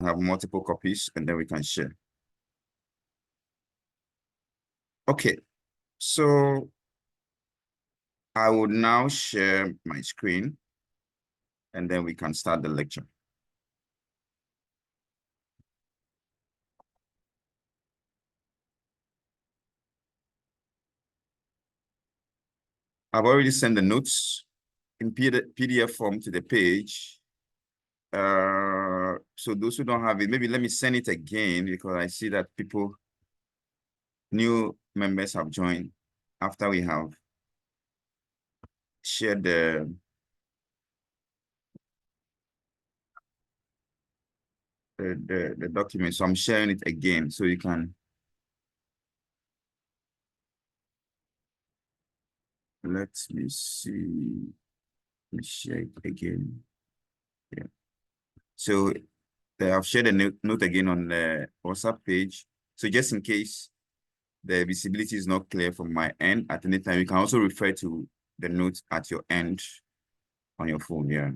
have multiple copies, and then we can share. Okay, so I will now share my screen, and then we can start the lecture. I've already sent the notes in PDF form to the page. So those who don't have it, maybe let me send it again, because I see that new members have joined after we have shared the document. So I'm sharing it again so you can let me see. Let me share it again. Yeah. So I've shared a note again on the WhatsApp page. So just in case the visibility is not clear from my end at any time, you can also refer to the note at your end on your phone. Yeah.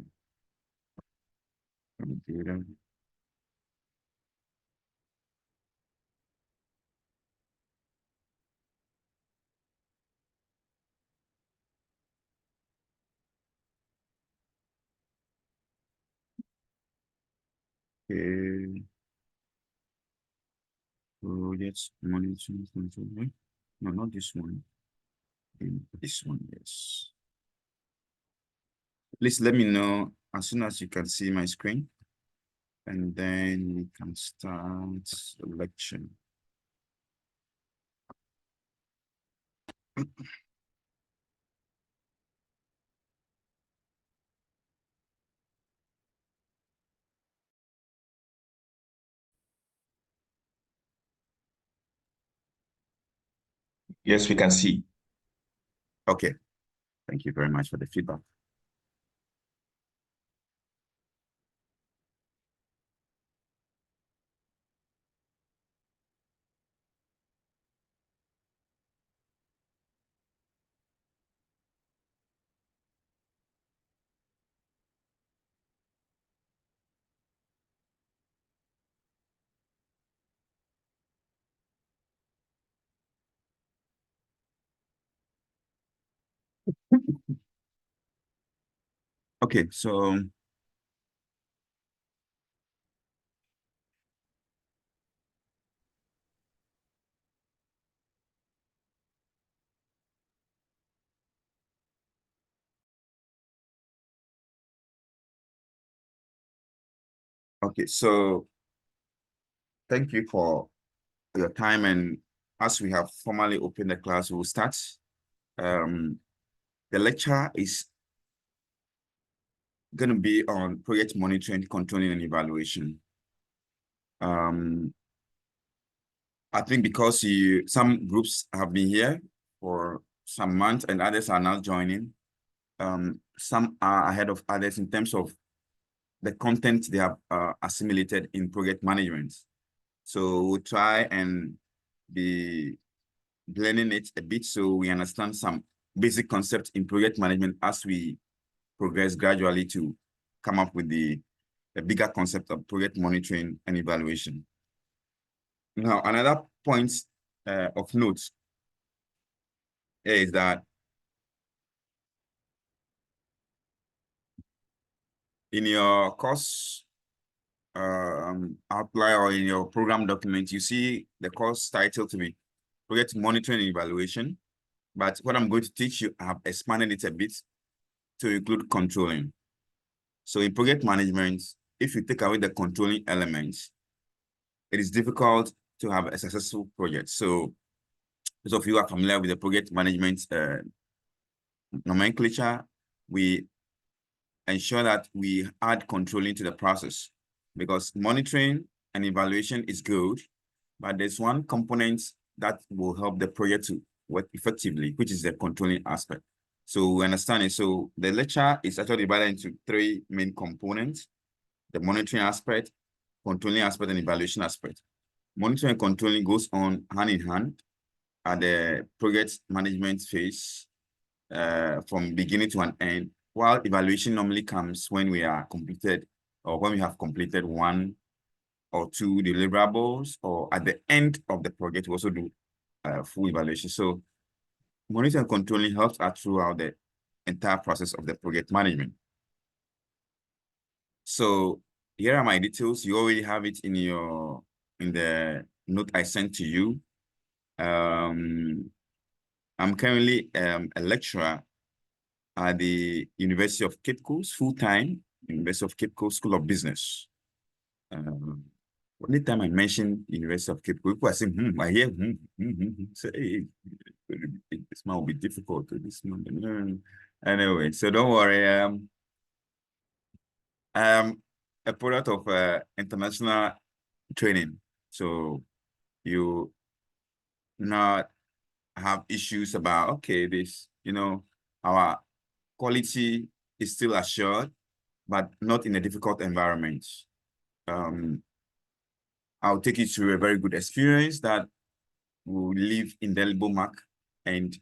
Okay. So that's monitoring control. No, not this one. This one, yes. Please let me know as soon as you can see my screen, and then we can start the lecture. Yes, we can see. Okay. Thank you very much for the feedback. Okay, so thank you for your time, and as we have formally opened the class, we'll start. The lecture is going to be on project monitoring, controlling, and evaluation. I think because some groups have been here for some months and others are now joining. Some are ahead of others in terms of the content they have assimilated in project management. So we'll try and be blending it a bit so we understand some basic concepts in project management as we progress gradually to come up with the bigger concept of project monitoring and evaluation. Now, another point of note is that in your course outline or in your program document, you see the course title to be Project Monitoring and Evaluation. But what I'm going to teach you, I have expanded it a bit to include controlling. So in project management, if you take away the controlling elements, it is difficult to have a successful project. So those of you who are familiar with the project management nomenclature, we ensure that we add controlling to the process, because monitoring and evaluation is good, but there's one component that will help the project to work effectively, which is the controlling aspect. So we understand it. So the lecture is actually divided into three main components: the monitoring aspect, controlling aspect, and evaluation aspect. Monitoring and controlling goes on hand in hand at the project management phase from beginning to an end, while evaluation normally comes when we are completed or when we have completed one or two deliverables, or at the end of the project, we also do full evaluation. So monitoring and controlling helps us throughout the entire process of the project management. So here are my details. You already have it in the note I sent to you. I'm currently a lecturer at the University of Cape Coast, full-time, University of Cape Coast School of Business. Anytime I mention University of Cape Coast, people are saying, I hear, say, hey, this might be difficult. This month. Anyway, so don't worry. I am a product of international training. So you not have issues about, okay, our quality is still assured, but not in a difficult environment. I'll take you through a very good experience that will leave indelible mark, and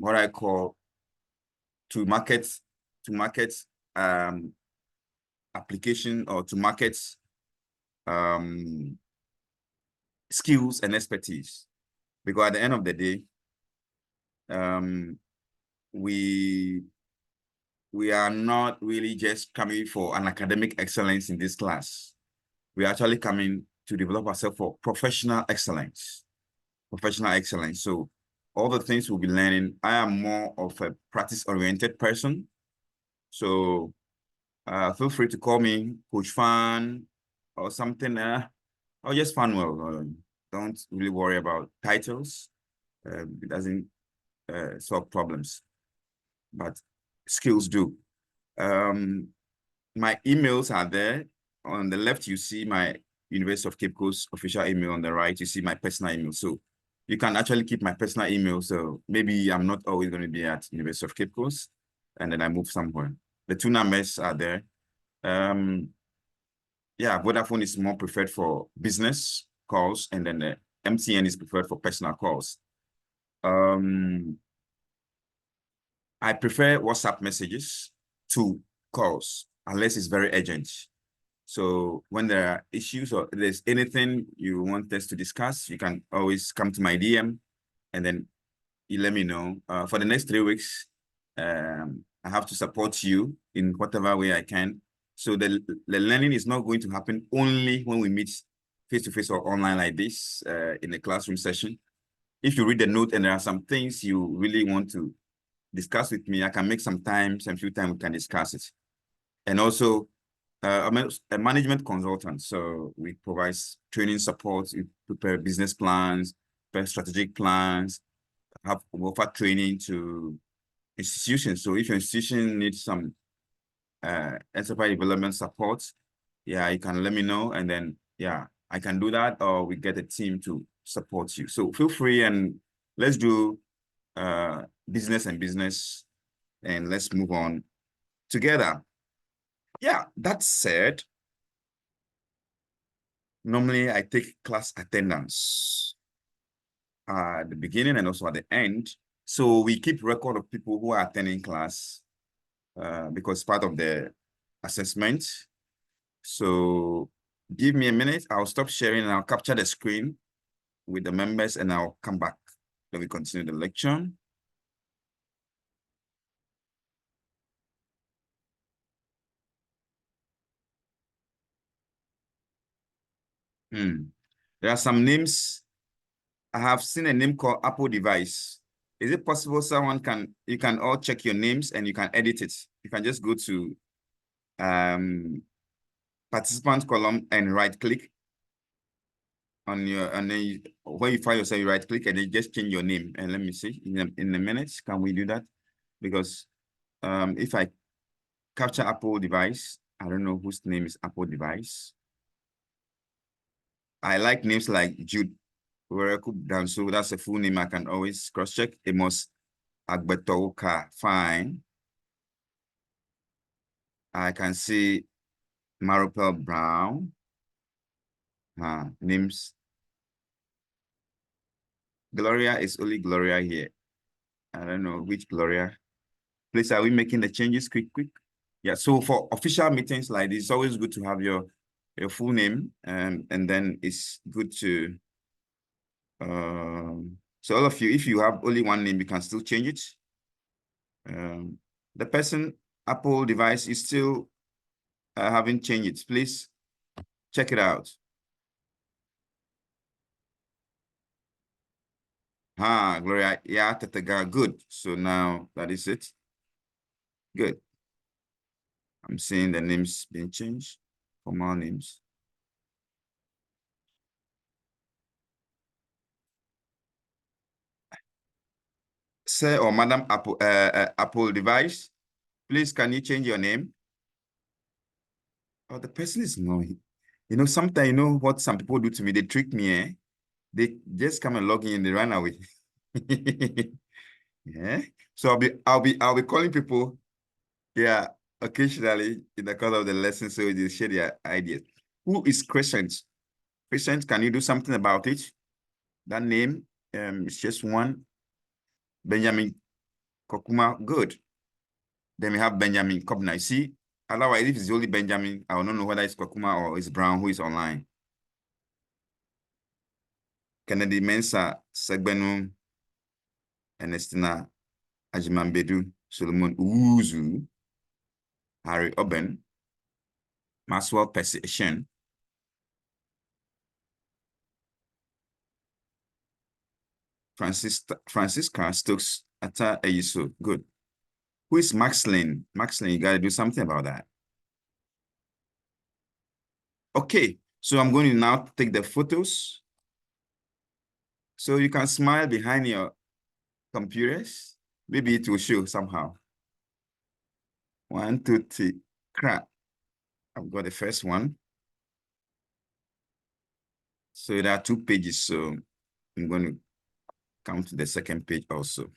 what I call to market application, or to market skills and expertise. Because at the end of the day, we are not really just coming for an academic excellence in this class. We are actually coming to develop ourselves for professional excellence. So all the things we'll be learning, I am more of a practice-oriented person. So feel free to call me Coach Fan or something, or just Fanuel. Don't really worry about titles. It doesn't solve problems, but skills do. My emails are there. On the left, you see my University of Cape Coast official email. On the right, you see my personal email. So you can actually keep my personal email. So maybe I'm not always going to be at University of Cape Coast, and then I move somewhere. The two numbers are there. Yeah, Vodafone is more preferred for business calls, and then the MC&E is preferred for personal calls. I prefer WhatsApp messages to calls, unless it's very urgent. So when there are issues or there's anything you want us to discuss, you can always come to my DM, and then you let me know. For the next 3 weeks, I have to support you in whatever way I can. So the learning is not going to happen only when we meet face-to-face or online like this in a classroom session. If you read the note and there are some things you really want to discuss with me, I can make some few time we can discuss it. And also, I'm a management consultant, so we provide training support, we prepare business plans, prepare strategic plans, offer training to institutions. So if your institution needs some enterprise development support, yeah, you can let me know, and then yeah, I can do that, or we get a team to support you. So feel free, and let's do business, and let's move on together. Yeah, that said, normally I take class attendance at the beginning and also at the end. So we keep record of people who are attending class because part of the assessment. So give me a minute, I'll stop sharing and I'll capture the screen with the members, and I'll come back. Then we continue the lecture. There are some names. I have seen a name called Apple Device. Is it possible you can all check your names and you can edit it? You can just go to participant column and right click on and then when you find yourself, you right click and then just change your name. And let me see in a minute, can we do that? Because if I capture Apple Device, I don't know whose name is Apple Device. I like names like Jude so that's a full name. I can always cross-check. Amos Agbetoka, fine. I can see Maripel Brown. Names. Gloria is only Gloria here. I don't know which Gloria. Please, are we making the changes quick? Yeah, so for official meetings like this, it's always good to have your your full name, and then it's good to, so all of you, if you have only one name, you can still change it. The person Apple device is still haven't changed it. Please check it out. Gloria, yeah, Tataga, good. So now that is it. Good. I'm seeing the names being changed, formal names. Sir or Madam Apple, Apple device, please, can you change your name? Oh, the person is knowing. You know, sometimes, you know what some people do to me? They trick me, eh? They just come and log in and they run away. Yeah. So I'll be calling people, yeah, occasionally in the course of the lesson, so they share their ideas. Who is Crescent? Crescent, can you do something about it? That name, it's just one. Benjamin Kokuma, good. Then we have Benjamin Kobna. You see, otherwise, if it's only Benjamin, I don't know whether it's Kokuma or it's Brown who is online. Kennedy Mensa, Segbenu, Ernestina Ajimambedu, Solomon Uzu, Harry Oben, Maxwell Percy Eshen, Francisca Stokes Ata Eyiso. Good. Who is Maxlin? Maxlin, you got to do something about that. Okay, so I'm going to now take the photos. So you can smile behind your computers. Maybe it will show somehow. 1, 2, 3. Crap. I've got the first one. So there are 2 pages. So I'm going to come to the second page also.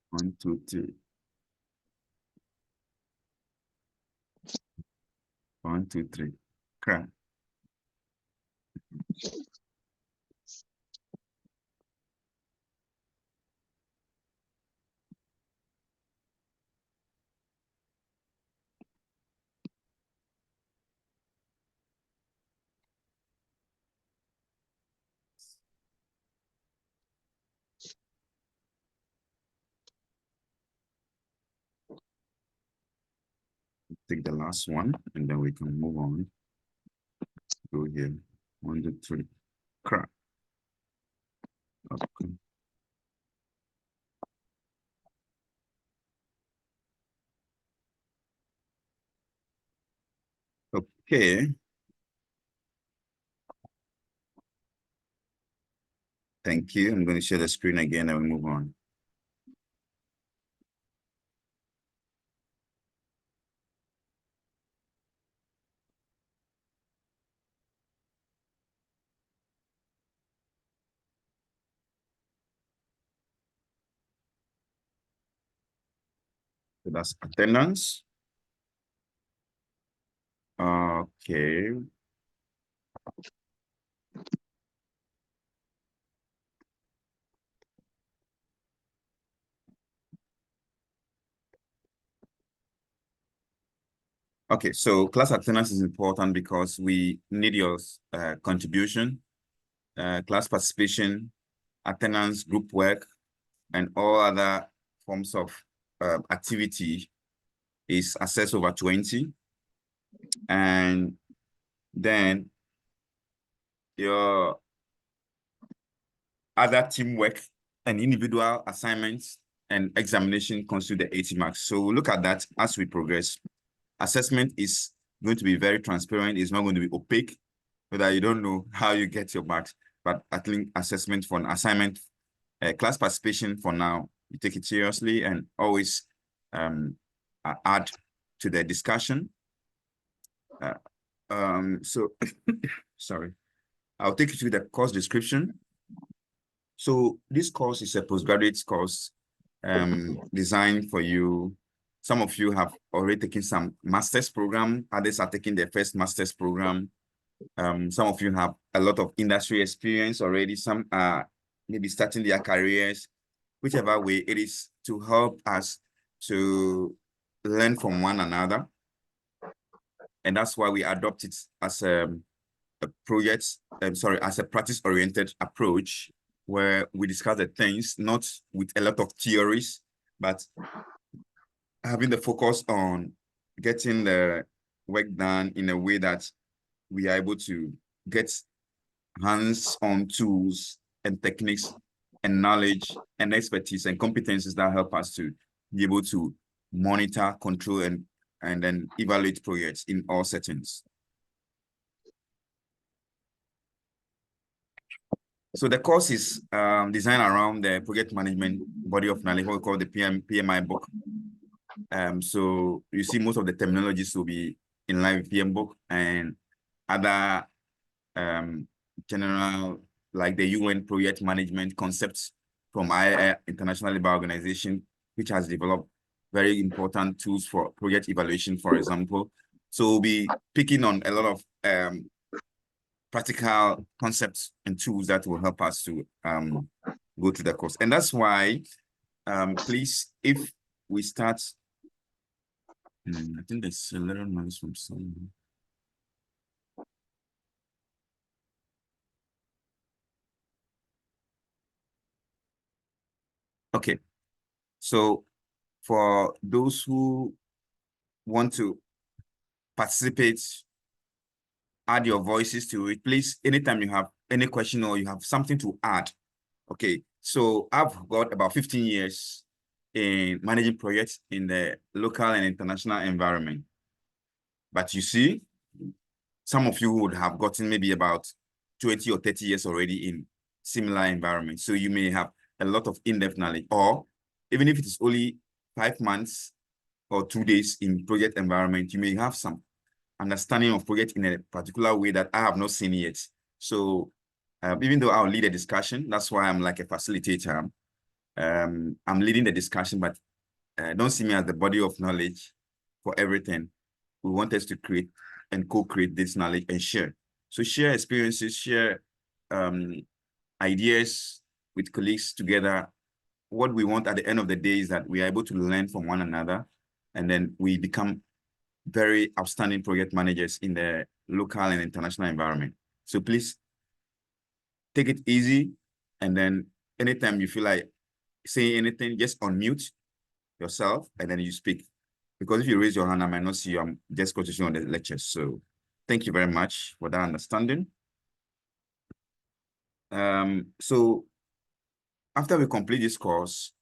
One, two, three. 1, 2, 3. Crap. Take the last one, and then we can move on. Go here. 1, 2, 3. Crap. Okay. Okay. Thank you. I'm going to share the screen again and we move on. So that's attendance. Okay. Okay, so class attendance is important because we need your contribution, class participation, attendance, group work, and all other forms of activity is assessed over 20. And then your other teamwork and individual assignments and examination constitute the 80 marks. So we'll look at that as we progress. Assessment is going to be very transparent. It's not going to be opaque, so that you don't know how you get your marks. But I think assessment for an assignment, class participation for now, you take it seriously and always add to the discussion. So, sorry, I'll take you through the course description. So this course is a postgraduate course designed for you. Some of you have already taken some master's program. Others are taking their first master's program. Some of you have a lot of industry experience already. Some are maybe starting their careers. Whichever way, it is to help us to learn from one another. And that's why we adopt it as a project, as a practice-oriented approach, where we discuss the things, not with a lot of theories, but having the focus on getting the work done in a way that we are able to get hands-on tools and techniques and knowledge and expertise and competencies that help us to be able to monitor, control, and then evaluate projects in all settings. So the course is designed around the project management body of knowledge, what we call the PMI book. So you see most of the terminologies will be in line with PM book and other general, like the UN project management concepts from IIA, International Labour Organization, which has developed very important tools for project evaluation, for example. So we'll be picking on a lot of practical concepts and tools that will help us to go through the course. And that's why, please, if we start, I think there's a little noise from someone. Okay, so for those who want to participate, add your voices to it, please, anytime you have any question or you have something to add. Okay, so I've got about 15 years in managing projects in the local and international environment. But you see, some of you would have gotten maybe about 20 or 30 years already in similar environments. So you may have a lot of in-depth knowledge, or even if it is only 5 months or 2 days in project environment, you may have some understanding of project in a particular way that I have not seen yet. So even though I'll lead a discussion, that's why I'm like a facilitator. I'm leading the discussion, but don't see me as the body of knowledge for everything. We want us to create and co-create this knowledge and share. So share experiences, share ideas with colleagues together. What we want at the end of the day is that we are able to learn from one another, and then we become very outstanding project managers in the local and international environment. So please take it easy. And then anytime you feel like saying anything, just unmute yourself and then you speak. Because if you raise your hand, I might not see you. I'm just concentrating on the lecture. So thank you very much for that understanding. So after we complete this course,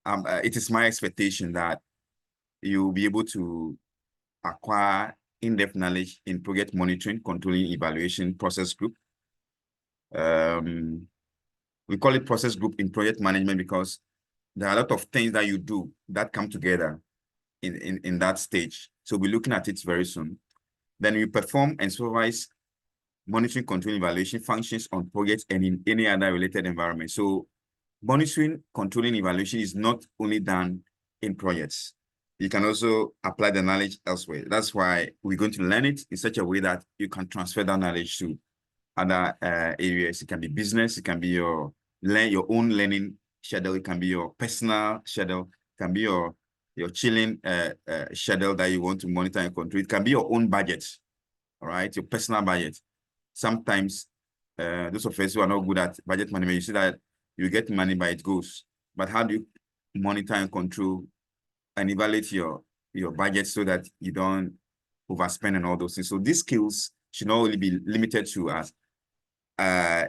it is my expectation that you'll be able to acquire in-depth knowledge in project monitoring, controlling, evaluation, process group. We call it process group in project management because there are a lot of things that you do that come together in that stage. So we're looking at it very soon. Then we perform and supervise monitoring, control, evaluation functions on projects and in any other related environment. So monitoring, controlling, evaluation is not only done in projects. You can also apply the knowledge elsewhere. That's why we're going to learn it in such a way that you can transfer that knowledge to other areas. It can be business, it can be your own learning schedule, it can be your personal schedule, it can be your chilling schedule that you want to monitor and control. It can be your own budget, all right, your personal budget. Sometimes those of us who are not good at budget management, you see that you get money by it goes. But how do you monitor and control and evaluate your budget so that you don't overspend and all those things? So these skills should not only be limited to us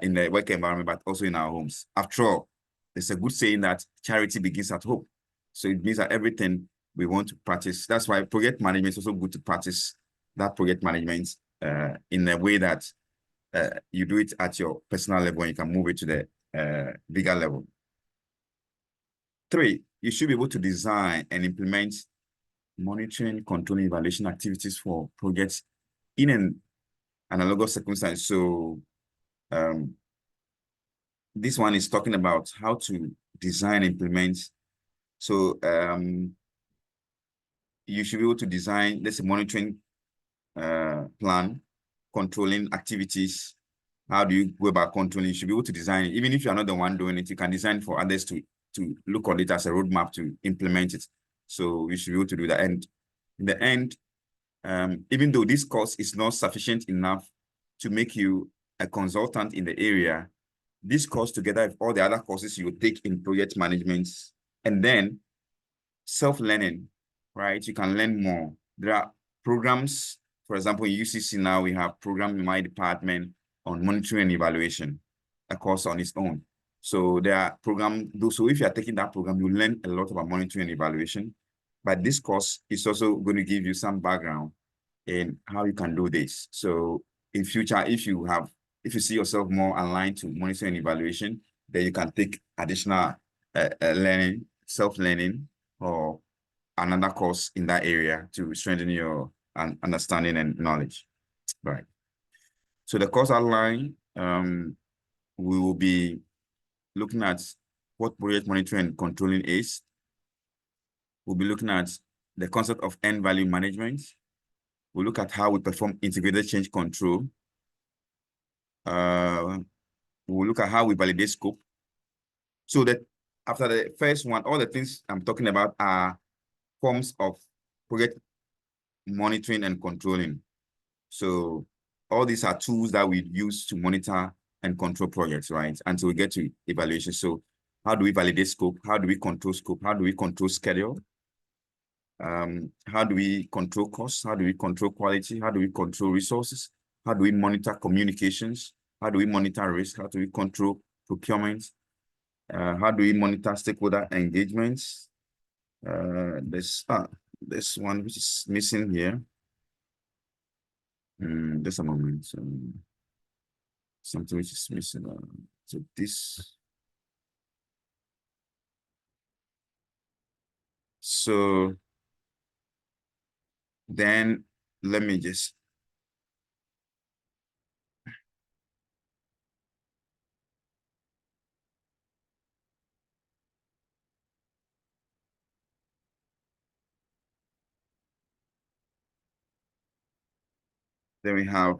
in the work environment, but also in our homes. After all, there's a good saying that charity begins at home. So it means that everything we want to practice. That's why project management is also good to practice that project management in a way that you do it at your personal level and you can move it to the bigger level. 3, you should be able to design and implement monitoring, controlling, evaluation activities for projects in an analogous circumstance. So this one is talking about how to design, implement. So you should be able to design this monitoring plan controlling activities. How do you go about controlling? You should be able to design it. Even if you're not the one doing it, you can design for others to look on it as a roadmap to implement it. So you should be able to do that. And in the end, even though this course is not sufficient enough to make you a consultant in the area, this course together with all the other courses you take in project management, and then self-learning, right? You can learn more. There are programs, for example, in UCC now, we have program in my department on monitoring and evaluation, a course on its own. So there are programs, so if you are taking that program, you learn a lot about monitoring and evaluation. But this course is also going to give you some background in how you can do this. So in future, if you see yourself more aligned to monitoring and evaluation, then you can take additional learning, self-learning, or another course in that area to strengthen your understanding and knowledge. Right. So the course outline, we will be looking at what project monitoring and controlling is. We'll be looking at the concept of end value management. We'll look at how we perform integrated change control. We'll look at how we validate scope. So that after the first one, all the things I'm talking about are forms of project monitoring and controlling. So all these are tools that we use to monitor and control projects, right? Until we get to evaluation. So how do we validate scope? How do we control scope? How do we control schedule? How do we control costs? How do we control quality? How do we control resources? How do we monitor communications? How do we monitor risk? How do we control procurement? How do we monitor stakeholder engagements? This one which is missing here. Just a moment. Something which is missing. So this. So then let me just. Then we have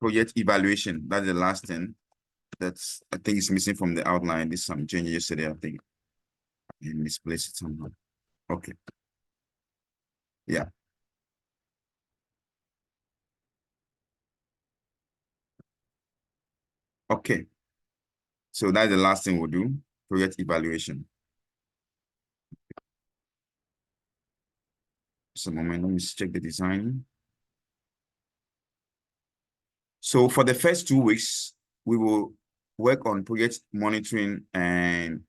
project evaluation. That's the last thing. That's, I think, it's missing from the outline. This some change yesterday, I think. I misplaced it somehow. Okay. Yeah. Okay. So that's the last thing we'll do, project evaluation. Just a moment, let me check the design. So for the first 2 weeks, we will work on project monitoring and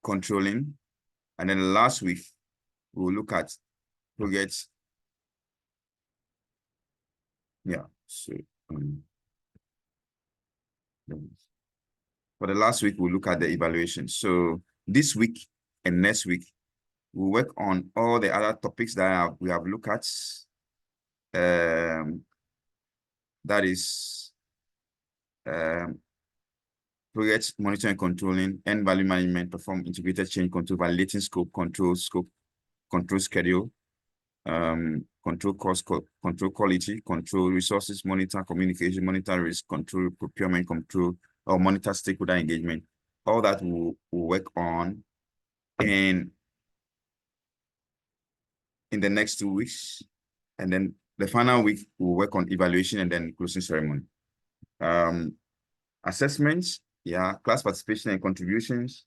controlling. And then the last week, we will look at projects. Yeah, so for the last week, we'll look at the evaluation. So this week and next week, we'll work on all the other topics that we have looked at. That is project monitoring and controlling, end value management, perform integrated change control, validating scope, control schedule, control cost, control quality, control resources, monitor communication, monitor risk, control procurement, control, or monitor stakeholder engagement. All that we'll work on in the next 2 weeks. And then the final week, we'll work on evaluation and then closing ceremony. Assessments, yeah, class participation and contributions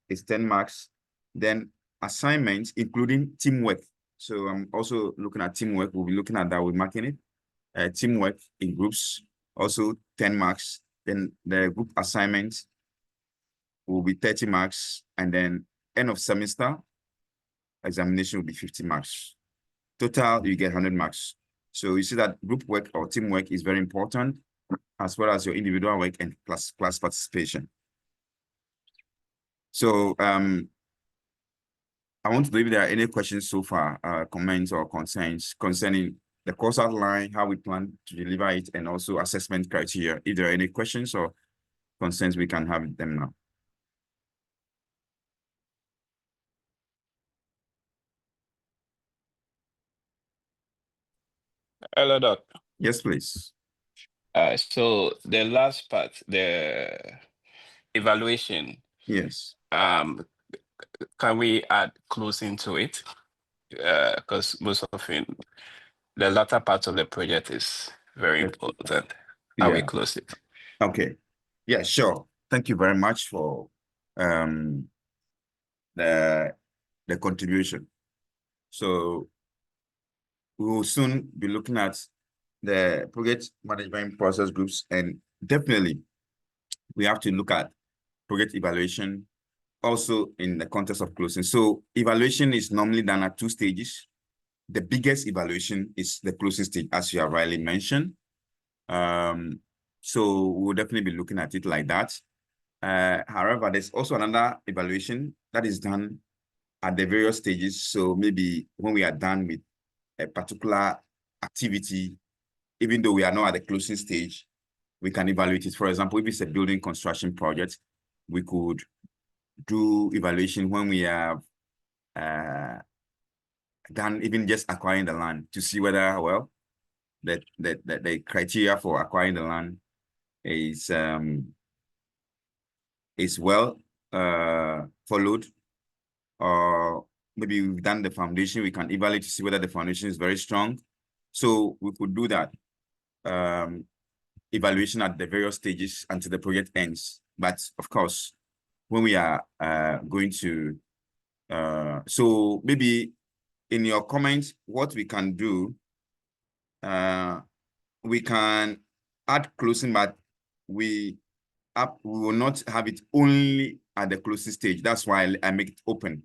is 10 marks. Then assignments, including teamwork. So I'm also looking at teamwork. We'll be looking at that, we're marking it. Teamwork in groups, also 10 marks. Then the group assignments will be 30 marks. And then end of semester examination will be 50 marks. Total, you get 100 marks. So you see that group work or teamwork is very important, as well as your individual work and class participation. So I want to know if there are any questions so far, comments or concerns concerning the course outline, how we plan to deliver it, and also assessment criteria. If there are any questions or concerns, we can have them now. Hello, Doc. Yes, please. So the last part, the evaluation, Yes. can we add closing to it? Because most often the latter part of the project is very important. How we close it. Okay. Yeah, sure. Thank you very much for the contribution. So we will soon be looking at the project management process groups, and definitely we have to look at project evaluation also in the context of closing. So evaluation is normally done at 2 stages. The biggest evaluation is the closing stage, as you have rightly mentioned. So we'll definitely be looking at it like that. However, there's also another evaluation that is done at the various stages. So maybe when we are done with a particular activity, even though we are not at the closing stage, we can evaluate it. For example, if it's a building construction project, we could do evaluation when we have done even just acquiring the land to see whether, well, the criteria for acquiring the land is well followed, or maybe we've done the foundation. We can evaluate to see whether the foundation is very strong. So we could do that evaluation at the various stages until the project ends. But of course, when we are going to, so maybe in your comments, what we can do, we can add closing, but we will not have it only at the closing stage. That's why I make it open.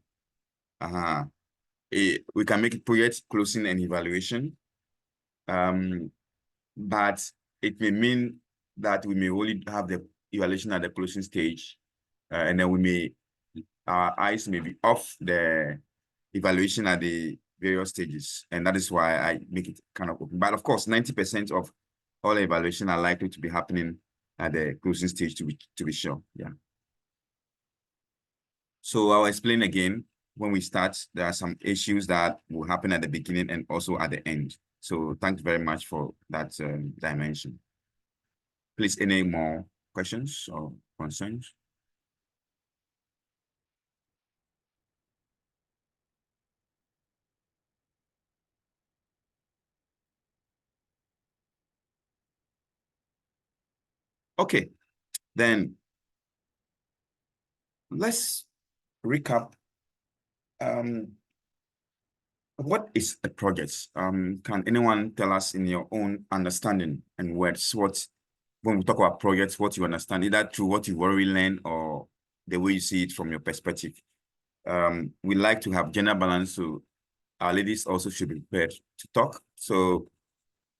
We can make it project closing and evaluation. But it may mean that we may only have the evaluation at the closing stage, and then our eyes may be off the evaluation at the various stages, and that is why I make it kind of open. But of course, 90% of all evaluation are likely to be happening at the closing stage to be sure. Yeah. So I'll explain again. When we start, there are some issues that will happen at the beginning and also at the end. So thanks very much for that dimension. Please, any more questions or concerns? Okay, then let's recap. What is a project? Can anyone tell us in your own understanding and words, when we talk about projects, what you understand, either through what you've already learned or the way you see it from your perspective? We like to have gender balance, so our ladies also should be prepared to talk. So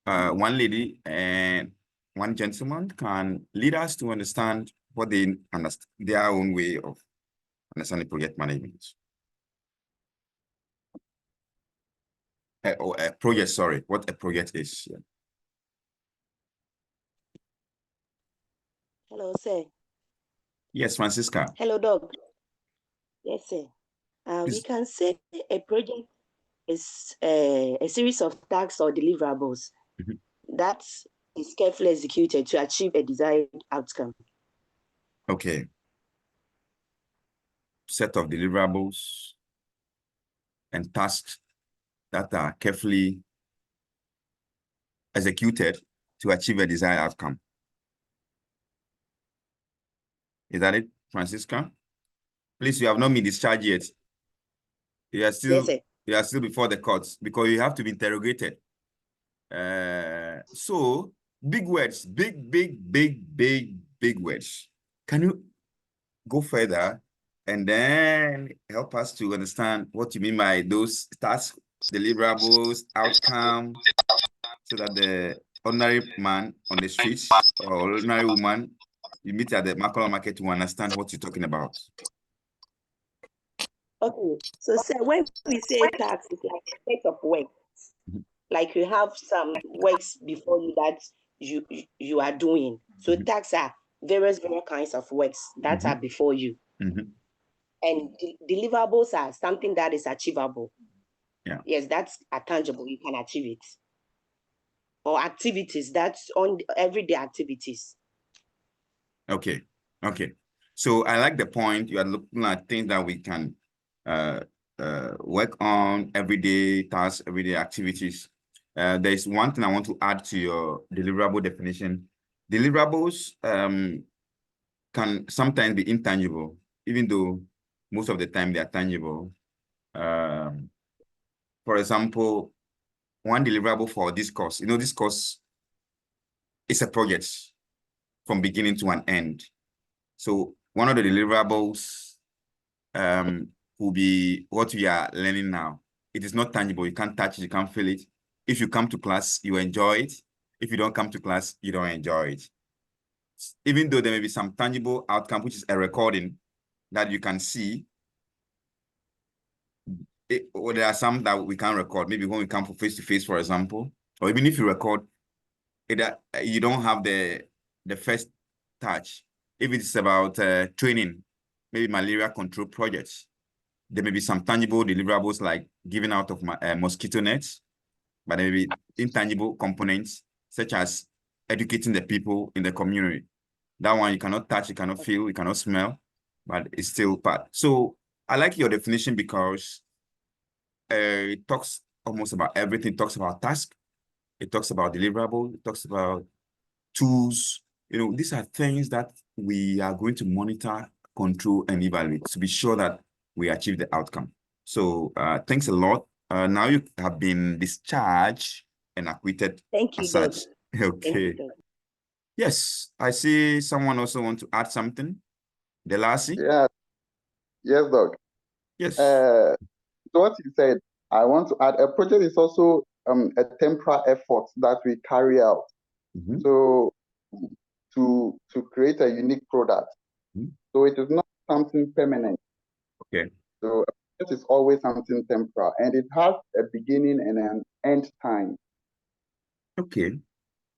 one lady and one gentleman can lead us to understand what they understand, their own way of understanding project management. Or a project, sorry, what a project is. Yeah. Hello, sir. Yes, Francisca. Hello, Doc. Yes, sir. We can say a project is a series of tasks or deliverables that is carefully executed to achieve a desired outcome. Okay. Set of deliverables and tasks that are carefully executed to achieve a desired outcome. Is that it, Francisca? Please, you have not been discharged yet. You are still, yes, you are still before the courts because you have to be interrogated. So big words, big words. Can you go further and then help us to understand what you mean by those tasks, deliverables, outcome, so that the ordinary man on the streets or ordinary woman you meet at the Makala market to understand what you're talking about? Okay, so sir, when we say task, it's like a set of work. Like you have some works before you that you are doing. So tasks are various kinds of works that are before you. And deliverables are something that is achievable. Yeah. Yes, that's tangible. You can achieve it. or activities. That's on everyday activities. Okay. Okay. So I like the point. You are looking at things that we can work on, everyday tasks, everyday activities. There's one thing I want to add to your deliverable definition. Deliverables can sometimes be intangible, even though most of the time they are tangible. For example, one deliverable for this course, this course is a project from beginning to an end. So one of the deliverables will be what we are learning now. It is not tangible. You can't touch it. You can't feel it. If you come to class, you enjoy it. If you don't come to class, you don't enjoy it. Even though there may be some tangible outcome, which is a recording that you can see, or there are some that we can't record. Maybe when we come for face-to-face, for example, or even if you record, you don't have the first touch. If it's about training, maybe malaria control projects, there may be some tangible deliverables like giving out of mosquito nets, but there may be intangible components such as educating the people in the community. That one you cannot touch, you cannot feel, you cannot smell, but it's still part. So I like your definition because it talks almost about everything. It talks about task, it talks about deliverable, it talks about tools. These are things that we are going to monitor, control, and evaluate to be sure that we achieve the outcome. So thanks a lot. Now you have been discharged and acquitted. Thank you, as such. Doc. Okay. Thank you, Doc. Yes, I see someone also want to add something. Delasi? Yeah, yes, Doc. Yes. So what you said, I want to add, a project is also a temporary effort that we carry out. So to create a unique product. So it is not something permanent. Okay. So a project is always something temporary, and it has a beginning and an end time. Okay.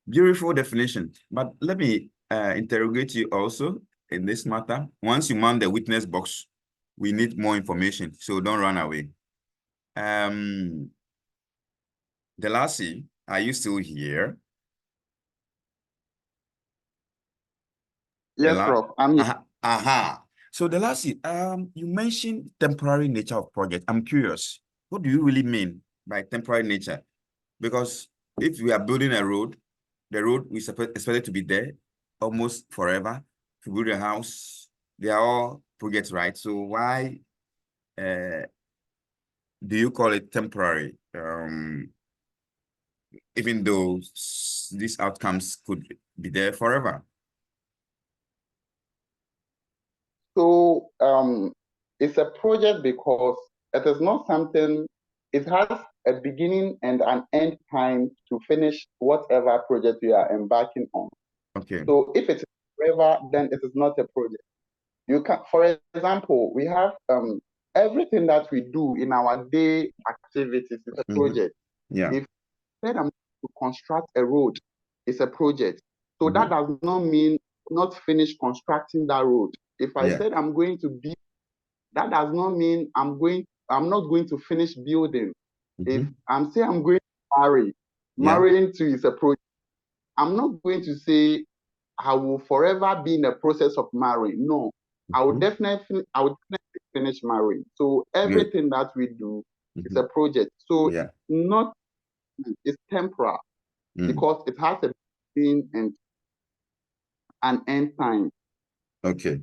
Beautiful definition. But let me interrogate you also in this matter. Once you mount the witness box, we need more information, so don't run away. Delasi, are you still here? Yes, Prof. I'm here. So Delasi, you mentioned temporary nature of project. I'm curious, what do you really mean by temporary nature? Because if we are building a road, the road we expected to be there almost forever. To build a house, they are all projects, right? So why do you call it temporary? Even though these outcomes could be there forever. So it's a project because it is not something, it has a beginning and an end time to finish whatever project you are embarking on. Okay. So if it is forever, then it is not a project. You can, for example, we have everything that we do in our day activities is a project. Yeah. If said I'm to construct a road, it's a project. So that does not mean not finish constructing that road. If I said I'm going to build, that does not mean I'm not going to finish building. If I'm saying I'm going to marry, marrying to is a project. I'm not going to say I will forever be in the process of marrying. No, I would definitely finish marrying. So everything that we do is a project. So not it's temporal because it has a beginning and an end time. Okay.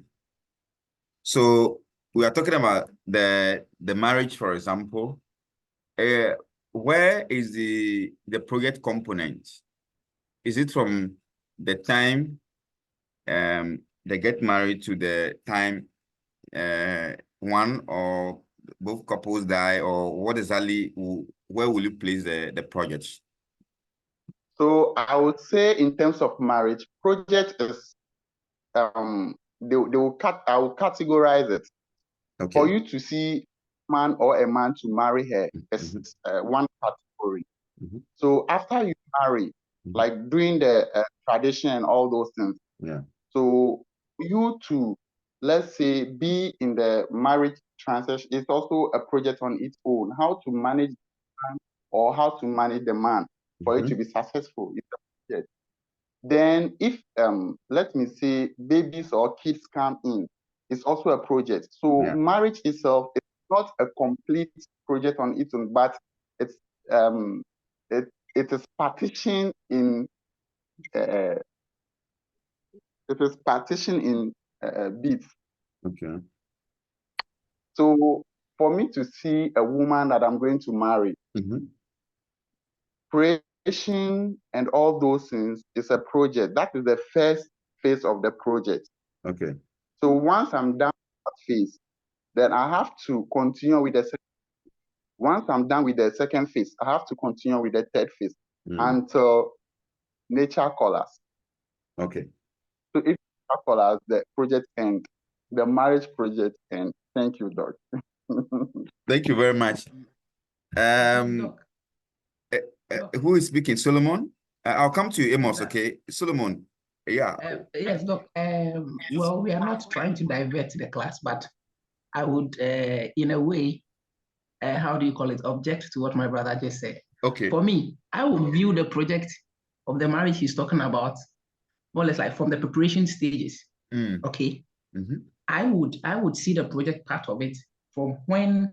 So we are talking about the marriage, for example. Where is the project component? Is it from the time they get married to the time one or both couples die, or what exactly, where will you place the projects? So I would say in terms of marriage, project is I will categorize it. Okay. For you to see man or a man to marry her is one category. So after you marry, like doing the tradition and all those things. Yeah. So you to, let's say, be in the marriage transaction is also a project on its own. How to manage the man or how to manage the man. for it to be successful. It's a project. Then if let me say babies or kids come in, it's also a project. So marriage itself is not a complete project on its own, but it's it is partitioned in bits. Okay. So for me to see a woman that I'm going to marry, creation and all those things is a project. That is the first phase of the project. Okay. So once I'm done with that phase, then I have to continue with the second. Once I'm done with the second phase, I have to continue with the third phase until nature colors. Okay. So if nature colors, the project ends, the marriage project ends. Thank you, Doc. Thank you very much. Who is speaking? Solomon? I'll come to you, Amos, okay? Solomon, yeah. Yes, Doc. Well, we are not trying to divert the class, but I would, in a way, how do you call it, object to what my brother just said. Okay. For me, I would view the project of the marriage he's talking about more or less like from the preparation stages. Okay. I would see the project part of it from when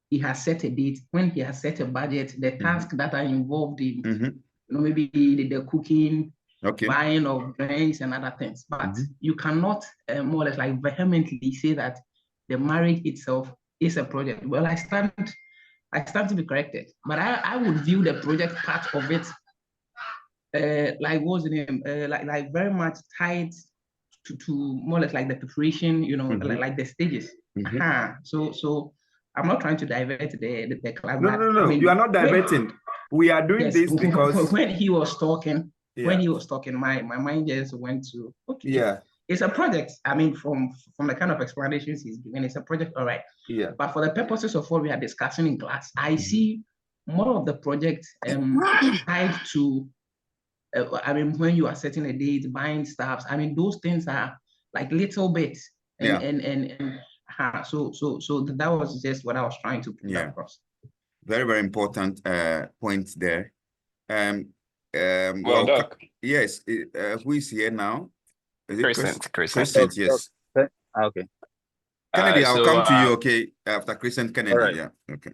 he has set a date, when he has set a budget, the tasks that are involved in, you know, maybe the cooking, buying of drinks and other things. But you cannot more or less like vehemently say that the marriage itself is a project. Well, I stand to be corrected, but I would view the project part of it like what's the name? Like very much tied to more or less like the preparation, you know, like the stages. So I'm not trying to divert the class. No. I mean, you are not diverting. We are doing this because when he was talking, my mind just went to it's a project. I mean, from the kind of explanations he's giving, it's a project, all right. Yeah. But for the purposes of what we are discussing in class, I see more of the project tied to I mean, when you are setting a date, buying stuff, I mean, those things are like little bits. So that was just what I was trying to put across. Very, very important point there. Well, Doc. Yes. Who is here now? Is it Crescent, yes. Okay. Kennedy, I'll come to you, okay, after Crescent Kennedy. Right. Yeah, okay.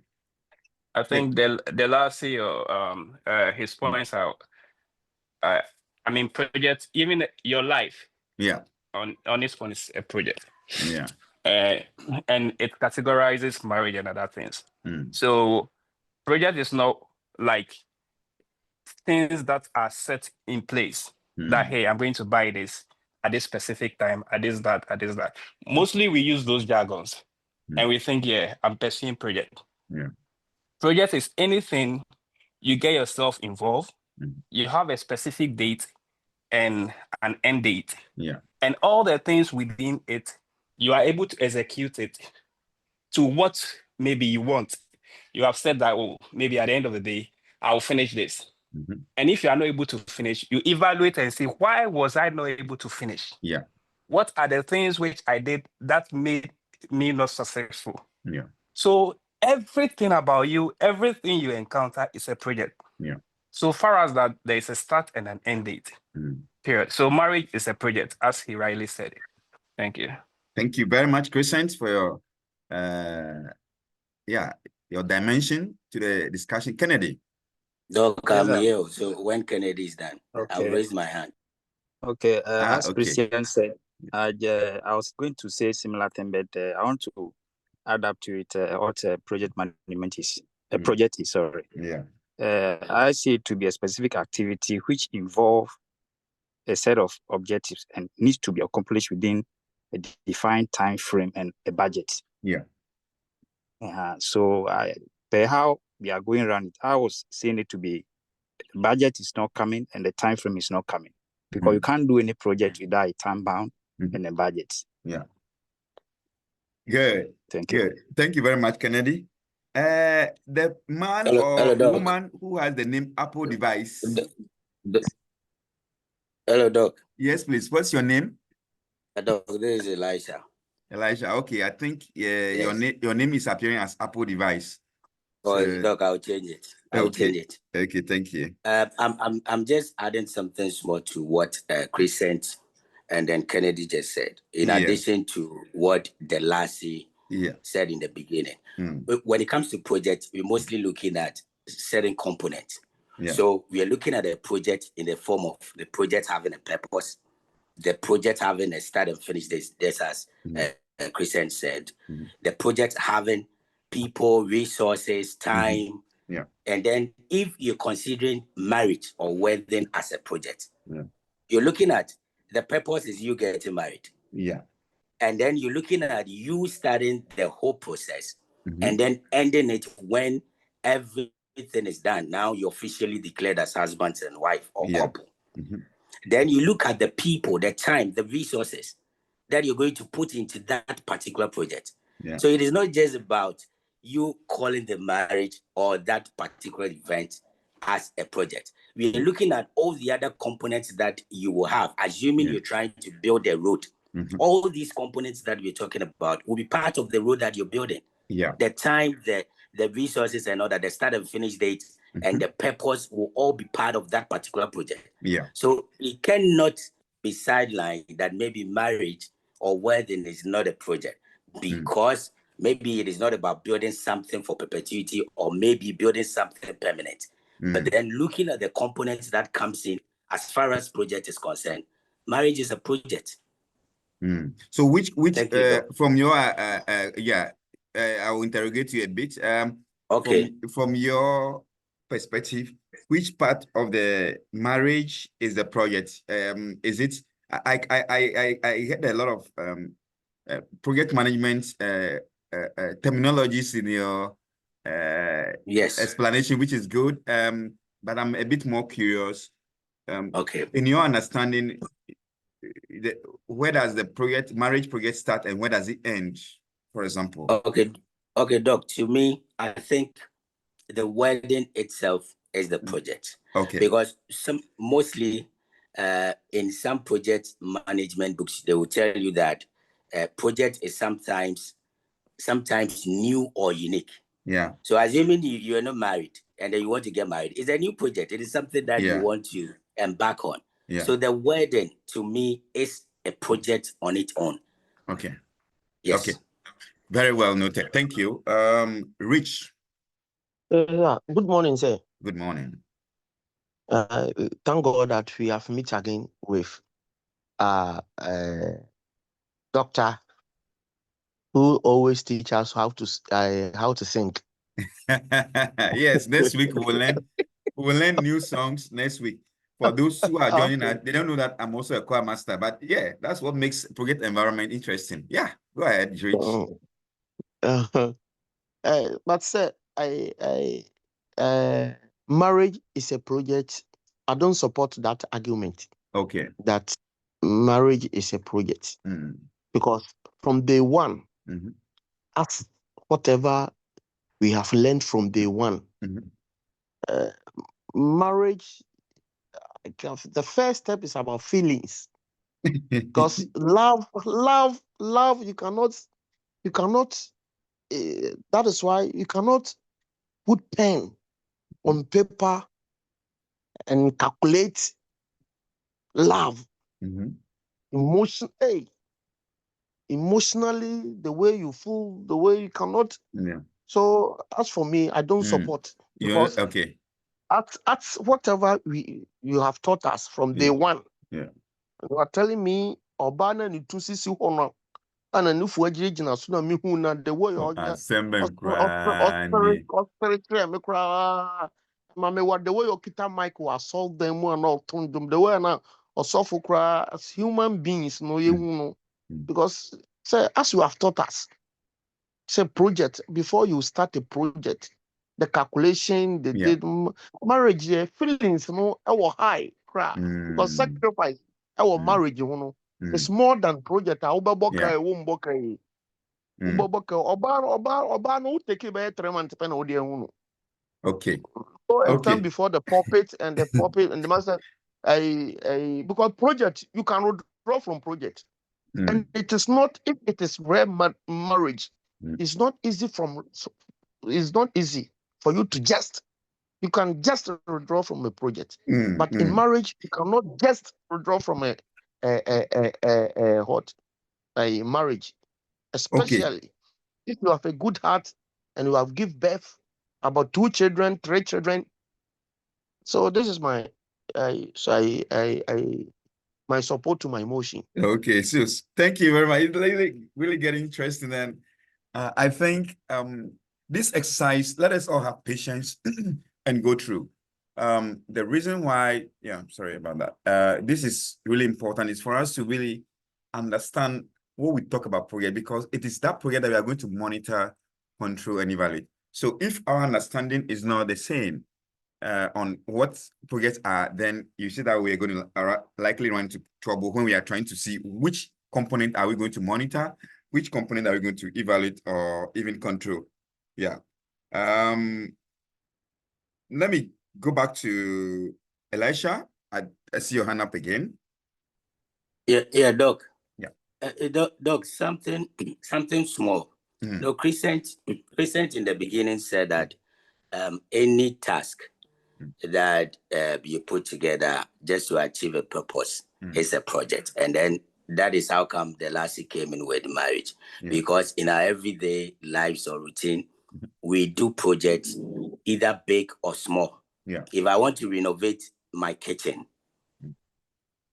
I think the last CEO, his points out. I mean, project, even your life. Yeah. On this one is a project. Yeah. And it categorizes marriage and other things. So project is not like things that are set in place that, hey, I'm going to buy this at this specific time, at this, that. Mostly we use those jargons and we think, yeah, I'm pursuing project. Yeah. Project is anything you get yourself involved, you have a specific date and an end date. Yeah. And all the things within it, you are able to execute it to what maybe you want. You have said that, oh, maybe at the end of the day, I'll finish this. And if you are not able to finish, you evaluate and see, why was I not able to finish? Yeah. What are the things which I did that made me not successful? Yeah. So everything about you, everything you encounter is a project. Yeah. So far as that, there is a start and an end date. Period. So marriage is a project, as he rightly said it. Thank you. Thank you very much, Crescent, for your your dimension to the discussion. Kennedy. Doc, I'm here. So when Kennedy is done, I'll raise my hand. Okay. As Christian said, I was going to say similar thing, but I want to add up to it what project management is. A project is, sorry. Yeah. I see it to be a specific activity which involve a set of objectives and needs to be accomplished within a defined time frame and a budget. Yeah. So per how we are going around it, I was seeing it to be the budget is not coming and the time frame is not coming, because you can't do any project without a time bound and a budget. Yeah. Good. Thank you. Good. Thank you very much, Kennedy. The man or woman who has the name Apple device. Hello, Doc. Yes, please. What's your name? Doc, this is Elisha. Elisha. Okay, I think your name is appearing as Apple device. Oh, Doc, I'll change it. I'll change it. Okay, thank you. I'm just adding something small to what Crescent and then Kennedy just said. In addition to what Delasi said in the beginning, when it comes to projects, we're mostly looking at certain components. So we are looking at a project in the form of the project having a purpose, the project having a start and finish. This as Crescent said, the project having people, resources, time. And then if you're considering marriage or wedding as a project, you're looking at the purpose is you getting married. And then you're looking at you starting the whole process and then ending it when everything is done. Now you're officially declared as husband and wife or couple. Then you look at the people, the time, the resources that you're going to put into that particular project. So it is not just about you calling the marriage or that particular event as a project. We are looking at all the other components that you will have, assuming you're trying to build a road. All these components that we're talking about will be part of the road that you're building. The time, the resources and all that, the start and finish dates and the purpose will all be part of that particular project. So it cannot be sidelined that maybe marriage or wedding is not a project because maybe it is not about building something for perpetuity or maybe building something permanent. But then looking at the components that comes in as far as project is concerned, marriage is a project. So which from your I will interrogate you a bit. From your perspective, which part of the marriage is the project? Is it? I heard a lot of project management terminologies in your explanation, which is good. But I'm a bit more curious. In your understanding, where does the marriage project start and where does it end, for example? Okay, Doc, to me, I think the wedding itself is the project. Because mostly in some project management books, they will tell you that project is sometimes new or unique. So assuming you are not married and then you want to get married, it's a new project. It is something that you want to embark on. So the wedding to me is a project on its own. Yes. Very well noted. Thank you. Rich. Good morning, sir. Good morning. Thank God that we have met again with doctor who always teach us how to sing. Yes, next week we'll learn new songs next week. For those who are joining us, they don't know that I'm also a choir master, but yeah, that's what makes project environment interesting. Yeah, go ahead, Rich. But sir, marriage is a project. I don't support that argument. That marriage is a project because from day one, as whatever we have learned from day one, marriage. The first step is about feelings, because love. You cannot. That is why you cannot put pen on paper and calculate love. Emotionally, the way you feel, the way you cannot. So as for me, I don't support, because at whatever you have taught us from day one. You are telling me Obana ni tusisi hono and a new Fuajina Suna Mihuna, the way Mame, what the way Okita Mike will assault them and all turn them the way now or suffer as human beings, no you know. Because say as you have taught us, say project before you start a project, the calculation, marriage, feelings, our high cry because sacrifice our marriage, it's more than project. Oba no take it by 3 months pen or So time before the puppet and the master, because project you can withdraw from project, and it is not, if it is rare marriage, it's not easy for you to you can just withdraw from a project. But in marriage, you cannot just withdraw from a marriage, especially if you have a good heart and you have give birth about 2 children, 3 children. So this is my my support to my motion. Okay, so thank you very much. It's really getting interesting. And I think this exercise, let us all have patience and go through. The reason why, sorry about that. This is really important is for us to really understand what we talk about project, because it is that project that we are going to monitor, control, and evaluate. So if our understanding is not the same on what projects are, then you see that we are going to likely run into trouble when we are trying to see which component are we going to monitor, which component are we going to evaluate or even control. Yeah. Let me go back to Elisha. I see your hand up again. Yeah, Doc. Yeah. Doc, something small. No, Crescent in the beginning said that any task that you put together just to achieve a purpose is a project. And then that is how come the Lassie came in with marriage. Because in our everyday lives or routine, we do projects either big or small. If I want to renovate my kitchen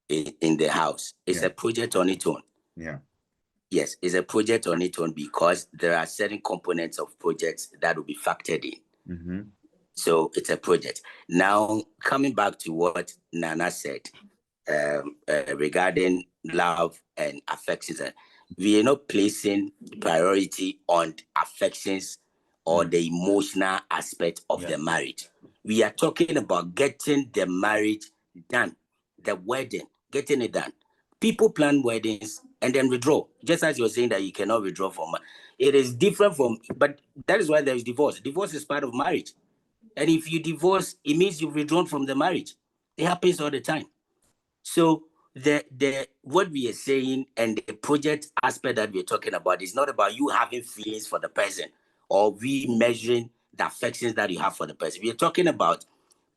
in the house, it's a project on its own. Yes, it's a project on its own because there are certain components of projects that will be factored in. So it's a project. Now, coming back to what Nana said regarding love and affections, we are not placing priority on affections or the emotional aspect of the marriage. We are talking about getting the marriage done, the wedding, getting it done. People plan weddings and then withdraw. Just as you're saying that you cannot withdraw from it is different from, but that is why there is divorce. Divorce is part of marriage. And if you divorce, it means you've withdrawn from the marriage. It happens all the time. So the what we are saying and the project aspect that we're talking about is not about you having feelings for the person or we measuring the affections that you have for the person. We are talking about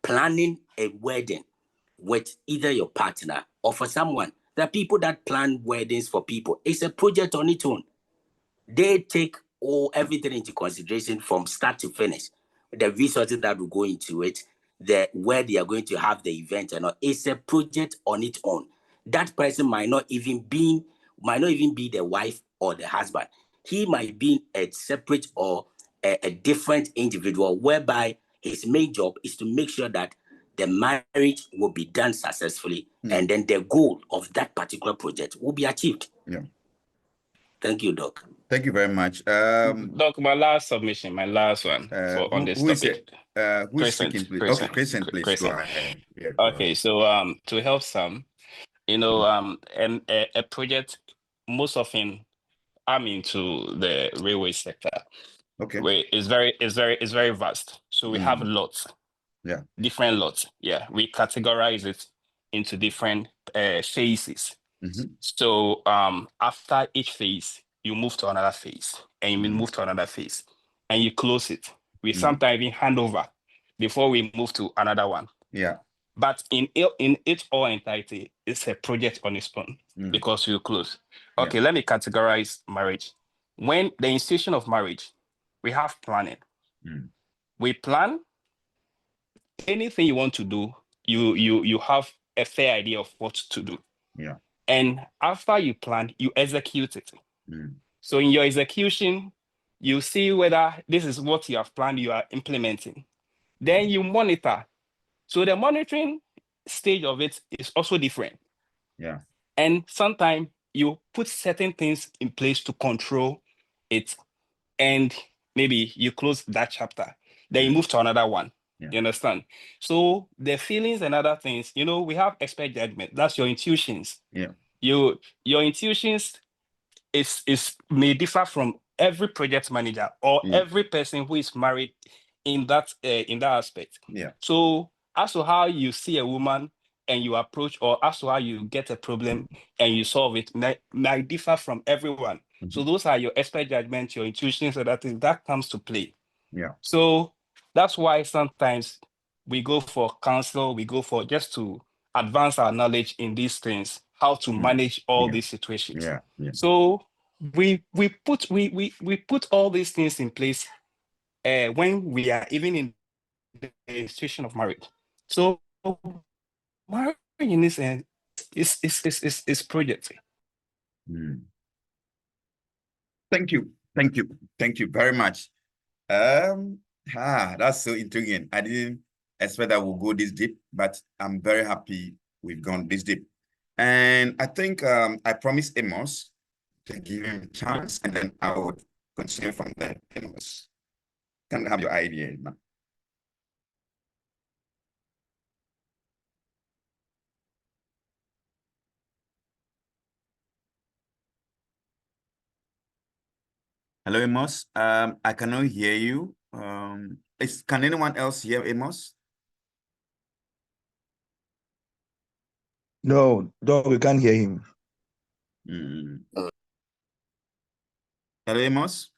planning a wedding with either your partner or for someone. There are people that plan weddings for people. It's a project on its own. They take everything into consideration from start to finish. The resources that will go into it, where they are going to have the event and all. It's a project on its own. That person might not even be the wife or the husband. He might be a separate or a different individual, whereby his main job is to make sure that the marriage will be done successfully, and then the goal of that particular project will be achieved. Thank you, Doc. Thank you very much. Doc, my last submission, my last one on this topic. Who is speaking, please? Okay, Crescent, please go ahead. Yeah, okay, so to help some, and a project, most often I'm into the railway sector. Okay. Where it's very vast. So we have lots. Yeah. Different lots. Yeah. We categorize it into different phases. So after each phase, you move to another phase, and you move to another phase, and you close it. We sometimes even hand over before we move to another one. Yeah. But in its all entirety, it's a project on its own because you close. Okay, let me categorize marriage. When the institution of marriage, we have planning. We plan anything you want to do. You have a fair idea of what to do. Yeah. And after you plan, you execute it. So in your execution, you see whether this is what you have planned, you are implementing. Then you monitor. So the monitoring stage of it is also different. Yeah. And sometimes you put certain things in place to control it, and maybe you close that chapter. Then you move to another one. You understand? So the feelings and other things, we have expert judgment. That's your intuitions. Yeah. Your intuitions is may differ from every project manager or every person who is married in that aspect. Yeah. So as to how you see a woman and you approach, or as to how you get a problem and you solve it, might differ from everyone. So those are your expert judgments, your intuitions, so that comes to play. Yeah. So That's why sometimes we go for counsel, we go for just to advance our knowledge in these things, how to manage all these situations. So we put all these things in place when we are even in the situation of marriage. So marriage in this end is project. Thank you very much. That's so intriguing. I didn't expect that we'll go this deep, but I'm very happy we've gone this deep. And I think I promised Amos to give him a chance, and then I would continue from there. Amos, can I have your idea now? Hello, Amos. I cannot hear you. Can anyone else hear Amos? No, we can't hear him. Hello, Amos.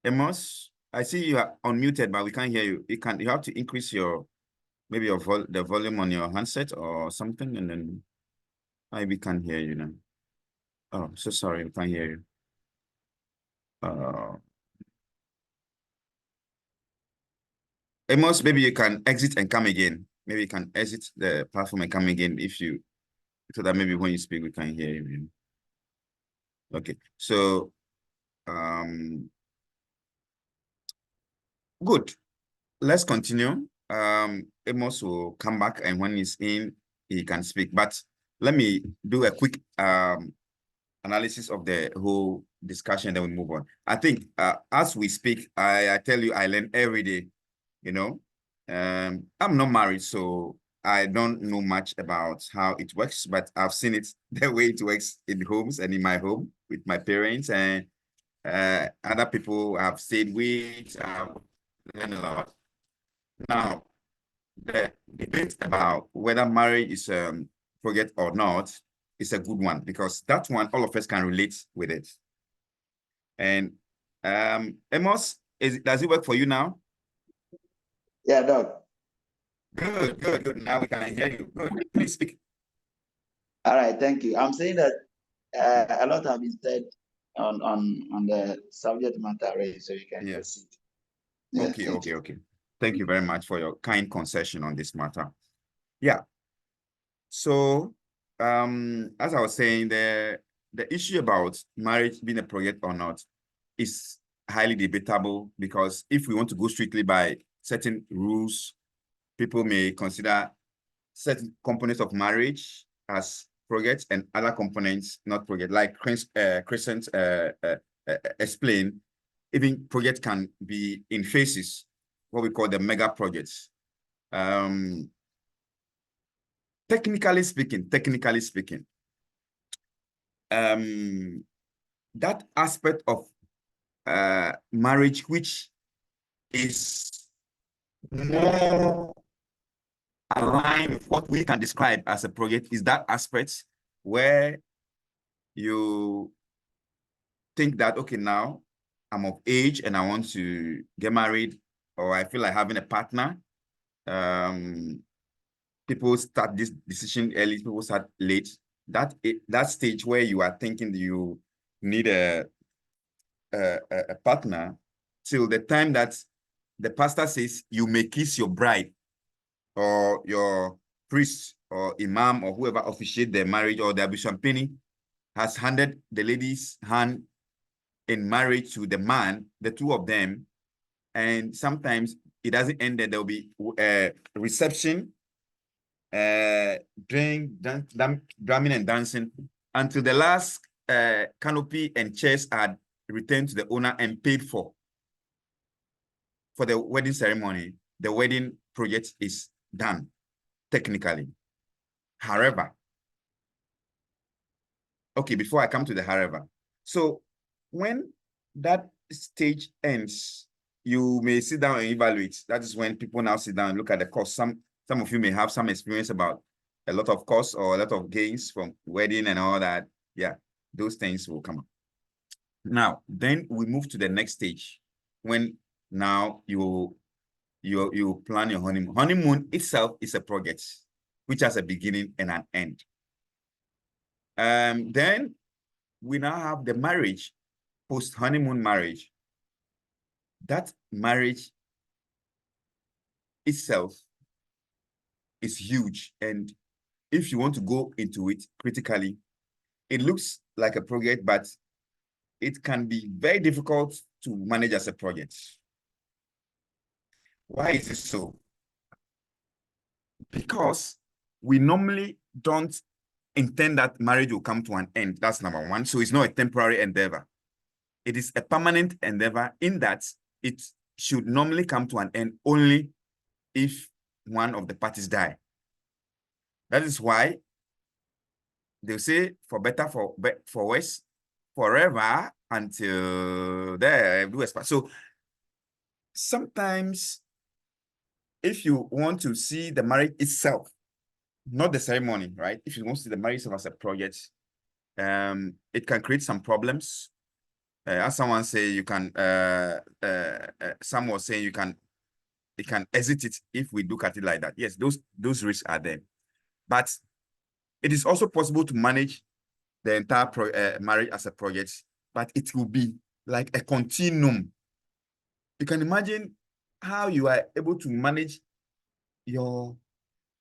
Amos, I see you are unmuted, but we can't hear you. You have to increase maybe the volume on your handset or something, and then we can't hear you now. Oh, so sorry, we can't hear you. Amos, maybe you can exit and come again. Maybe you can exit the platform and come again so that maybe when you speak, we can hear you. Okay, so good. Let's continue. Amos will come back, and when he's in, he can speak. But let me do a quick analysis of the whole discussion, then we move on. I think as we speak, I tell you, I learn every day. You know, I'm not married, so I don't know much about how it works, but I've seen it the way it works in homes and in my home with my parents, and other people have stayed with. I've learned a lot. Now, the debate about whether marriage is project or not is a good one, because that one, all of us can relate with it. And Amos, does it work for you now? Yeah, Doc. Good. Now we can hear you. Good. Please speak. All right, thank you. I'm saying that a lot have been said on the subject matter already, so you can proceed. Yeah, okay. Thank you very much for your kind concession on this matter. Yeah. So, as I was saying, the issue about marriage being a project or not is highly debatable, because if we want to go strictly by certain rules, people may consider certain components of marriage as projects and other components not project. Like Crescent explained, even project can be in phases, what we call the mega projects. Technically speaking, that aspect of marriage which is more aligned with what we can describe as a project is that aspect where you think that, okay, now I'm of age and I want to get married, or I feel like having a partner. People start this decision early, people start late. That stage where you are thinking you need a partner, till the time that the pastor says you may kiss your bride, or your priest or imam or whoever officiate the marriage, or the bishop penny has handed the lady's hand in marriage to the man, the two of them, and sometimes it doesn't end there. There will be a reception, drumming and dancing until the last canopy and chairs are returned to the owner and paid for the wedding ceremony. The wedding project is done technically. However, okay, before I come to the however, so when that stage ends, you may sit down and evaluate. That is when people now sit down and look at the cost. Some of you may have some experience about a lot of costs or a lot of gains from wedding and all that. Yeah, those things will come up. Now, then we move to the next stage. when now you plan your honeymoon. Honeymoon itself is a project which has a beginning and an end. Then we now have the marriage, post-honeymoon marriage. That marriage itself is huge. And if you want to go into it critically, it looks like a project, but it can be very difficult to manage as a project. Why is it so? Because we normally don't intend that marriage will come to an end. That's number one. So it's not a temporary endeavor. It is a permanent endeavor in that it should normally come to an end only if one of the parties die. That is why they say for better, for worse, forever until they do expire. So sometimes if you want to see the marriage itself, not the ceremony, right? If you want to see the marriage itself as a project, it can create some problems. As someone say, you can, some was saying you can exit it if we look at it like that. Yes, those risks are there. But it is also possible to manage the entire marriage as a project, but it will be like a continuum. You can imagine how you are able to manage your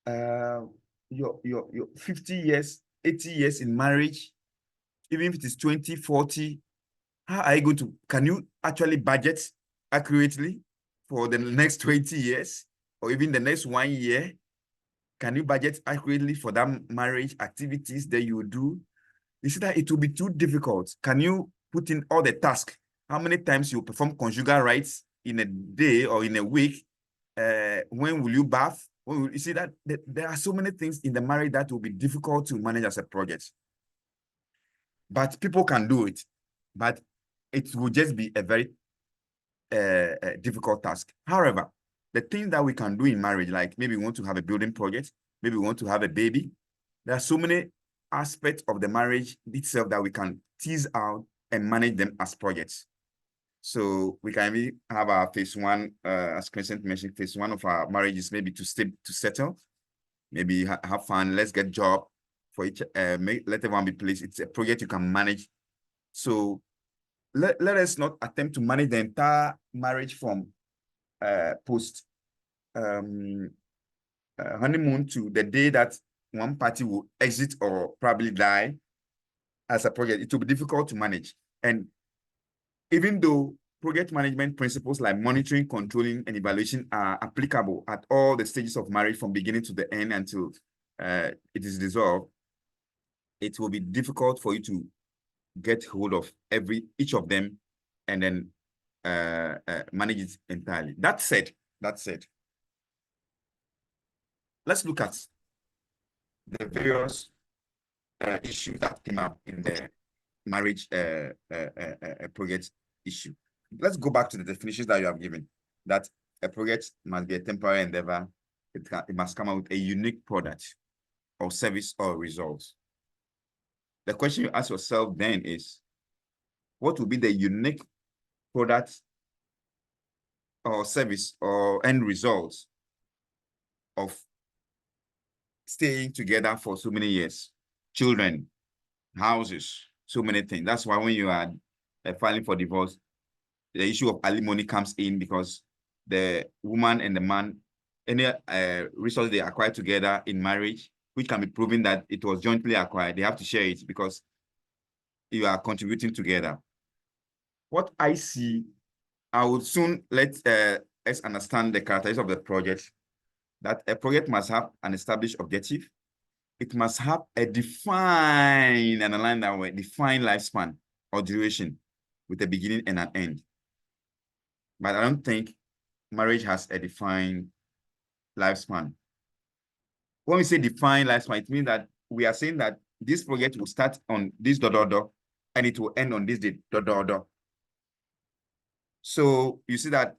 50 years, 80 years in marriage, even if it is 20, 40. How are you going to, can you actually budget accurately for the next 20 years or even the next 1 year? Can you budget accurately for that marriage activities that you do? You see that it will be too difficult. Can you put in all the tasks? How many times you perform conjugal rights in a day or in a week? When will you bath? You see that there are so many things in the marriage that will be difficult to manage as a project. But people can do it. But it will just be a very difficult task. However, the thing that we can do in marriage, like maybe we want to have a building project, maybe we want to have a baby. There are so many aspects of the marriage itself that we can tease out and manage them as projects. So we can maybe have our phase one, as Crescent mentioned, phase one of our marriage is maybe to settle, maybe have fun, let's get job for each, let everyone be pleased. It's a project you can manage. So let us not attempt to manage the entire marriage from post honeymoon to the day that one party will exit or probably die as a project. It will be difficult to manage. And even though project management principles like monitoring, controlling, and evaluation are applicable at all the stages of marriage from beginning to the end until it is dissolved, it will be difficult for you to get hold of each of them and then manage it entirely. That said, let's look at the various issues that came up in the marriage project issue. Let's go back to the definitions that you have given, that a project must be a temporary endeavor. It must come out with a unique product or service or result. The question you ask yourself then is, what will be the unique product or service or end results of staying together for so many years? Children, houses, so many things. That's why when you are filing for divorce, the issue of alimony comes in, because the woman and the man, any resource they acquire together in marriage, which can be proven that it was jointly acquired, they have to share it because you are contributing together. What I see, I would soon let us understand the characteristics of the project, that a project must have an established objective. It must have a defined, and align that way, defined lifespan or duration with a beginning and an end. But I don't think marriage has a defined lifespan. When we say defined lifespan, it means that we are saying that this project will start on this ... and it will end on this date . So you see that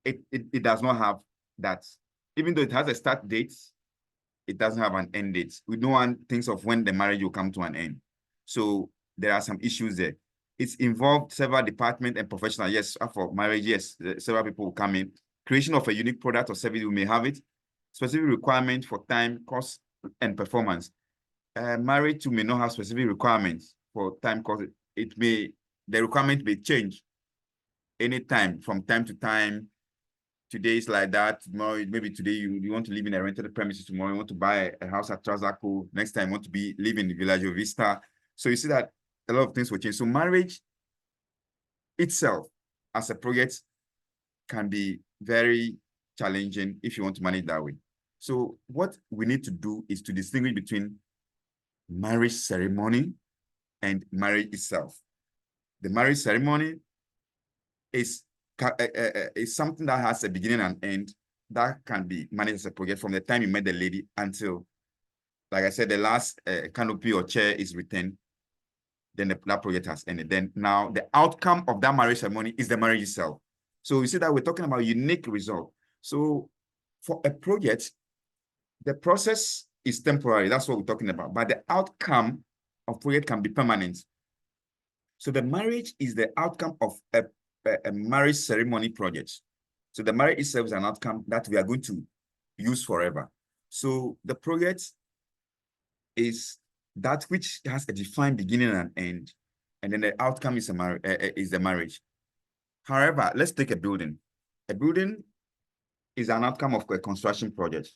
it does not have that. Even though it has a start date, it doesn't have an end date. No one thinks of when the marriage will come to an end. So there are some issues there. It's involved several departments and professionals. Yes, for marriage, yes, several people will come in. Creation of a unique product or service, we may have it. Specific requirement for time, cost, and performance. Marriage too may not have specific requirements for time, cost. The requirement may change anytime, from time to time. Today is like that. Tomorrow, maybe today you want to live in a rented premises. Tomorrow you want to buy a house at Trazaco. Next time you want to live in the village of Vista. So you see that a lot of things will change. So marriage itself as a project can be very challenging if you want to manage that way. So what we need to do is to distinguish between marriage ceremony and marriage itself. The marriage ceremony is something that has a beginning and end that can be managed as a project from the time you met the lady until, like I said, the last canopy or chair is returned. Then that project has ended. Then now the outcome of that marriage ceremony is the marriage itself. So you see that we're talking about unique result. So for a project, the process is temporary. That's what we're talking about. But the outcome of project can be permanent. So the marriage is the outcome of a marriage ceremony project. So the marriage itself is an outcome that we are going to use forever. So the project is that which has a defined beginning and end, and then the outcome is the marriage. However, let's take a building. A building is an outcome of a construction project.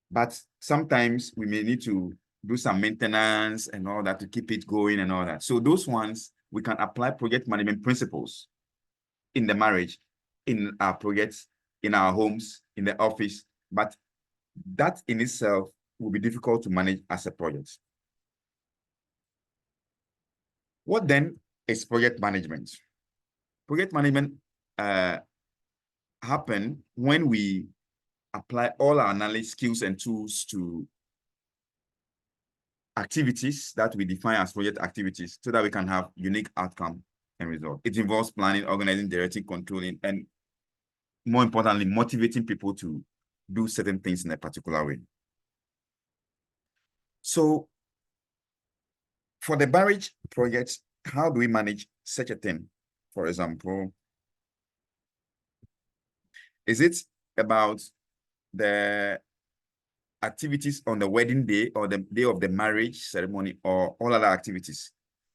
But sometimes we may need to do some maintenance and all that to keep it going and all that. So those ones, we can apply project management principles in the marriage, in our projects, in our homes, in the office. But that in itself will be difficult to manage as a project. What then is project management? Project management happen when we apply all our knowledge, skills, and tools to activities that we define as project activities so that we can have unique outcome and result. It involves planning, organizing, directing, controlling, and more importantly, motivating people to do certain things in a particular way. So for the marriage project, how do we manage such a thing? For example, is it about the activities on the wedding day or the day of the marriage ceremony or all other activities?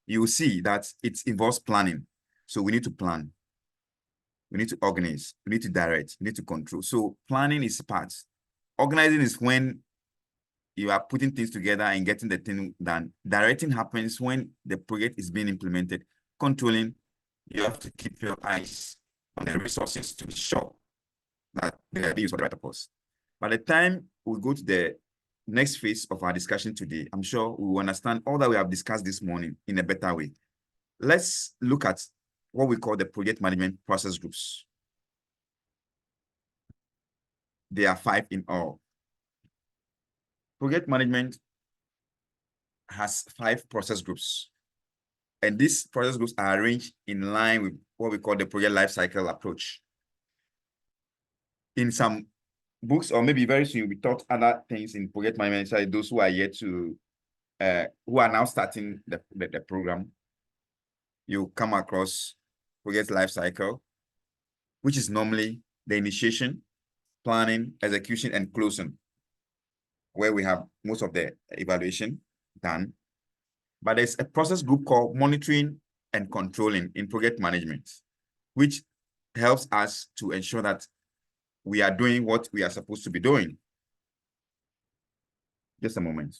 You will see that it involves planning. So we need to plan. We need to organize. We need to direct. We need to control. So planning is part. Organizing is when you are putting things together and getting the thing done. Directing happens when the project is being implemented. Controlling, you have to keep your eyes on the resources to be sure that they are being used for the right purpose. By the time we go to the next phase of our discussion today, I'm sure we will understand all that we have discussed this morning in a better way. Let's look at what we call the project management process groups. There are 5 in all. Project management has 5 process groups. And these process groups are arranged in line with what we call the project lifecycle approach. In some books, or maybe very soon, we taught other things in project management, so those who are yet to, who are now starting the program, you come across project lifecycle, which is normally the initiation, planning, execution, and closing, where we have most of the evaluation done. But there's a process group called monitoring and controlling in project management, which helps us to ensure that we are doing what we are supposed to be doing. Just a moment.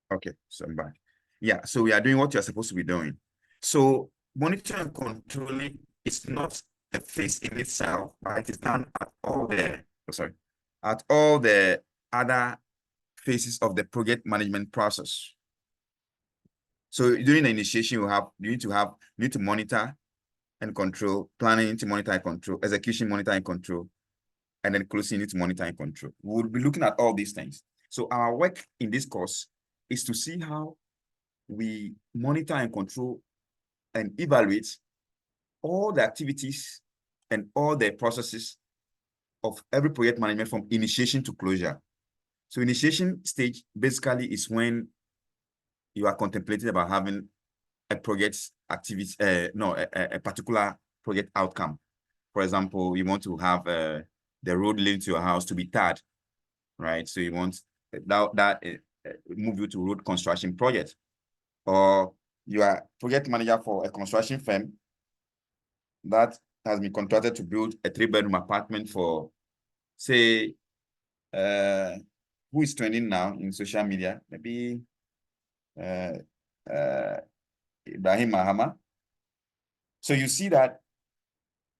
Okay, so I'm back. Yeah, so we are doing what you're supposed to be doing. So monitoring and controlling is not a phase in itself, but it is done at all the, at all the other phases of the project management process. So during the initiation, you need to monitor and control, planning to monitor and control, execution, monitor and control, and then closing, you need to monitor and control. We'll be looking at all these things. So our work in this course is to see how we monitor and control and evaluate all the activities and all the processes of every project management from initiation to closure. So initiation stage basically is when you are contemplating about having a project activity, a particular project outcome. For example, you want to have the road leading to your house to be tarred, right? So you want that move you to road construction project, or you are project manager for a construction firm that has been contracted to build a 3-bedroom apartment for, say, who is trending now in social media? Maybe Ibrahim Mahama. So you see that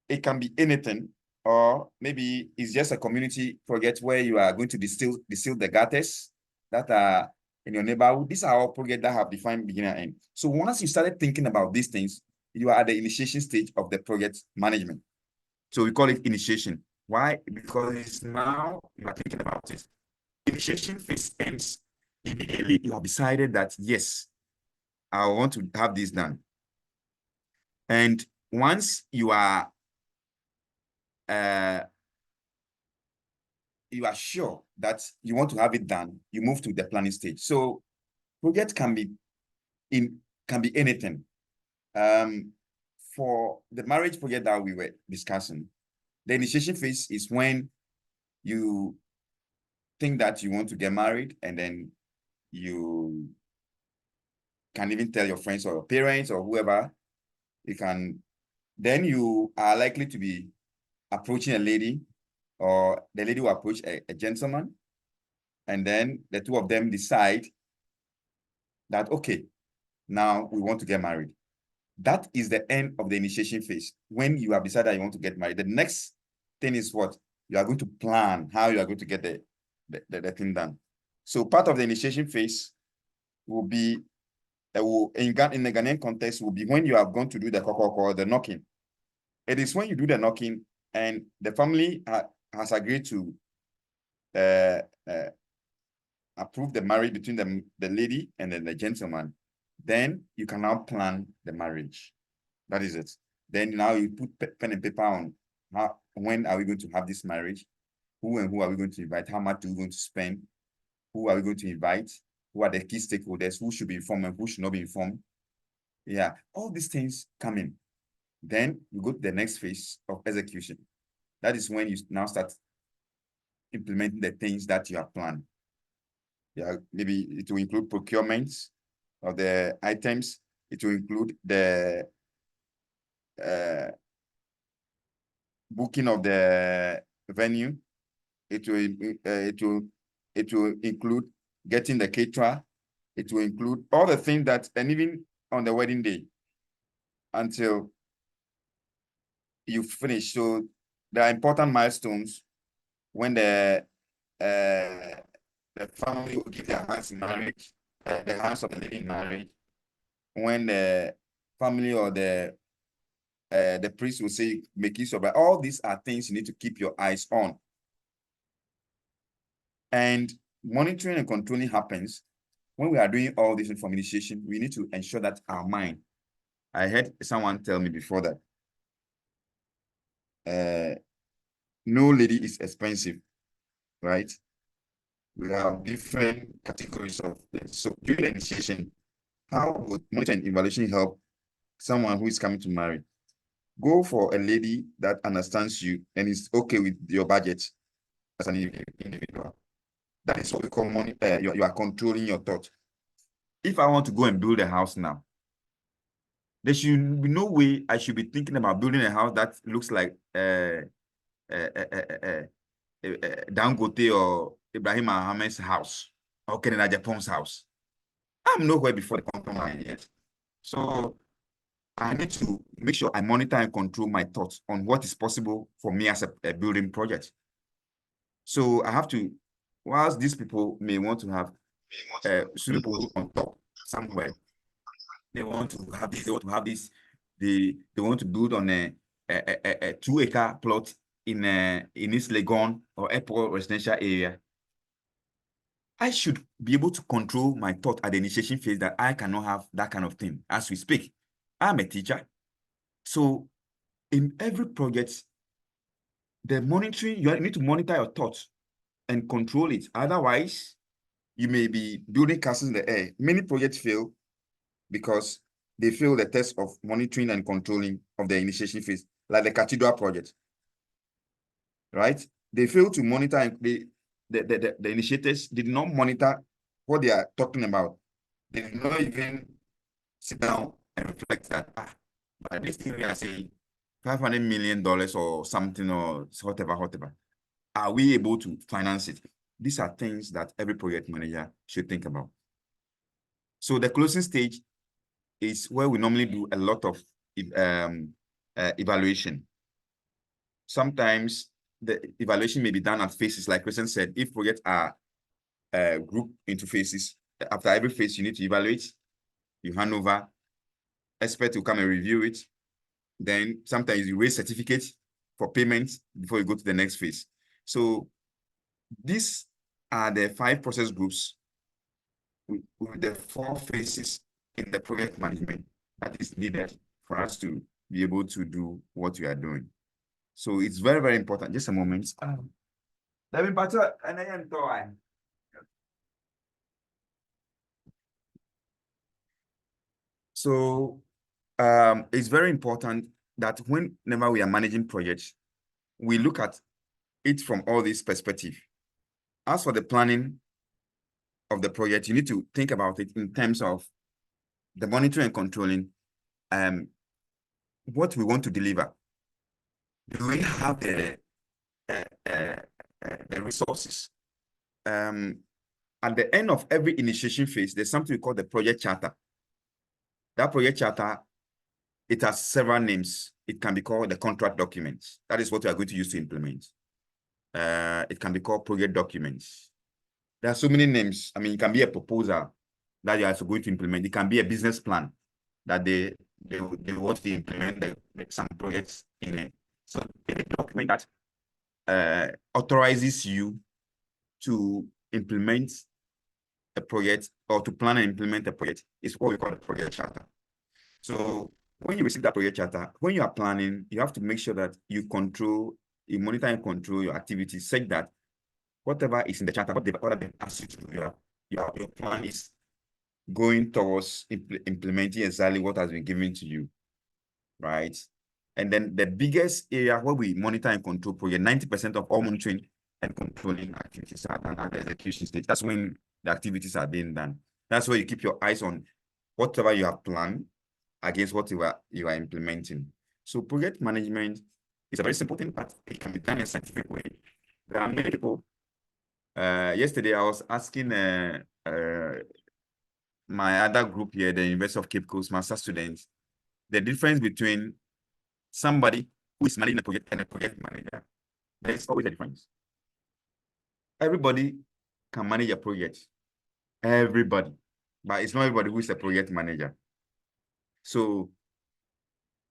it can be anything, or maybe it's just a community project where you are going to distill the gutters that are in your neighborhood. These are all projects that have defined beginning and end. So once you started thinking about these things, you are at the initiation stage of the project management. So we call it initiation. Why? Because it's now you are thinking about it. Initiation phase ends immediately. You have decided that, yes, I want to have this done. And once you are sure that you want to have it done, you move to the planning stage. So project can be anything. For the marriage project that we were discussing, the initiation phase is when you think that you want to get married, and then you can even tell your friends or your parents or whoever. Then you are likely to be approaching a lady, or the lady will approach a gentleman, and then the two of them decide that, okay, now we want to get married. That is the end of the initiation phase. When you have decided that you want to get married, the next thing is what? You are going to plan how you are going to get the thing done. So part of the initiation phase will be, in the Ghanaian context, will be when you are going to do the kokoko, the knocking. It is when you do the knocking and the family has agreed to approve the marriage between the lady and then the gentleman. Then you can now plan the marriage. That is it. Then now you put pen and paper on when are we going to have this marriage? Who and who are we going to invite? How much are we going to spend? Who are we going to invite? Who are the key stakeholders? Who should be informed and who should not be informed? Yeah, all these things come in. Then you go to the next phase of execution. That is when you now start implementing the things that you have planned. Yeah, maybe it will include procurement of the items. It will include the booking of the venue. It will include getting the caterer. It will include all the things that, and even on the wedding day, until you finish. So there are important milestones when the family will give their hands in marriage, the hands of the lady in marriage. When the family or the priest will say, make use of it. All these are things you need to keep your eyes on. And monitoring and controlling happens when we are doing all this initiation. We need to ensure that our mind. I heard someone tell me before that no lady is expensive, right? We have different categories of this. So during the initiation, how would monitoring and evaluation help someone who is coming to marry? Go for a lady that understands you and is okay with your budget as an individual. That is what we call money. You are controlling your thought. If I want to go and build a house now, there should be no way I should be thinking about building a house that looks like Dangote or Ibrahim Ahmed's house or Canada Japan's house. I'm nowhere before the compromise yet. So I need to make sure I monitor and control my thoughts on what is possible for me as a building project. So I have to, whilst these people may want to have swimming pool on top somewhere, they want to have this, they want to build on a 2-acre plot in East Legon or airport residential area. I should be able to control my thought at the initiation phase that I cannot have that kind of thing as we speak. I'm a teacher. So in every project, the monitoring, you need to monitor your thoughts and control it. Otherwise, you may be building castles in the air. Many projects fail because they fail the test of monitoring and controlling of the initiation phase, like the cathedral project, right? They fail to monitor, and the initiators did not monitor what they are talking about. They did not even sit down and reflect that, but this thing we are saying, $500 million or something, or whatever, are we able to finance it? These are things that every project manager should think about. So the closing stage is where we normally do a lot of evaluation. Sometimes the evaluation may be done at phases, like Christian said. If projects are grouped into phases, after every phase, you need to evaluate, you hand over, expert will come and review it. Then sometimes you raise certificates for payment before you go to the next phase. So these are the 5 process groups with the 4 phases in the project management that is needed for us to be able to do what we are doing. So it's very, very important. Just a moment. So it's very important that whenever we are managing projects, we look at it from all these perspectives. As for the planning of the project, you need to think about it in terms of the monitoring and controlling what we want to deliver. Do we have the resources? At the end of every initiation phase, there's something we call the project charter. That project charter, it has several names. It can be called the contract documents. That is what we are going to use to implement. It can be called project documents. There are so many names. I mean, it can be a proposal that you are going to implement. It can be a business plan that they want to implement some projects in it. So a document that authorizes you to implement a project or to plan and implement a project is what we call the project charter. So when you receive that project charter, when you are planning, you have to make sure that you monitor and control your activities such that whatever is in the charter, what they've asked you to do, your plan is going towards implementing exactly what has been given to you, right? And then the biggest area where we monitor and control project, 90% of all monitoring and controlling activities are done at the execution stage. That's when the activities are being done. That's where you keep your eyes on whatever you have planned against what you are implementing. So project management is a very simple thing, but it can be done in a scientific way. There are many people. Yesterday, I was asking my other group here, the University of Cape Coast master students, the difference between somebody who is managing a project and a project manager. There is always a difference. Everybody can manage a project. Everybody. But it's not everybody who is a project manager. So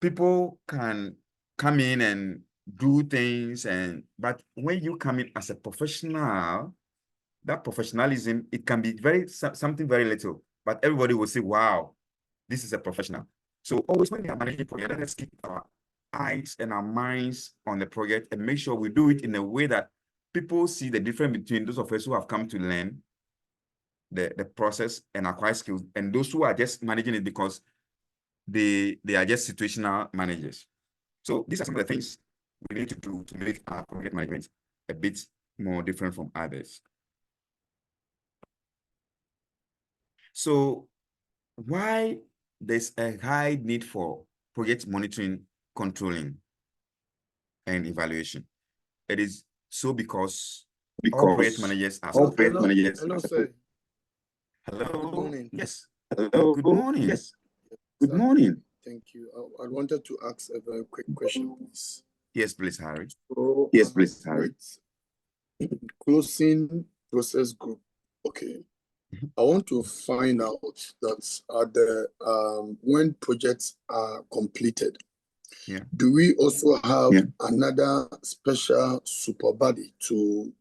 people can come in and do things, but when you come in as a professional, that professionalism, it can be something very little, but everybody will say, wow, this is a professional. So always when we are managing a project, let us keep our eyes and our minds on the project and make sure we do it in a way that people see the difference between those of us who have come to learn the process and acquire skills, and those who are just managing it because they are just situational managers. So these are some of the things we need to do to make our project management a bit more different from others. So why there's a high need for project monitoring, controlling, and evaluation? It is so because all project managers are Hello, sir. Hello. Good morning. Yes. Hello. Good morning. Yes. Good morning. Thank you. I wanted to ask a very quick question, please. Yes, please, Harry. So, yes, please, Harry. Closing process group. Okay. I want to find out that when projects are completed, do we also have another special super body to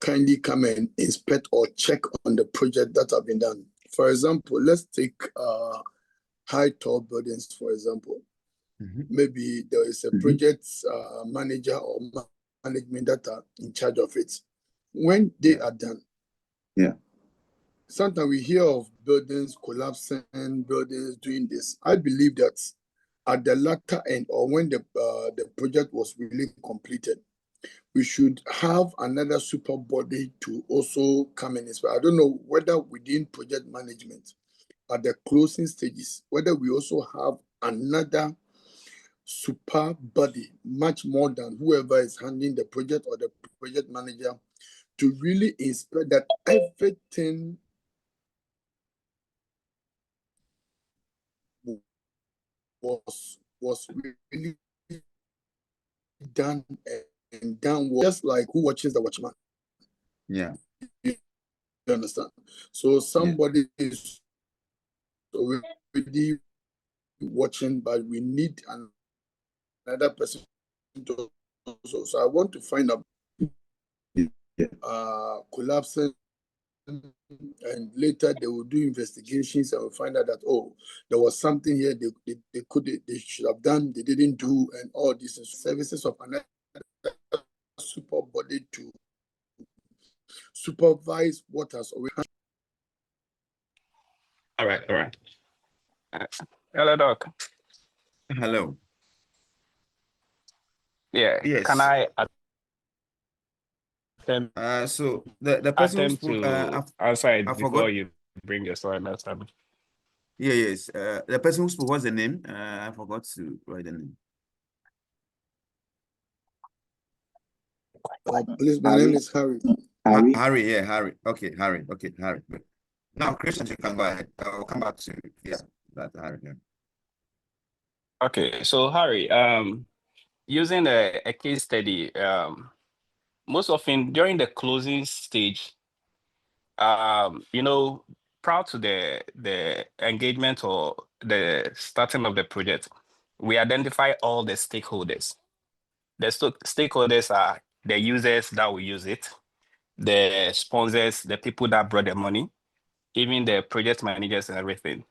kindly come and inspect or check on the project that have been done? For example, let's take high tall buildings, for example. maybe there is a project manager or management that are in charge of it. When they are done, sometimes we hear of buildings collapsing, buildings doing this. I believe that at the latter end, or when the project was really completed, we should have another super body to also come in. I don't know whether within project management at the closing stages, whether we also have another super body, much more than whoever is handling the project or the project manager, to really inspect that everything was really done and done well, just like who watches the watchman. Yeah. You understand? So somebody is already watching, but we need another person to also. So I want to find out collapsing, and later they will do investigations and will find out that, oh, there was something here they should have done, they didn't do, and all these services of another super body to supervise what has already. All right. Hello, Doc. Hello. Yeah. Yes. Can I attempt? So the person who spoke, to answer it I before forgot. you bring your story next time. Yes. The person who spoke, what's the name? I forgot to write the name. Please, my name is Harry. Harry, yeah, Harry. Okay, Harry. Okay, Harry. Now, Christian, you can go ahead. I'll come back to that Harry. Yeah. Okay, so Harry, using a case study, most often during the closing stage, prior to the engagement or the starting of the project, we identify all the stakeholders. The stakeholders are the users that will use it, the sponsors, the people that brought the money, even the project managers and everything.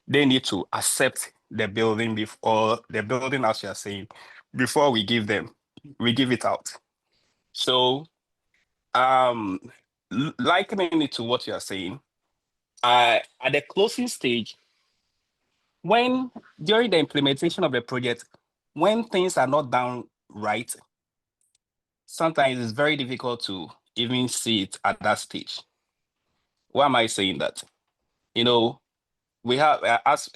They need to accept the building as you are saying, before we give it out. So likening it to what you are saying, at the closing stage, when during the implementation of the project, when things are not done right, sometimes it's very difficult to even see it at that stage. Why am I saying that? We have, as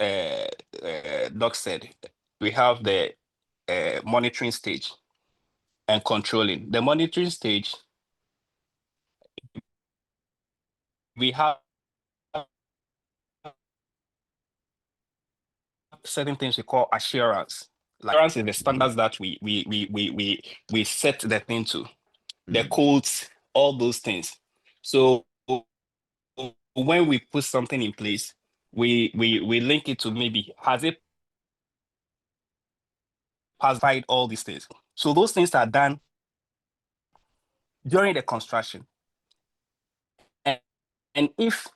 Doc said, we have the monitoring stage and controlling. The monitoring stage, we have certain things we call assurance. Like, assurance is the standards that we set the thing to, the codes, all those things. So when we put something in place, we link it to maybe has it pacified all these things. So those things are done during the construction. And if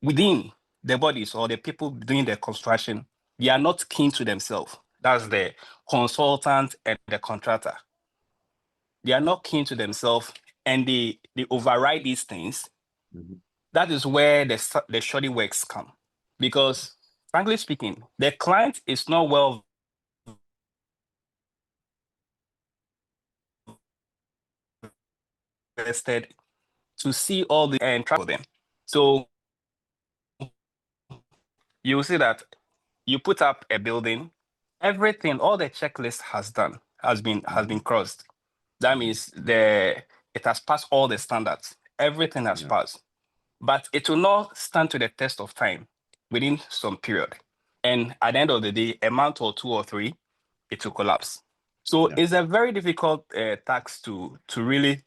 within the bodies or the people doing the construction, they are not keen to themselves, that's the consultant and the contractor. They are not keen to themselves and they override these things. That is where the shoddy works come. Because frankly speaking, the client is not well vested to see all the and track for them. So you see that you put up a building, everything, all the checklist has been crossed. That means it has passed all the standards. Everything has passed. But it will not stand to the test of time within some period. And at the end of the day, a month or 2 or 3, it will collapse. So it's a very difficult task to really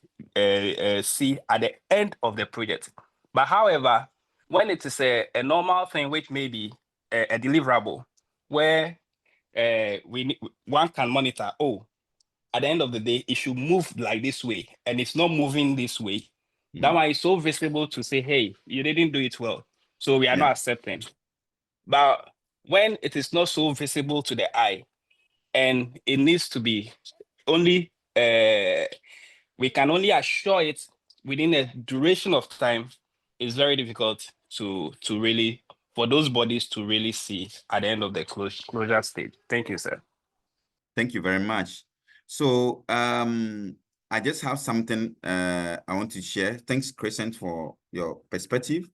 see at the end of the project. But however, when it is a normal thing, which may be a deliverable, where one can monitor, at the end of the day, it should move like this way, and it's not moving this way. That one is so visible to say, hey, you didn't do it well, so we are not accepting. But when it is not so visible to the eye, and it needs to be only, we can only assure it within a duration of time. It's very difficult to really, for those bodies to really see at the end of the closure stage. Thank you, sir. Thank you very much. So I just have something I want to share. Thanks, Crescent, for your perspective.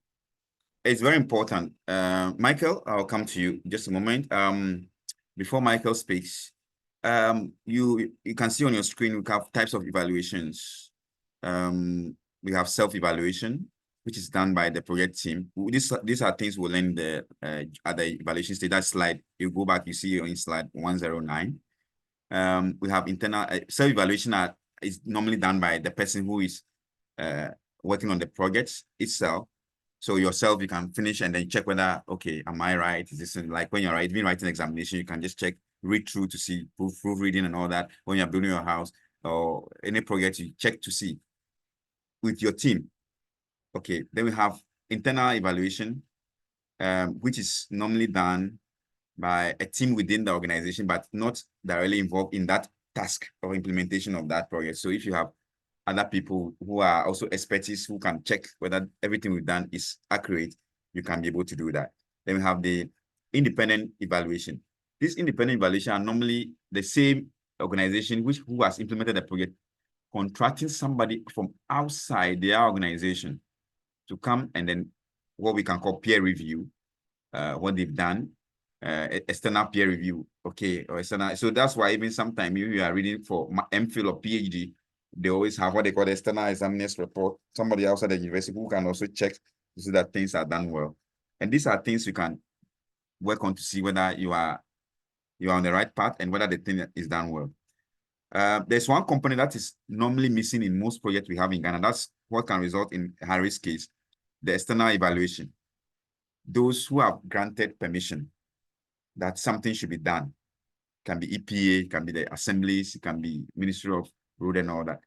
It's very important. Michael, I'll come to you in just a moment. Before Michael speaks, you can see on your screen we have types of evaluations. We have self-evaluation, which is done by the project team. These are things we'll learn at the evaluation stage. That slide, you go back, you see on slide 109. We have internal self-evaluation is normally done by the person who is working on the project itself. So yourself, you can finish and then check whether, okay, am I right? Is this like when you're writing an examination, you can just check, read through to see proofreading and all that. When you're building your house or any project, you check to see with your team. Okay, then we have internal evaluation, which is normally done by a team within the organization, but not directly involved in that task or implementation of that project. So if you have other people who are also expertise who can check whether everything we've done is accurate, you can be able to do that. Then we have the independent evaluation. This independent evaluation are normally the same organization who has implemented the project, contracting somebody from outside their organization to come and then what we can call peer review, what they've done, external peer review, okay, or external. So that's why even sometimes if you are reading for MPhil or PhD, they always have what they call the external examiner's report, somebody outside the university who can also check to see that things are done well. And these are things you can work on to see whether you are on the right path and whether the thing is done well. There's one component that is normally missing in most projects we have in Ghana. That's what can result in high-risk case, the external evaluation. Those who have granted permission that something should be done, can be EPA, can be the assemblies, it can be Ministry of Road and all that.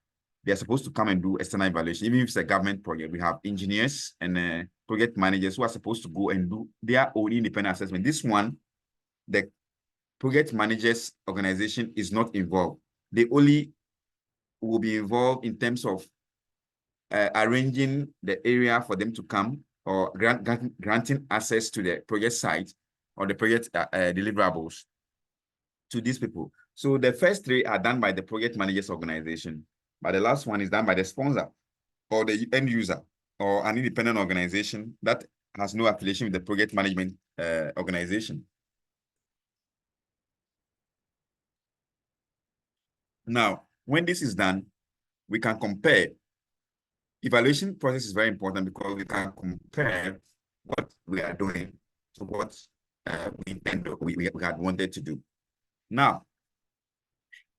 They're supposed to come and do external evaluation. Even if it's a government project, we have engineers and project managers who are supposed to go and do their own independent assessment. This one, the project managers organization is not involved. They only will be involved in terms of arranging the area for them to come or granting access to the project site or the project deliverables to these people. So the first three are done by the project managers organization, but the last one is done by the sponsor or the end user or an independent organization that has no affiliation with the project management organization. Now, when this is done, we can compare. Evaluation process is very important because we can compare what we are doing to what we had wanted to do. Now,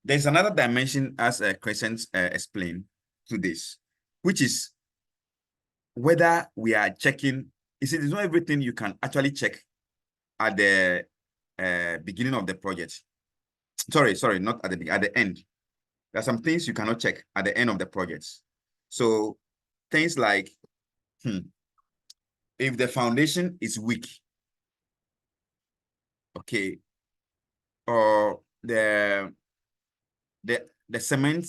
there's another dimension, as Crescent explained to this, which is whether we are checking. You see, there's not everything you can actually check at the beginning of the project. Sorry, not at the beginning, at the end. There are some things you cannot check at the end of the projects. So things like, if the foundation is weak, okay, or the cement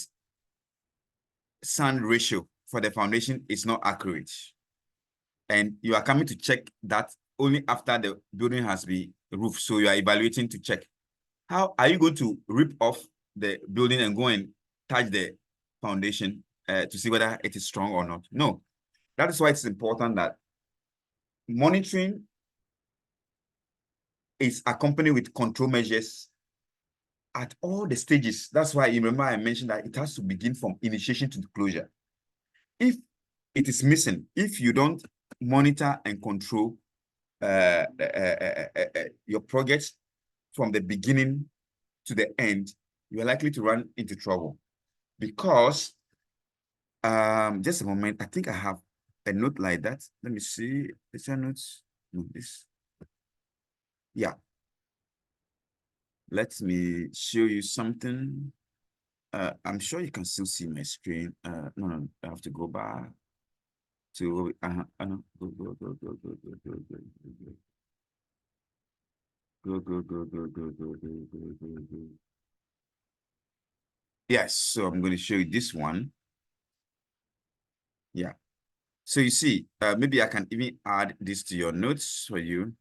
sand ratio for the foundation is not accurate, and you are coming to check that only after the building has been roofed, so you are evaluating to check. How are you going to rip off the building and go and touch the foundation to see whether it is strong or not? No. That is why it's important that monitoring is accompanied with control measures at all the stages. That's why you remember I mentioned that it has to begin from initiation to closure. If it is missing, if you don't monitor and control your projects from the beginning to the end, you are likely to run into trouble. Because, just a moment, I think I have a note like that. Let me see. Is there notes? No, this. Yeah. Let me show you something. I'm sure you can still see my screen. No, I have to go back to go. Yes, so I'm going to show you this one. Yeah. So you see, maybe I can even add this to your notes for you.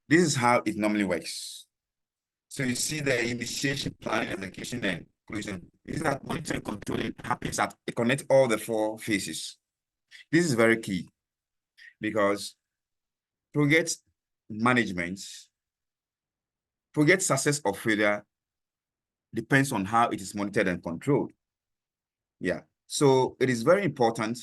This is how it normally works. So you see the initiation, planning, execution, and conclusion. This is that monitoring and controlling happens at it connects all the 4 phases. This is very key because project management, project success or failure depends on how it is monitored and controlled. Yeah. So it is very important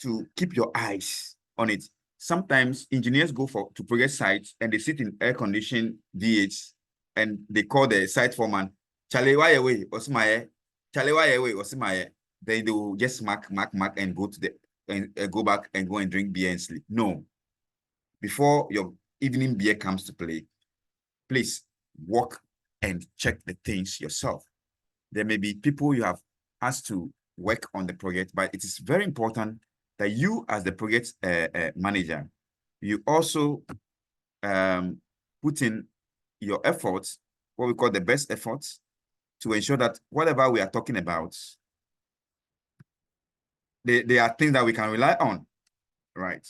to keep your eyes on it. Sometimes engineers go to project sites and they sit in air-conditioned VH and they call the site foreman, Charlie, why away? Charlie, why away? Then they will just mark and go to the and go back and go and drink beer and sleep. No. Before your evening beer comes to play, please walk and check the things yourself. There may be people you have asked to work on the project, but it is very important that you as the project manager, you also put in your efforts, what we call the best efforts, to ensure that whatever we are talking about, they are things that we can rely on, right?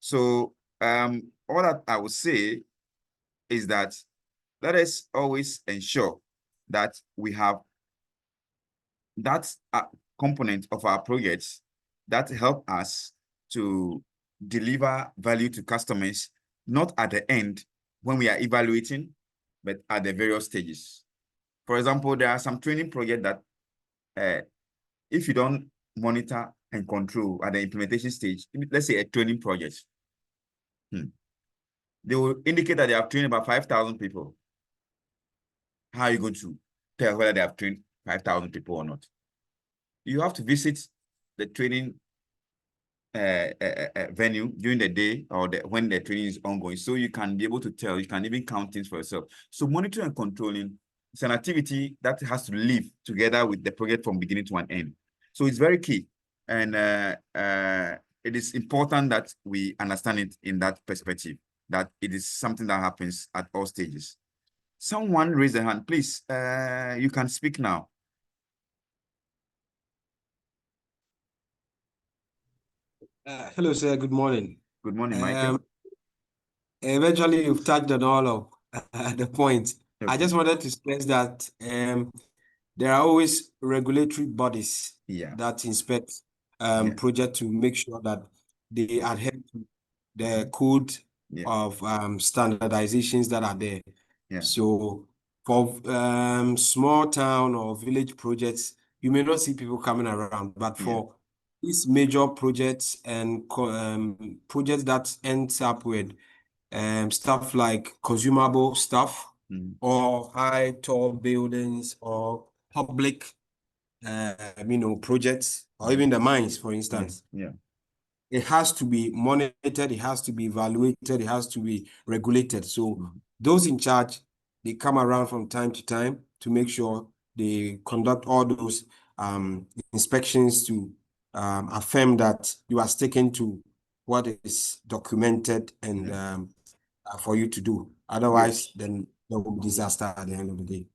So all that I would say is that let us always ensure that we have that component of our projects that help us to deliver value to customers, not at the end when we are evaluating, but at the various stages. For example, there are some training projects that if you don't monitor and control at the implementation stage, let's say a training project, they will indicate that they have trained about 5,000 people. How are you going to tell whether they have trained 5,000 people or not? You have to visit the training venue during the day or when the training is ongoing, so you can be able to tell, you can even count things for yourself. So monitoring and controlling is an activity that has to live together with the project from beginning to an end. So it's very key, and it is important that we understand it in that perspective, that it is something that happens at all stages. Someone raise their hand, please. You can speak now. Hello, sir. Good morning. Good morning, Michael. Eventually, you've touched on all of the points. Okay. I just wanted to stress that there are always regulatory bodies that inspect projects to make sure that they adhere to the code of standardizations that are there. So for small town or village projects, you may not see people coming around, but for these major projects and projects that ends up with stuff like consumable stuff or high tall buildings or public projects or even the mines, for instance. It has to be monitored, it has to be evaluated, it has to be regulated. So those in charge, they come around from time to time to make sure they conduct all those inspections to affirm that you are sticking to what is documented and for you to do. Otherwise, then there will be disaster at the end of the day.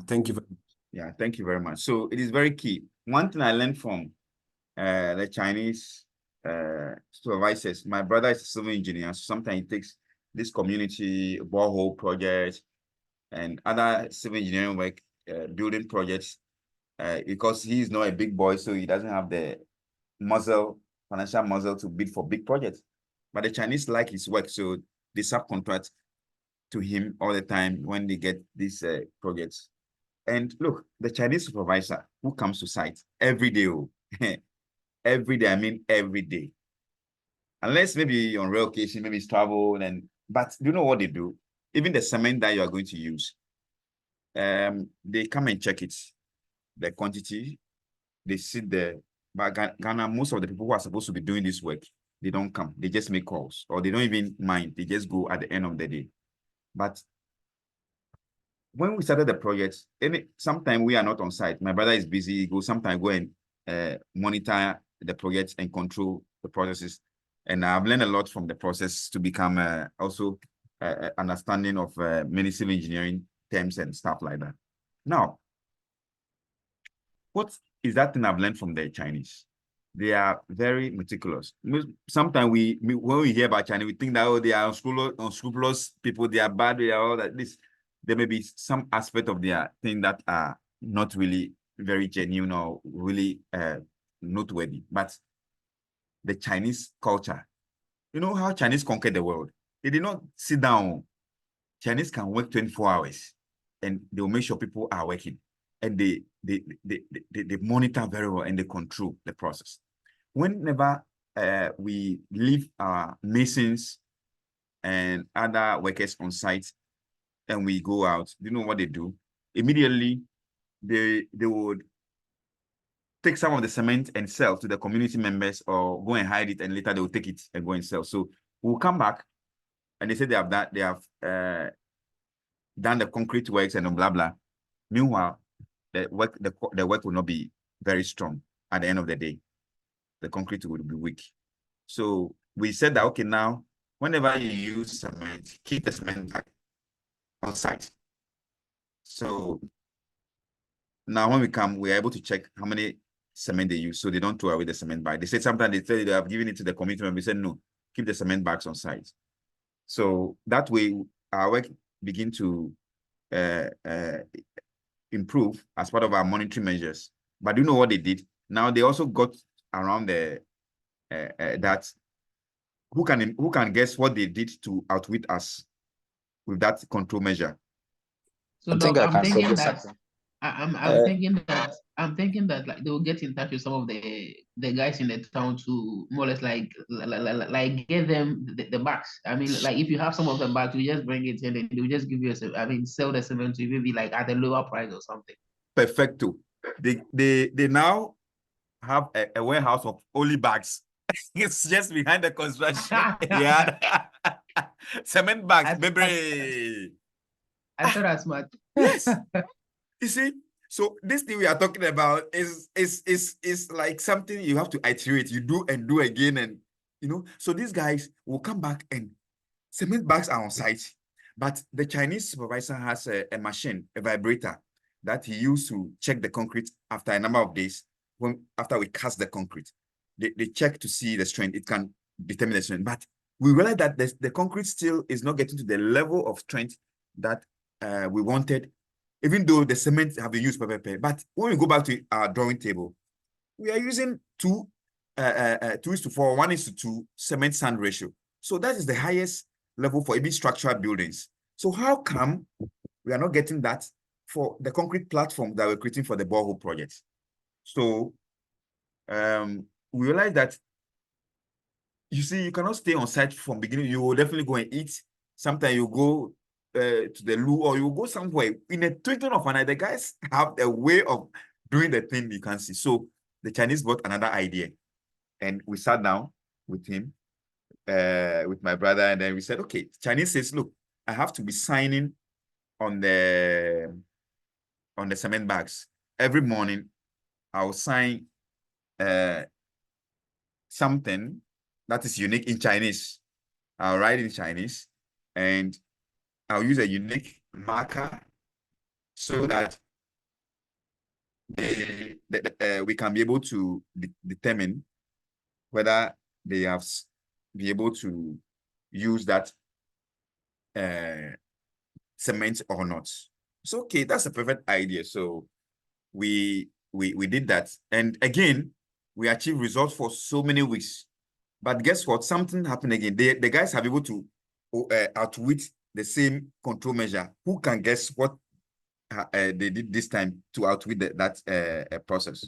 Thank you very much. Thank you very much. So it is very key. One thing I learned from the Chinese supervisors, my brother is a civil engineer, so sometimes he takes this community borehole projects and other civil engineering work, building projects, because he's not a big boy, so he doesn't have the financial muscle to bid for big projects. But the Chinese like his work, so they subcontract to him all the time when they get these projects. And look, the Chinese supervisor who comes to site every day, every day, I mean every day. Unless maybe on rare occasion, maybe it's travel, but do you know what they do? Even the cement that you are going to use, they come and check it, the quantity, they sit there. But Ghana, most of the people who are supposed to be doing this work, they don't come. They just make calls, or they don't even mind. They just go at the end of the day. But when we started the project, sometimes we are not on site. My brother is busy. He goes sometimes go and monitor the project and control the processes. And I've learned a lot from the process to become also understanding of many civil engineering terms and stuff like that. Now, what is that thing I've learned from the Chinese? They are very meticulous. Sometimes when we hear about China, we think that, oh, they are unscrupulous people, they are bad, they are all that. There may be some aspect of their thing that are not really very genuine or really noteworthy. But the Chinese culture, you know how Chinese conquered the world? They did not sit down. Chinese can work 24 hours and they will make sure people are working. And they monitor very well and they control the process. Whenever we leave our masons and other workers on site and we go out, you know what they do? Immediately, they would take some of the cement and sell to the community members or go and hide it, and later they will take it and go and sell. So we'll come back and they say they have done the concrete works and blah, blah. Meanwhile, the work will not be very strong at the end of the day. The concrete will be weak. So we said that, okay, now, whenever you use cement, keep the cement back on site. So now when we come, we're able to check how many cement they use, so they don't throw away the cement bag. They said sometimes they tell you they have given it to the community member. We said, no, keep the cement bags on site. So that way, our work begin to improve as part of our monitoring measures. But do you know what they did? Now they also got around that who can guess what they did to outwit us with that control measure? So I think Doc, I'm thinking that I'm thinking that like they will get in touch with some of the guys in the town to more or less like give them the bags. I mean, like if you have some of the bags, you just bring it in and they will just give you sell the cement to you maybe like at a lower price or something. Perfecto. They now have a warehouse of only bags. It's just behind the construction. Yeah. Cement bags, baby. I thought that's smart. Yes. You see, so this thing we are talking about is like something you have to iterate. You do and do again, and so these guys will come back and cement bags are on site, but the Chinese supervisor has a machine, a vibrator that he used to check the concrete after a number of days. After we cast the concrete, they check to see the strength. It can determine the strength, but we realize that the concrete still is not getting to the level of strength that we wanted, even though the cement have been used per. But when we go back to our drawing table, we are using 2:4, 1:2 cement sand ratio. So that is the highest level for even structural buildings. So how come we are not getting that for the concrete platform that we're creating for the borehole project? So we realize that, you see, you cannot stay on site from beginning. You will definitely go and eat. Sometimes you go to the loo, or you go somewhere. In a twinkling of an eye, the guys have a way of doing the thing you can see. So the Chinese brought another idea, and we sat down with him, with my brother, and then we said, okay, Chinese says, look, I have to be signing on the cement bags. Every morning, I'll sign something that is unique in Chinese. I'll write in Chinese, and I'll use a unique marker so that we can be able to determine whether they have be able to use that cement or not. So okay, that's a perfect idea. So we did that, and again we achieved results for so many weeks. But guess what? Something happened again. The guys have been able to outwit the same control measure. Who can guess what they did this time to outwit that process?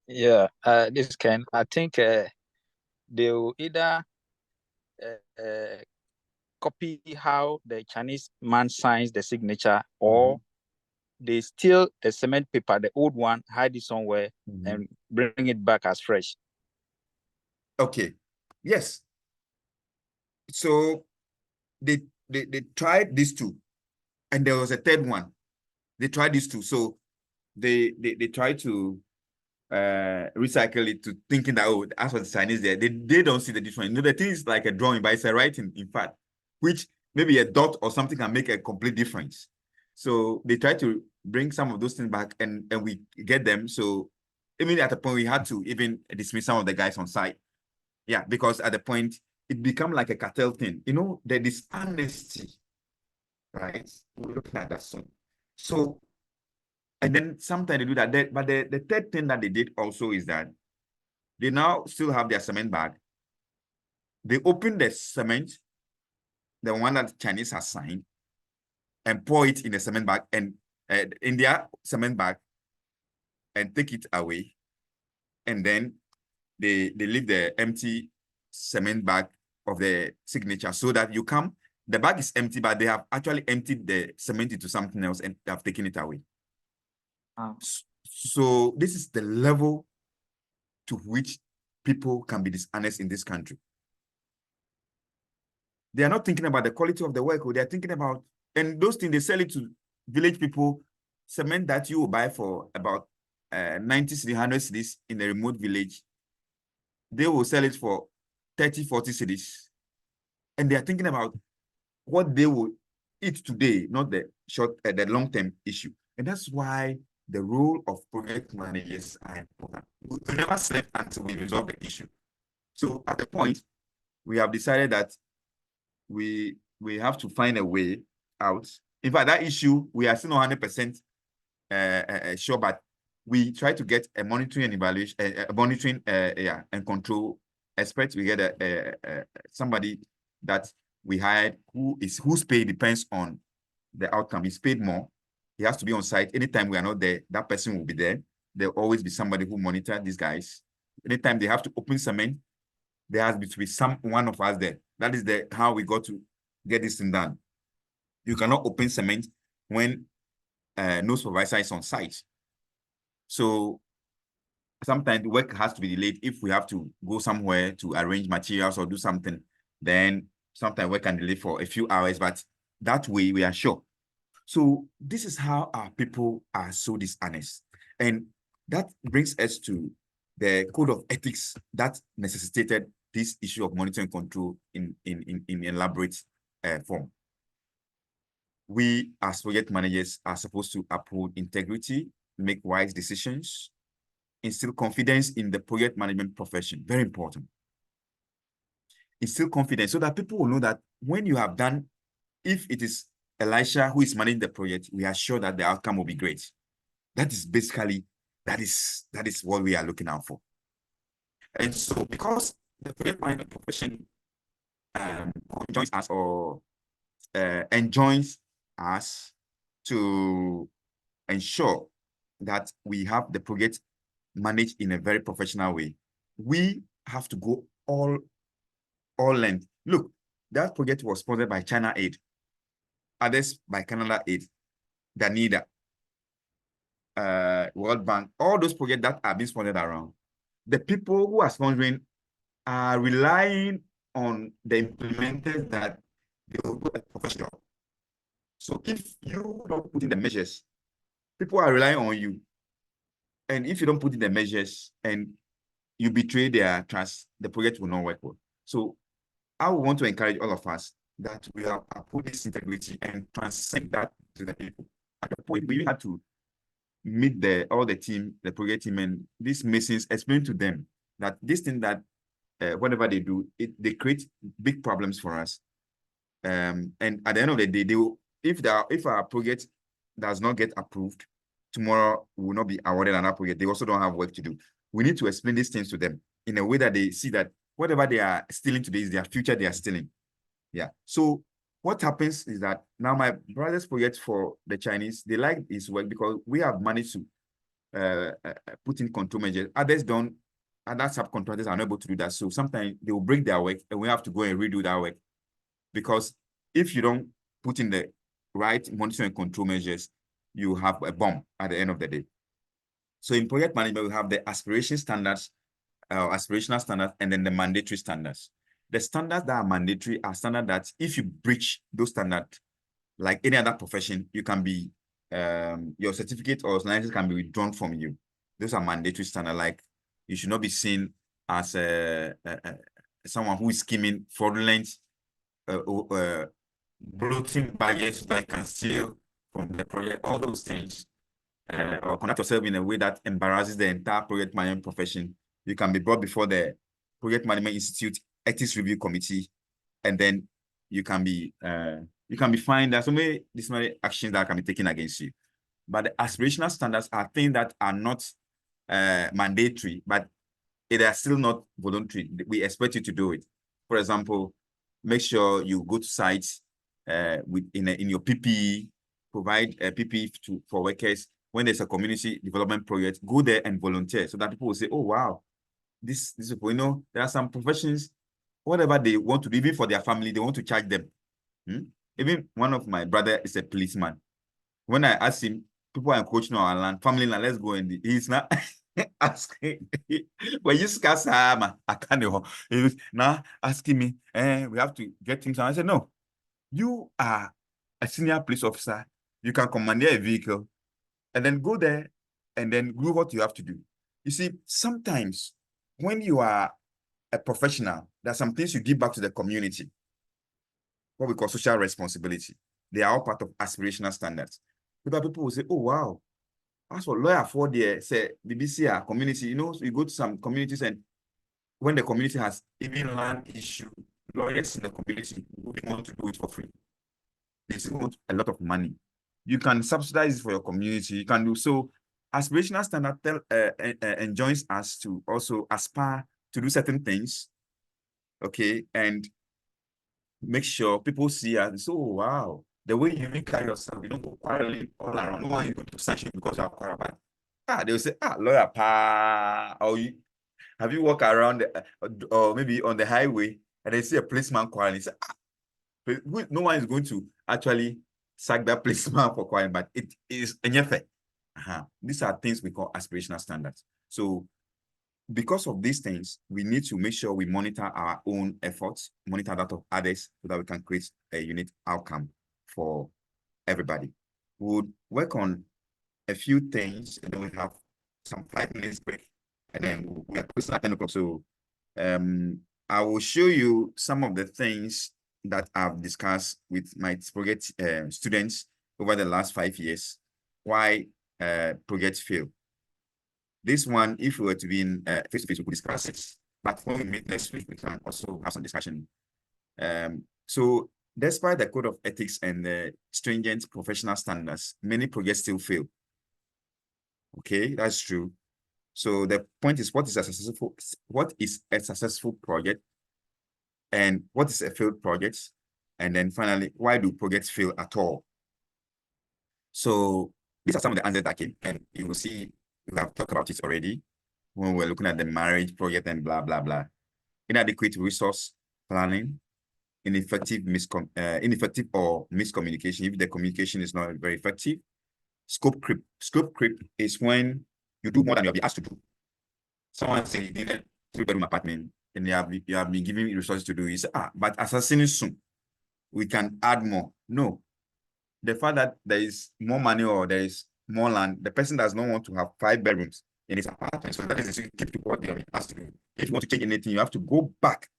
Yeah, this I think they will either copy how the Chinese man signs the signature, or they steal the cement paper, the old one, hide it somewhere, and bring it back as fresh. Okay. Yes. So they tried these two, and there was a third one. They tried these two. So they tried to recycle it, to thinking that, oh, as for the Chinese there, they don't see the difference. The thing is like a drawing, but it's a writing, in fact, which maybe a dot or something can make a complete difference. So they try to bring some of those things back and we get them. So even at the point we had to even dismiss some of the guys on site. Yeah, because at the point it become like a cartel thing. You know, the dishonesty, right? We're looking at that soon. So, and then sometimes they do that. But the third thing that they did also is that they now still have their cement bag. They open the cement, the one that Chinese has signed, and pour it in the cement bag and in their cement bag and take it away. And then they leave the empty cement bag of the signature so that you come, the bag is empty, but they have actually emptied the cement into something else and they have taken it away. So this is the level to which people can be dishonest in this country. They are not thinking about the quality of the work, they are thinking about, and those things they sell it to village people, cement that you will buy for about 90 cedis, 100 cedis in a remote village. They will sell it for 30, 40 cedis. And they are thinking about what they will eat today, not the the long-term issue. And that's why the role of project managers are important. We never slept until we resolve the issue. So at the point, we have decided that we have to find a way out. In fact, that issue, we are still not 100% sure, but we try to get a monitoring and evaluation, monitoring and control expert. We get somebody that we hired whose pay depends on the outcome. He's paid more. He has to be on site. Anytime we are not there, that person will be there. There'll always be somebody who monitor these guys. Anytime they have to open cement, there has to be one of us there. That is how we got to get this thing done. You cannot open cement when no supervisor is on site. So sometimes the work has to be delayed. If we have to go somewhere to arrange materials or do something, then sometimes work can delay for a few hours, but that way we are sure. So this is how our people are so dishonest. And that brings us to the code of ethics that necessitated this issue of monitoring and control in elaborate form. We as project managers are supposed to uphold integrity, make wise decisions, instill confidence in the project management profession. Very important. Instill confidence so that people will know that when you have done, if it is Elisha who is managing the project, we are sure that the outcome will be great. That is basically, that is what we are looking out for. And so because the project management profession joins us or enjoins us to ensure that we have the project managed in a very professional way, we have to go all length. Look, that project was sponsored by China Aid, others by Canada Aid, Danida, World Bank, all those projects that are being sponsored around. The people who are sponsoring are relying on the implementers that they will do a professional. So if you don't put in the measures, people are relying on you. And if you don't put in the measures and you betray their trust, the project will not work well. So I want to encourage all of us that we have put this integrity and transcend that to the people. At the point, we had to meet all the team, the project team, and these masons, explain to them that this thing that whatever they do, they create big problems for us. And at the end of the day, if our project does not get approved, tomorrow we will not be awarded another project. They also don't have work to do. We need to explain these things to them in a way that they see that whatever they are stealing today is their future they are stealing. Yeah. So what happens is that now my brother's project for the Chinese, they like his work because we have managed to put in control measures. Others don't, other subcontractors are not able to do that. So sometimes they will break their work and we have to go and redo that work. Because if you don't put in the right monitoring and control measures, you have a bomb at the end of the day. So in project management, we have the aspiration standards, aspirational standards, and then the mandatory standards. The standards that are mandatory are standards that if you breach those standards, like any other profession, you can be, your certificate or license can be withdrawn from you. Those are mandatory standards, like you should not be seen as someone who is scheming, fraudulent, bloating budgets that can steal from the project, all those things. or conduct yourself in a way that embarrasses the entire project management profession, you can be brought before the Project Management Institute Ethics Review Committee, and then you can be fined. There's so many disciplinary actions that can be taken against you. But the aspirational standards are things that are not mandatory, but they are still not voluntary. We expect you to do it. For example, make sure you go to sites in your PPE, provide a PPE for workers. When there's a community development project, go there and volunteer so that people will say, oh, wow, this people, you know, there are some professions, whatever they want to do, even for their family, they want to charge them. Even one of my brother is a policeman. When I asked him, people are encroaching on our land, family land, let's go, and he's not asking. When you scarce I can't know. He's now asking me, we have to get him some. I said, no, you are a senior police officer. You can commandeer a vehicle and then go there and then do what you have to do. You see, sometimes when you are a professional, there are some things you give back to the community, what we call social responsibility. They are all part of aspirational standards. People will say, oh, wow, as for lawyer for the say BBC community, you know, so you go to some communities, and when the community has even land issue, lawyers in the community would want to do it for free. They still want a lot of money. You can subsidize it for your community. You can do so. Aspirational standard enjoins us to also aspire to do certain things, okay, and make sure people see us. So, wow, the way you carry yourself, you don't go quarreling all around. No one is going to sanction because you are quarreling. They will say, lawyer, or have you walked around or maybe on the highway and they see a policeman quarreling? Say, no one is going to actually sack that policeman for quarreling, but it is a These are things we call aspirational standards. So because of these things, we need to make sure we monitor our own efforts, monitor that of others, so that we can create a unique outcome for everybody. We would work on a few things, and then we have some 5 minutes break, and then we are closing at 10 o'clock. So I will show you some of the things that I've discussed with my project students over the last 5 years, why projects fail. This one, if we were to be in face-to-face, we could discuss it. But when we meet next week, we can also have some discussion. So despite the code of ethics and the stringent professional standards, many projects still fail. Okay, that's true. So the point is, what is a successful project? And what is a failed project? And then finally, why do projects fail at all? So these are some of the answers that came, and you will see we have talked about it already when we're looking at the marriage project and blah, blah, blah. Inadequate resource planning, ineffective or miscommunication if the communication is not very effective. Scope creep. Scope creep is when you do more than you'll be asked to do. Someone say you need a 3-bedroom apartment and you have been given resources to do. You say, but assassinating soon, we can add more. No. The fact that there is more money or there is more land, the person does not want to have 5 bedrooms in his apartment. So that is keep to what they are asked to do. If you want to change anything, you have to go back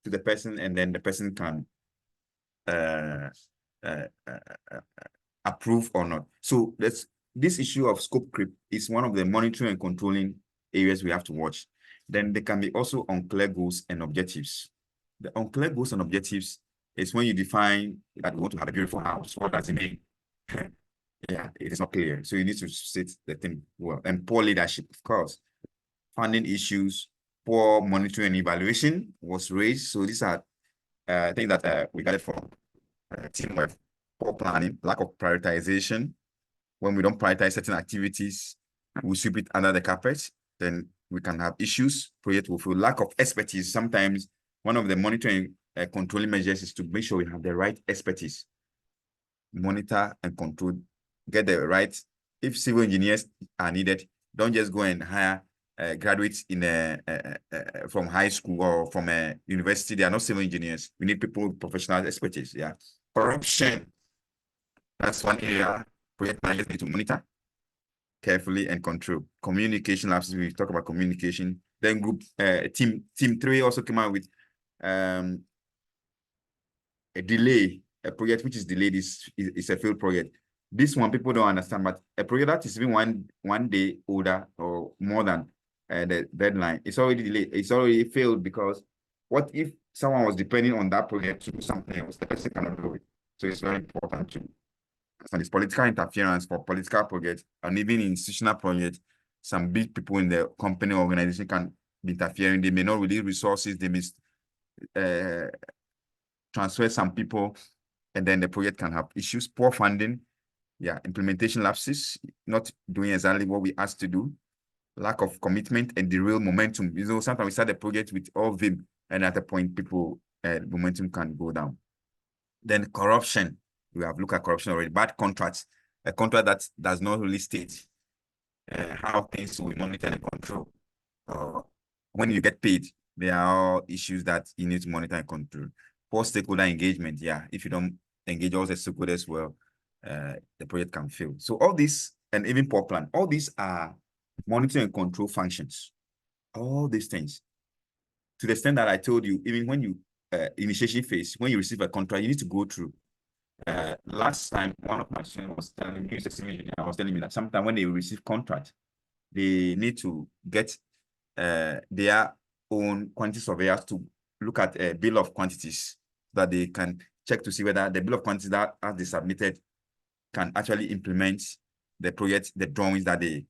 to the person, and then the person can approve or not. So this issue of scope creep is one of the monitoring and controlling areas we have to watch. Then there can be also unclear goals and objectives. The unclear goals and objectives is when you define that we want to have a beautiful house. What does it mean? Yeah, it is not clear. So you need to set the thing well. And poor leadership, of course. Funding issues, poor monitoring and evaluation was raised. So these are things that we got it from teamwork, poor planning, lack of prioritization. When we don't prioritize certain activities, we sweep it under the carpet, then we can have issues. Project will feel lack of expertise. Sometimes one of the monitoring controlling measures is to make sure we have the right expertise. Monitor and control, get the right. If civil engineers are needed, don't just go and hire graduates from high school or from a university. They are not civil engineers. We need people with professional expertise. Yeah. Corruption. That's one area project managers need to monitor carefully and control. Communication lapses. We talk about communication. Then group team 3 also came out with a delay. A project which is delayed is a failed project. This one people don't understand, but a project that is even one day older or more than the deadline, it's already delayed. It's already failed because what if someone was depending on that project to do something else? The person cannot do it. So it's very important to. And it's political interference for political projects and even institutional projects. Some big people in the company or organization can be interfering. They may not release resources. They may transfer some people, and then the project can have issues. Poor funding, implementation lapses, not doing exactly what we asked to do, lack of commitment, and the real momentum. Sometimes we start the project with all vim, and at a point, people momentum can go down. Then corruption. We have looked at corruption already. Bad contracts, a contract that does not really state how things will be monitored and controlled. When you get paid, there are issues that you need to monitor and control. Poor stakeholder engagement, if you don't engage all the stakeholders well, the project can fail. So all this, and even poor plan, all these are monitoring and control functions. All these things. To the extent that I told you, even when you initiation phase, when you receive a contract, you need to go through. Last time, one of my students was telling me that sometimes when they receive contract, they need to get their own quantity surveyors to look at a bill of quantities so that they can check to see whether the bill of quantities that as they submitted can actually implement the project, the drawings that they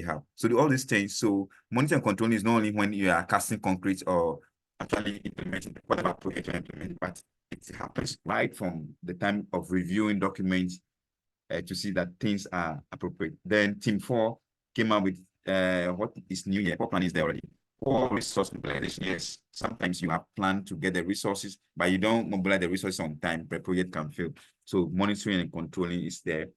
have. So all these things. So monitoring and controlling is not only when you are casting concrete or actually implementing whatever project you're implementing, but it happens right from the time of reviewing documents to see that things are appropriate. Then Team 4 came up with what is new here. What plan is there already? Or resource mobilization. Yes, sometimes you have planned to get the resources, but you don't mobilize the resources on time, the project can fail. So monitoring and controlling is there.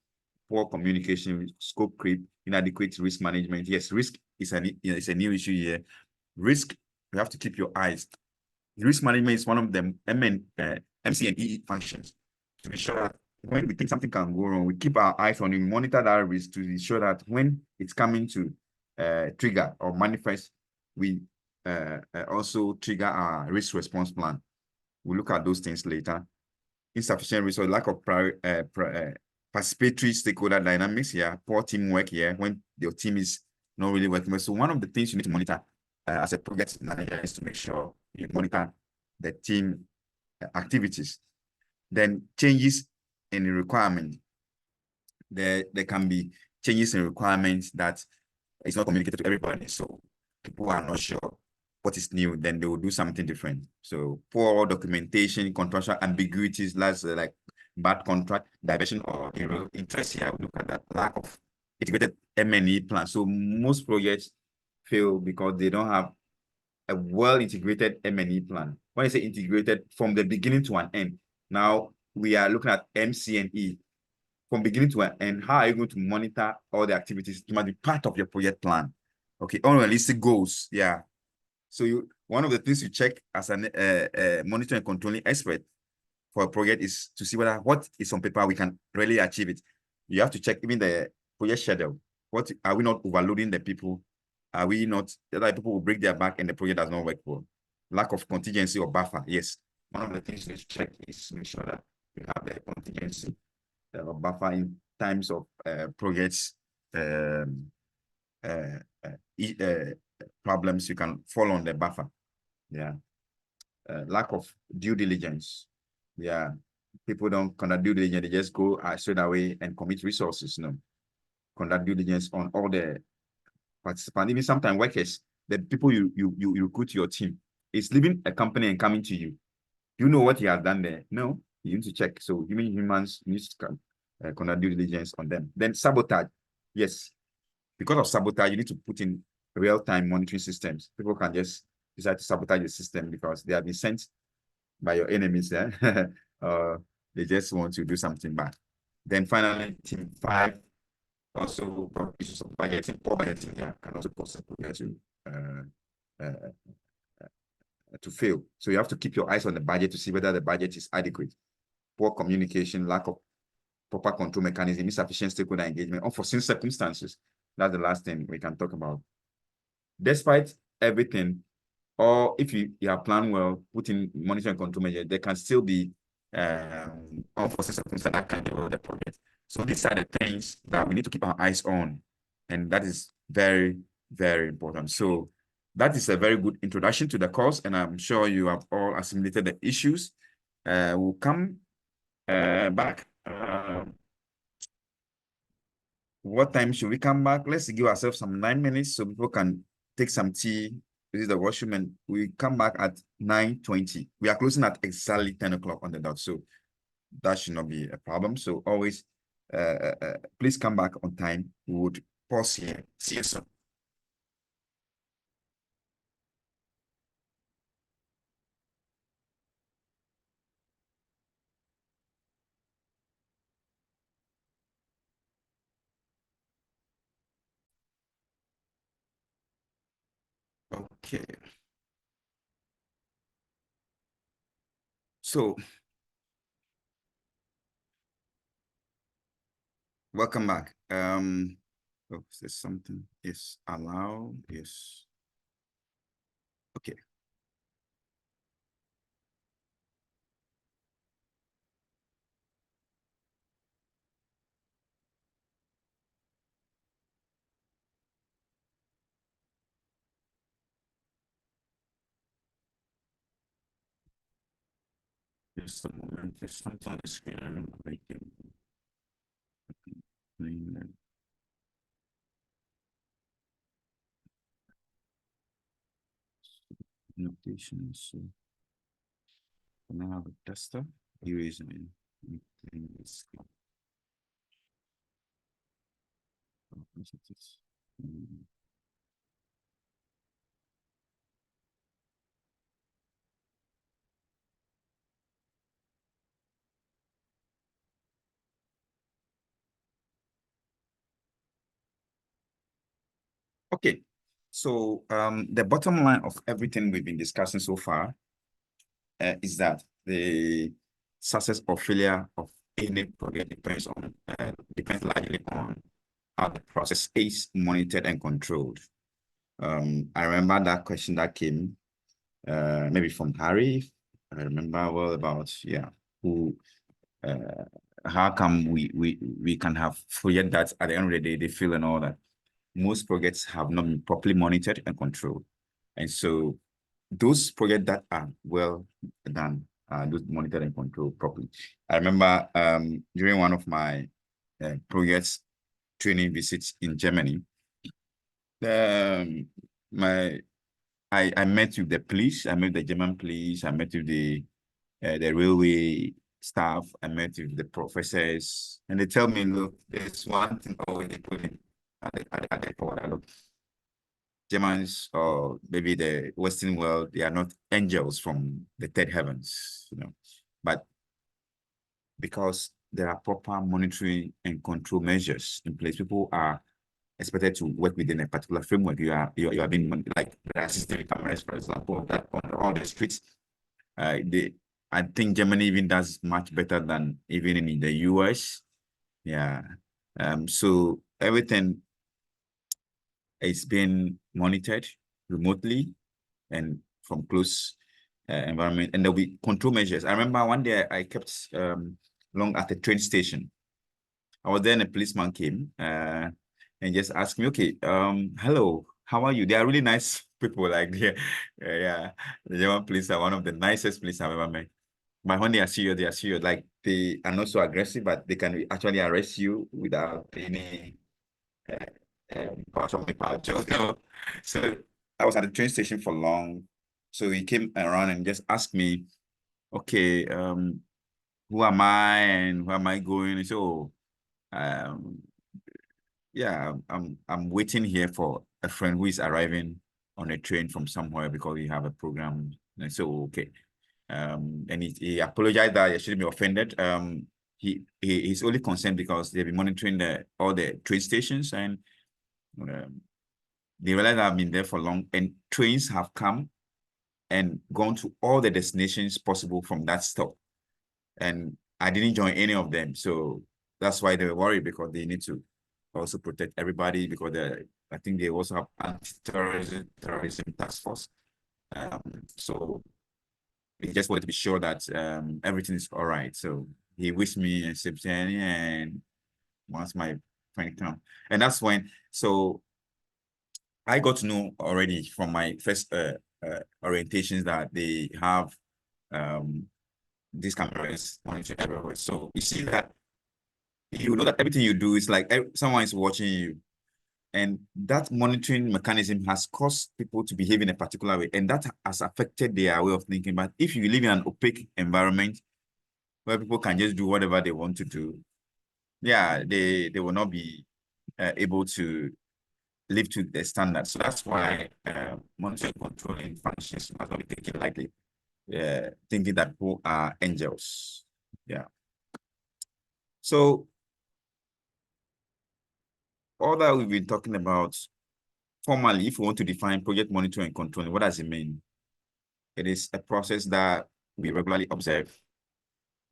Poor communication, scope creep, inadequate risk management. Yes, risk is a new issue here. Risk, you have to keep your eyes. Risk management is one of the MC&E functions to be sure that when we think something can go wrong, we keep our eyes on it, monitor that risk to ensure that when it's coming to trigger or manifest, we also trigger our risk response plan. We'll look at those things later. Insufficient resource, lack of participatory stakeholder dynamics here, poor teamwork here, when your team is not really working well. So one of the things you need to monitor as a project manager is to make sure you monitor the team activities. Then changes in the requirement. There can be changes in requirements that is not communicated to everybody. So people are not sure what is new, then they will do something different. So poor documentation, contractual ambiguities, like bad contract, diversion or interest here. Look at that lack of integrated M&E plan. So most projects fail because they don't have a well-integrated M&E plan. When I say integrated, from the beginning to an end. Now we are looking at MC&E. From beginning to an end, how are you going to monitor all the activities? It must be part of your project plan. Okay, unrealistic goals. Yeah. So one of the things you check as a monitoring and controlling expert for a project is to see whether what is on paper we can really achieve it. You have to check even the project schedule. What are we not overloading the people? Are we not, other people will break their back and the project does not work well? Lack of contingency or buffer. Yes. One of the things you check is to make sure that you have the contingency or buffer in times of projects problems, you can fall on the buffer. Yeah. Lack of due diligence. Yeah. People don't conduct due diligence, they just go straight away and commit resources. No. Conduct due diligence on all the participants, even sometimes workers, the people you recruit to your team. It's leaving a company and coming to you. Do you know what he has done there? No, you need to check. So human humans need to conduct due diligence on them. Then sabotage. Yes. Because of sabotage, you need to put in real-time monitoring systems. People can just decide to sabotage the system because they have been sent by your enemies. They just want to do something bad. Then finally, Team 5, also issues of budgeting, poor budgeting can also cause a project to fail. So you have to keep your eyes on the budget to see whether the budget is adequate. Poor communication, lack of proper control mechanism, insufficient stakeholder engagement, unforeseen circumstances. That's the last thing we can talk about. Despite everything, or if you have planned well, put in monitoring and control measures, there can still be unforeseen circumstances that can derail the project. So these are the things that we need to keep our eyes on. And that is very, very important. So that is a very good introduction to the course. And I'm sure you have all assimilated the issues. We'll come back. What time should we come back? Let's give ourselves some 9 minutes so people can take some tea, visit the washroom, and we come back at 9:20. We are closing at exactly 10 o'clock on the dot. So that should not be a problem. So always, please come back on time. We would pause here. See you soon. Okay. So, welcome back. Oh, is there something? Yes, allow. Yes. Okay. Just a moment. There's something on the screen. I don't know if I can clean that. Notations. So now I have a tester. Here is my this. Okay, so the bottom line of everything we've been discussing so far is that the success or failure of any project depends largely on how the process is monitored and controlled. I remember that question that came maybe from Harry. I remember well about who how come we can have project that at the end of the day they fail and all that. Most projects have not been properly monitored and controlled. And so those projects that are well done, those monitored and controlled properly. I remember during one of my projects training visits in Germany, I met with the police, I met the German police, I met with the railway staff, I met with the professors, and they tell me, look, there's one thing always they put in at the forward. Look, Germans or maybe the Western world, they are not angels from the third heavens, but because there are proper monitoring and control measures in place, people are expected to work within a particular framework. You are being like there are system cameras, for example, that on all the streets. I think Germany even does much better than even in the US. Yeah. So everything is being monitored remotely and from close environment, and there'll be control measures. I remember one day I kept long at the train station. I was there and a policeman came and just asked me, okay, hello, how are you? They are really nice people, like the German police are one of the nicest police I've ever met. But when they are serious, like they are not so aggressive, but they can actually arrest you without any So I was at the train station for long. So he came around and just asked me, okay, who am I and where am I going? And so yeah, I'm waiting here for a friend who is arriving on a train from somewhere because we have a program. And so okay. And he apologized that he shouldn't be offended. He's only concerned because they've been monitoring all the train stations, and they realize I've been there for long, and trains have come and gone to all the destinations possible from that stop. And I didn't join any of them. So that's why they were worried, because they need to also protect everybody, because I think they also have anti-terrorism task force. So he just wanted to be sure that everything is all right. So he wished me a September and once my friend come. And that's when, so I got to know already from my first orientations that they have these cameras monitoring everywhere. So you see that, you know that everything you do is like someone is watching you. And that monitoring mechanism has caused people to behave in a particular way. And that has affected their way of thinking. But if you live in an opaque environment where people can just do whatever they want to do, yeah, they will not be able to live to the standard. So that's why monitoring controlling functions must not be taken lightly, thinking that people are angels. Yeah. So all that we've been talking about, formally, if we want to define project monitoring and controlling, what does it mean? It is a process that we regularly observe,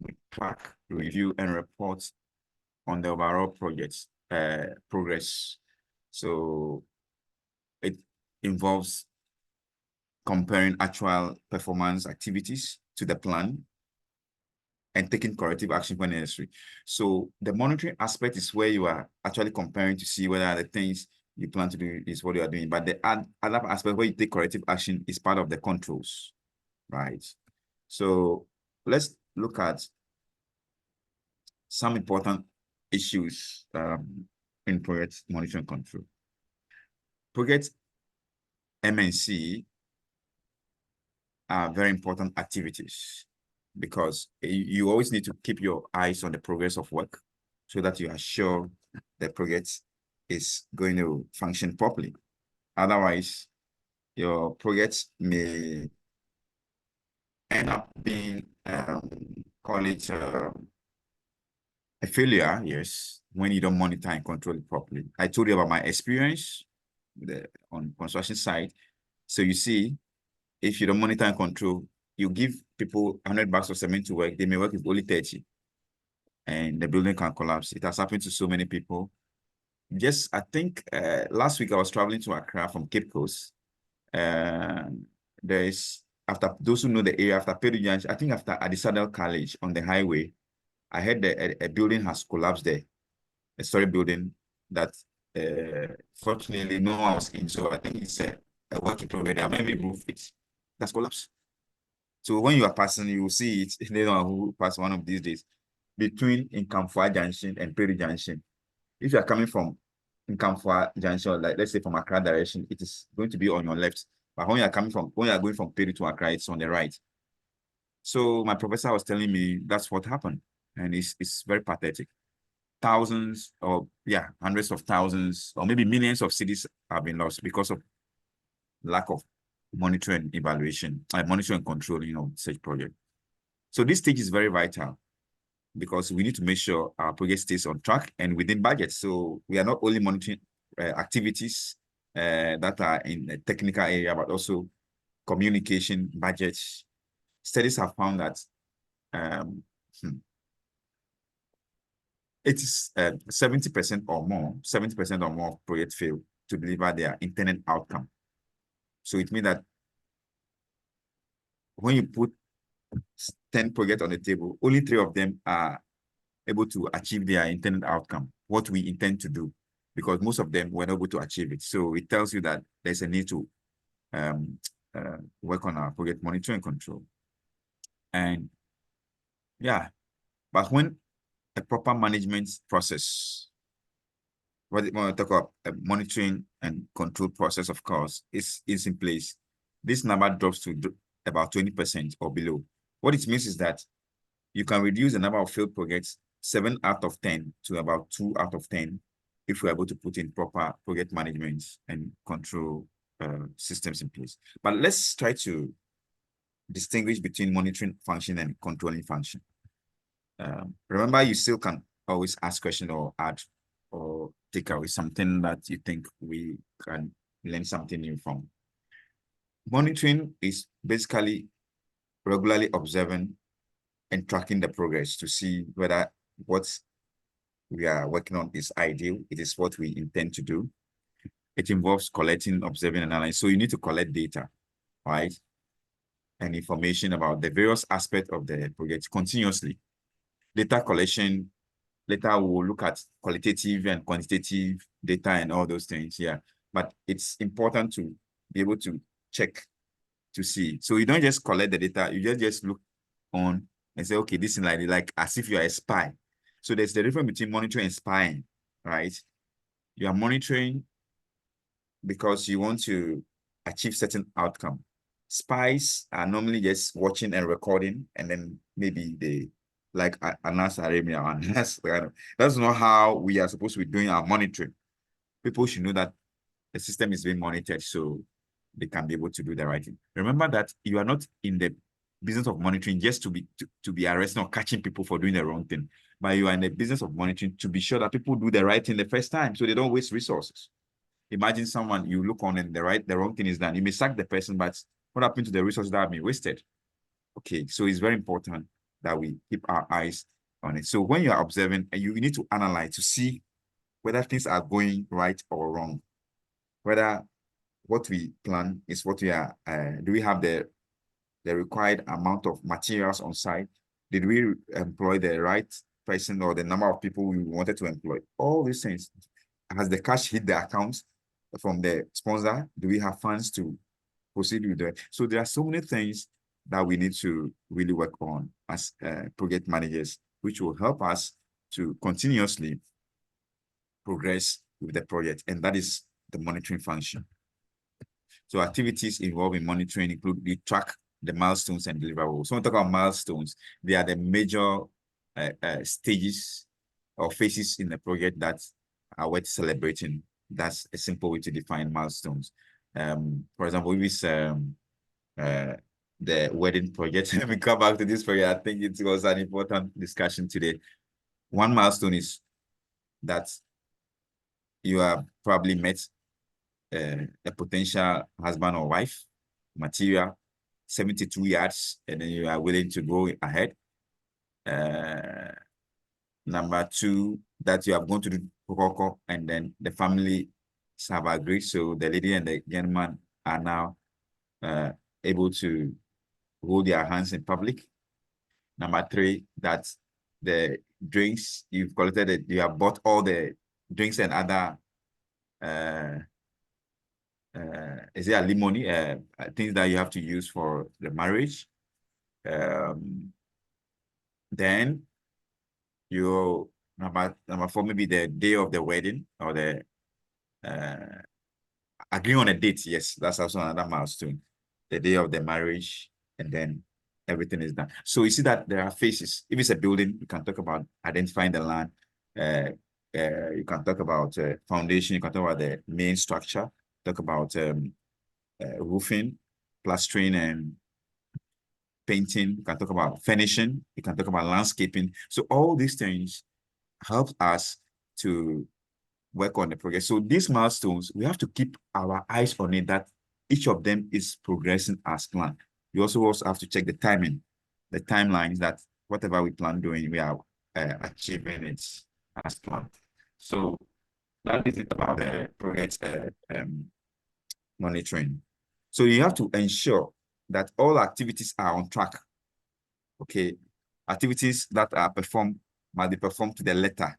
we track, review, and report on the overall project's progress. So it involves comparing actual performance activities to the plan and taking corrective action when necessary. So the monitoring aspect is where you are actually comparing to see whether the things you plan to do is what you are doing. But the other aspect where you take corrective action is part of the controls, right? So let's look at some important issues in project monitoring control. Project M&C are very important activities because you always need to keep your eyes on the progress of work so that you are sure the project is going to function properly. Otherwise, your project may end up being, call it a failure, yes, when you don't monitor and control it properly. I told you about my experience on construction site. So you see, if you don't monitor and control, you give people $100 of cement to work, they may work with only 30, and the building can collapse. It has happened to so many people. Just, I think last week I was traveling to Accra from Cape Coast. There is, after those who know the area, after Peru Junction, I think after Adisadel College on the highway, I heard that a building has collapsed there, a story building that fortunately no one was in. So I think it's a work in progress. They have maybe moved it. That's collapsed. So when you are passing, you will see it. They don't know who pass one of these days between Nkamfua Junction and Peru Junction. If you are coming from Nkamfua Junction, like let's say from Accra direction, it is going to be on your left. But when you are going from Peru to Accra, it's on the right. So my professor was telling me that's what happened, and it's very pathetic. Thousands or hundreds of thousands or maybe millions of cities have been lost because of lack of monitoring, evaluation, monitoring and controlling of such project. So this stage is very vital because we need to make sure our project stays on track and within budget. So we are not only monitoring activities that are in the technical area, but also communication, budgets. Studies have found that it is 70% or more of projects fail to deliver their intended outcome. So it means that when you put 10 projects on the table, only 3 of them are able to achieve their intended outcome, what we intend to do, because most of them were not able to achieve it. So it tells you that there's a need to work on our project monitoring and control. And but when a proper management process, when we talk about a monitoring and control process, of course, is in place, this number drops to about 20% or below. What it means is that you can reduce the number of failed projects 7 out of 10 to about 2 out of 10 if we're able to put in proper project management and control systems in place. But let's try to distinguish between monitoring function and controlling function. Remember, you still can always ask questions or add or take away something that you think we can learn something new from. Monitoring is basically regularly observing and tracking the progress to see whether what we are working on is ideal, it is what we intend to do. It involves collecting, observing, and analyzing. So you need to collect data, right? And information about the various aspects of the project continuously. Data collection later we'll look at qualitative and quantitative data and all those things. Yeah, but it's important to be able to check to see. So you don't just collect the data, you just look on and say, okay, this is like as if you're a spy. So there's the difference between monitoring and spying, right? You are monitoring because you want to achieve certain outcome. Spies are normally just watching and recording, and then maybe they like Anas Arabia, and that's not how we are supposed to be doing our monitoring. People should know that the system is being monitored so they can be able to do the right thing. Remember that you are not in the business of monitoring just to be arresting or catching people for doing the wrong thing, but you are in the business of monitoring to be sure that people do the right thing the first time so they don't waste resources. Imagine someone you look on and the wrong thing is done. You may sack the person, but what happened to the resources that have been wasted? Okay, so it's very important that we keep our eyes on it. So when you are observing, you need to analyze to see whether things are going right or wrong, whether what we plan is what we are, do we have the required amount of materials on site? Did we employ the right person or the number of people we wanted to employ? All these things. Has the cash hit the account from the sponsor? Do we have funds to proceed with that? So there are so many things that we need to really work on as project managers, which will help us to continuously progress with the project. And that is the monitoring function. So activities involved in monitoring include the track the milestones and deliverables. So when we talk about milestones, they are the major stages or phases in the project that are worth celebrating. That's a simple way to define milestones. For example, if it's the wedding project, let me come back to this project. I think it was an important discussion today. One milestone is that you have probably met a potential husband or wife, material, 72 yards, and then you are willing to go ahead. Number two, that you are going to do Kokoko, and then the family have agreed. So the lady and the gentleman are now able to hold their hands in public. Number three, that the drinks you've collected, you have bought all the drinks and other is there alimony, things that you have to use for the marriage. Then you number four, maybe the day of the wedding or the agreeing on a date. Yes, that's also another milestone. The day of the marriage, and then everything is done. So you see that there are phases. If it's a building, you can talk about identifying the land. You can talk about foundation. You can talk about the main structure. Talk about roofing, plastering, and painting. You can talk about finishing. You can talk about landscaping. So all these things help us to work on the progress. So these milestones, we have to keep our eyes on it, that each of them is progressing as planned. You also have to check the timing, the timelines, that whatever we plan doing, we are achieving it as planned. So that is it about the progress monitoring. So you have to ensure that all activities are on track. Okay, activities that are performed must be performed to the letter.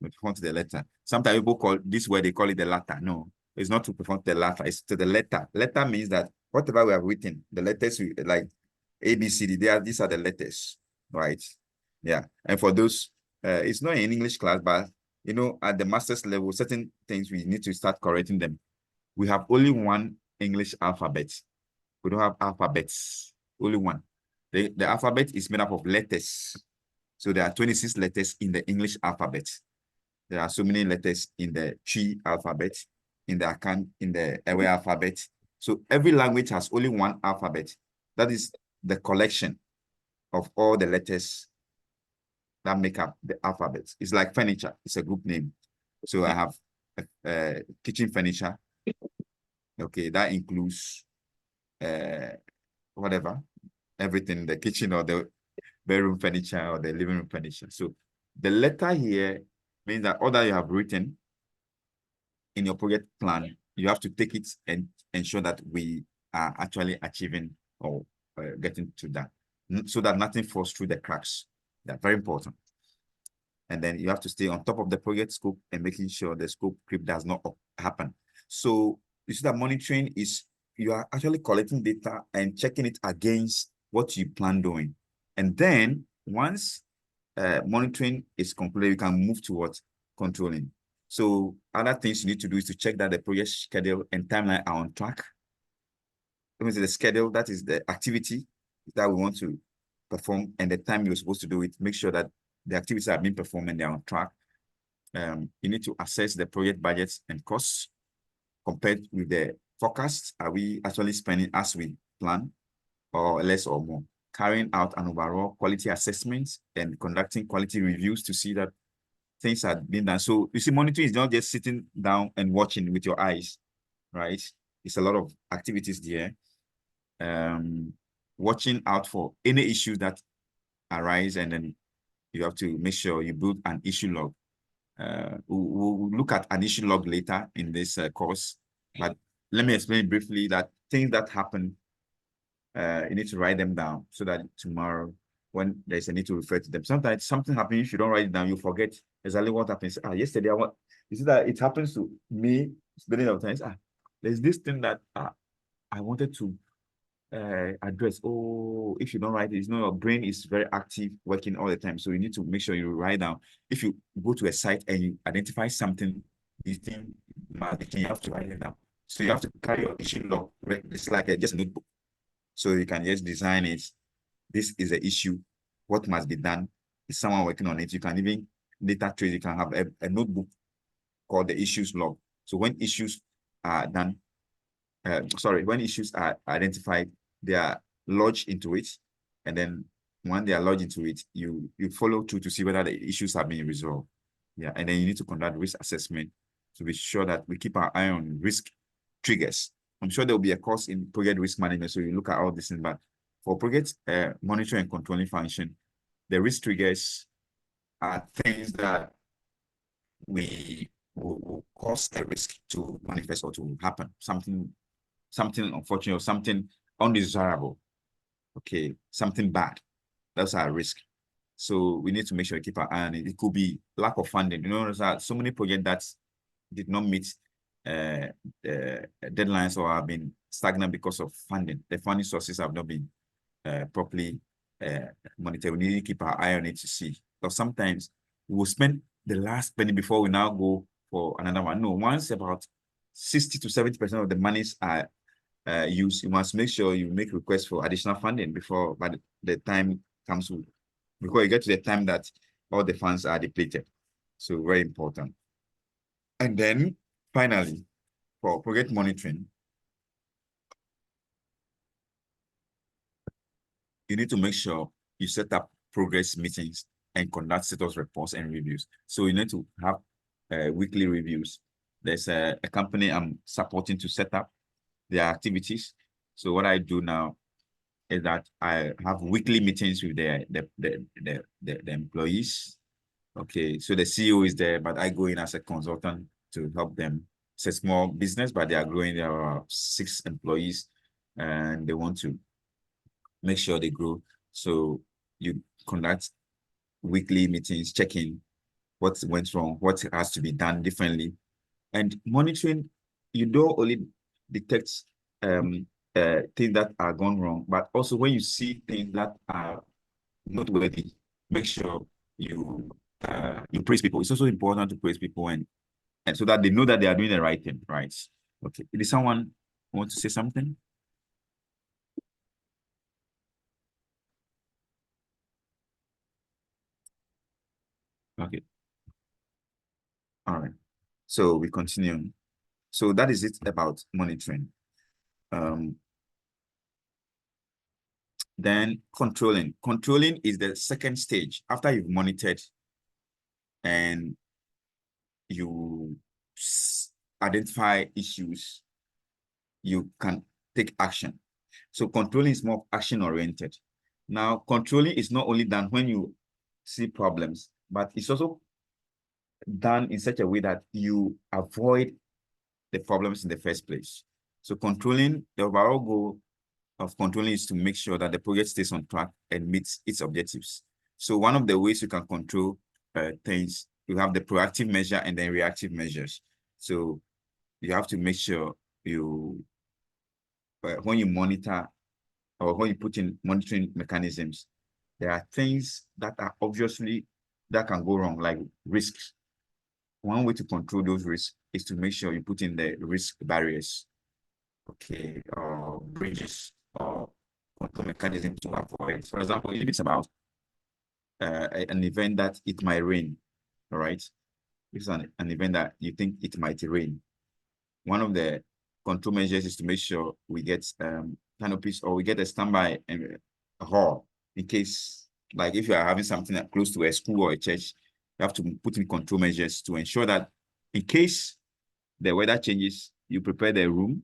Perform to the letter. Sometimes people call this word, they call it the latter. No, it's not to perform to the latter, it's to the letter. Letter means that whatever we have written, the letters we like A, B, C, D, these are the letters, right? Yeah. And for those, it's not in English class, but you know, at the master's level, certain things we need to start correcting them. We have only one English alphabet. We don't have alphabets, only one. The alphabet is made up of letters. So there are 26 letters in the English alphabet. There are so many letters in the Chi alphabet, in the Ewe alphabet. So every language has only one alphabet. That is the collection of all the letters that make up the alphabet. It's like furniture. It's a group name. So I have kitchen furniture. Okay, that includes whatever, everything, the kitchen or the bedroom furniture or the living room furniture. So the letter here means that all that you have written in your project plan, you have to take it and ensure that we are actually achieving or getting to that, so that nothing falls through the cracks. That's very important. And then you have to stay on top of the project scope and making sure the scope creep does not happen. So you see that monitoring is, you are actually collecting data and checking it against what you plan doing. And then once monitoring is completed, you can move towards controlling. So other things you need to do is to check that the project schedule and timeline are on track. The schedule, that is the activity that we want to perform, and the time you're supposed to do it. Make sure that the activities are being performed and they're on track. You need to assess the project budgets and costs compared with the forecast. Are we actually spending as we plan, or less or more? Carrying out an overall quality assessment and conducting quality reviews to see that things are being done. So you see, monitoring is not just sitting down and watching with your eyes, right? It's a lot of activities there. Watching out for any issues that arise, and then you have to make sure you build an issue log. We'll look at an issue log later in this course, but let me explain briefly that things that happen, you need to write them down so that tomorrow, when there's a need to refer to them. Sometimes something happens, if you don't write it down, you forget exactly what happens. Yesterday, you see that it happens to me many of times. There's this thing that I wanted to address. Oh, if you don't write it, your brain is very active, working all the time. So you need to make sure you write down. If you go to a site and you identify something you think you have to write it down. So you have to carry your issue log. It's like just a notebook. So you can just design it. This is the issue. What must be done? Is someone working on it? You can even data trace. You can have a notebook called the issues log. So when issues are done, when issues are identified, they are lodged into it. And then when they are lodged into it, you follow through to see whether the issues are being resolved. Yeah, and then you need to conduct risk assessment to be sure that we keep our eye on risk triggers. I'm sure there will be a course in project risk management, so you look at all this things, but for project monitoring and controlling function, the risk triggers are things that we will cause a risk to manifest or to happen, something unfortunate or something undesirable, okay, something bad. That's our risk. So we need to make sure we keep our eye on it. It could be lack of funding. There's so many projects that did not meet deadlines or have been stagnant because of funding. The funding sources have not been properly monitored. We need to keep our eye on it to see. Because sometimes we will spend the last penny before we now go for another one. No, once about 60 to 70% of the monies are used, you must make sure you make requests for additional funding before the time comes, before you get to the time that all the funds are depleted. So very important. And then finally, for project monitoring, you need to make sure you set up progress meetings and conduct status reports and reviews. So you need to have weekly reviews. There's a company I'm supporting to set up their activities. So what I do now is that I have weekly meetings with the employees. Okay, so the CEO is there, but I go in as a consultant to help them. It's a small business, but they are growing. There are 6 employees, and they want to make sure they grow. So you conduct weekly meetings, checking what went wrong, what has to be done differently. And monitoring, you don't only detect things that are gone wrong, but also when you see things that are noteworthy, make sure you praise people. It's also important to praise people and so that they know that they are doing the right thing, right? Okay. Did someone want to say something? Okay. All right. So we continue. So that is it about monitoring. Then controlling. Controlling is the second stage after you've monitored and you identify issues, you can take action. So controlling is more action oriented. Now, controlling is not only done when you see problems, but it's also done in such a way that you avoid the problems in the first place. So controlling, the overall goal of controlling is to make sure that the project stays on track and meets its objectives. So one of the ways you can control things. You have the proactive measure and then reactive measures. So you have to make sure you, when you monitor or when you put in monitoring mechanisms, there are things that are obviously that can go wrong, like risks. One way to control those risks is to make sure you put in the risk barriers, okay, or bridges or control mechanisms to avoid. For example, if it's about an event that it might rain, all right? It's an event that you think it might rain. One of the control measures is to make sure we get canopies or we get a standby hall in case, like if you are having something that close to a school or a church, you have to put in control measures to ensure that in case the weather changes, you prepare the room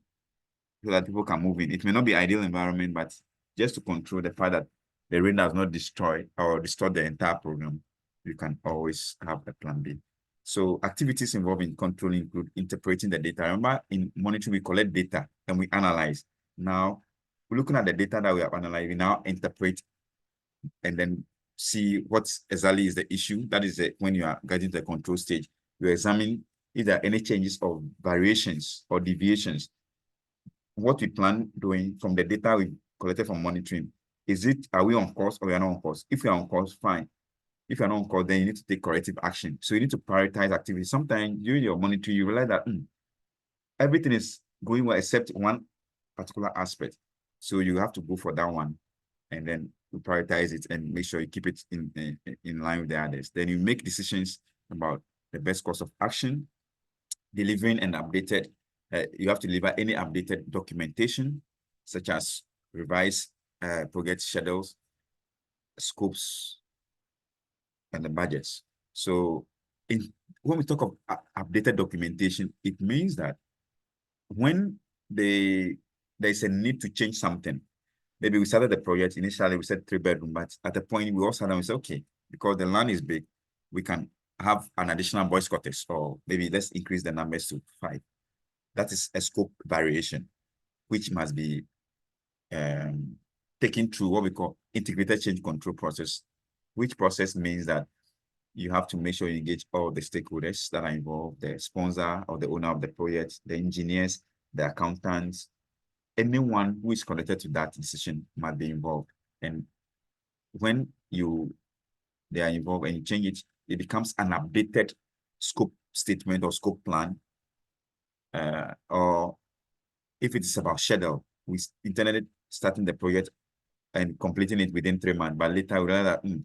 so that people can move in. It may not be ideal environment, but just to control the fact that the rain does not destroy or distort the entire program, you can always have a plan B. So activities involved in controlling include interpreting the data. Remember, in monitoring, we collect data and we analyze. Now, we're looking at the data that we have analyzed, we now interpret and then see what exactly is the issue. That is when you are getting to the control stage. You examine if there are any changes or variations or deviations. What we plan doing from the data we collected from monitoring, are we on course or we are not on course? If we are on course, fine. If you're not on course, then you need to take corrective action. So you need to prioritize activities. Sometimes during your monitoring, you realize that everything is going well except one particular aspect. So you have to go for that one and then you prioritize it and make sure you keep it in line with the others. Then you make decisions about the best course of action, delivering an updated, you have to deliver any updated documentation, such as revised project schedules, scopes, and the budgets. So when we talk of updated documentation, it means that when there's a need to change something, maybe we started the project, initially we said 3-bedroom, but at a point we also had, we said, okay, because the land is big, we can have an additional boys quarters, or maybe let's increase the numbers to 5. That is a scope variation, which must be taken through what we call integrated change control process, which process means that you have to make sure you engage all the stakeholders that are involved, the sponsor or the owner of the project, the engineers, the accountants, anyone who is connected to that decision must be involved. And when they are involved and you change it, it becomes an updated scope statement or scope plan. Or if it is about schedule, we intended starting the project and completing it within 3 months, but later we realize that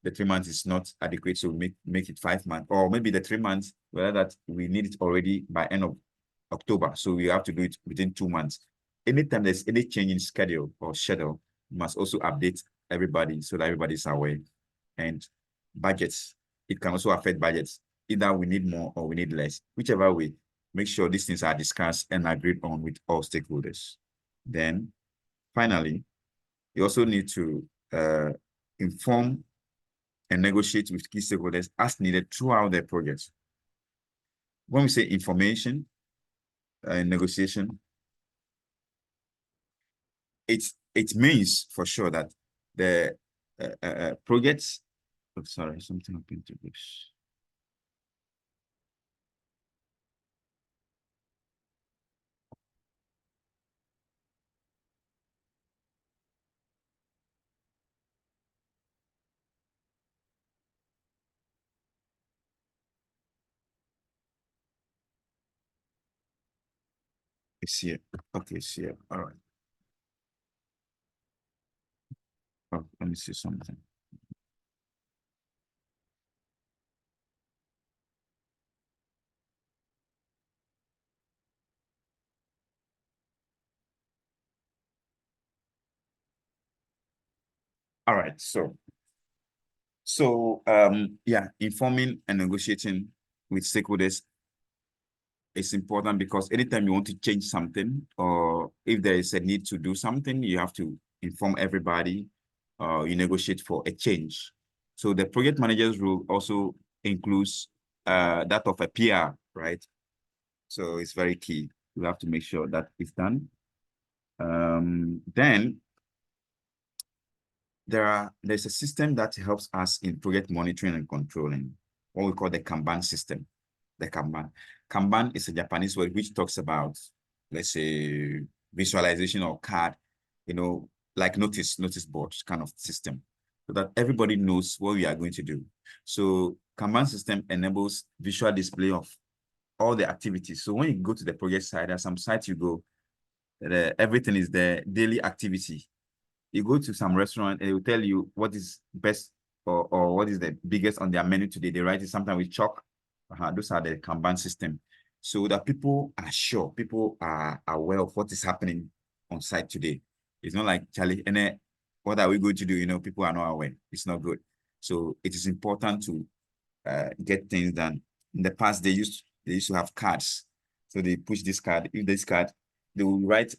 the 3 months is not adequate, so we make it 5 months. Or maybe the 3 months, we realize that we need it already by end of October, so we have to do it within 2 months. Anytime there's any change in schedule or schedule, we must also update everybody so that everybody's aware. And budgets, it can also affect budgets. Either we need more or we need less. Whichever way, make sure these things are discussed and agreed on with all stakeholders. Then, finally, you also need to inform and negotiate with key stakeholders as needed throughout the project. When we say information and negotiation, it means for sure that the projects, sorry, something happened to this. It's here. Okay, it's here. All right. Oh, let me see something. All right, yeah, informing and negotiating with stakeholders is important because anytime you want to change something or if there is a need to do something, you have to inform everybody, you negotiate for a change. So the project manager's role also includes that of a PR, right? So it's very key. We have to make sure that it's done. Then there's a system that helps us in project monitoring and controlling. what we call the Kanban system. The Kanban. Kanban is a Japanese word which talks about, let's say, visualization or card, like notice board kind of system, so that everybody knows what we are going to do. So Kanban system enables visual display of all the activities. So when you go to the project site, there's some sites you go, everything is there, daily activity. You go to some restaurant and it will tell you what is best or what is the biggest on their menu today. They write it sometimes with chalk. Those are the Kanban system. So that people are sure, people are aware of what is happening on site today. It's not like, Charlie, and what are we going to do? People are not aware. It's not good. So it is important to get things done. In the past, they used to have cards. So they push this card. If this card, they will write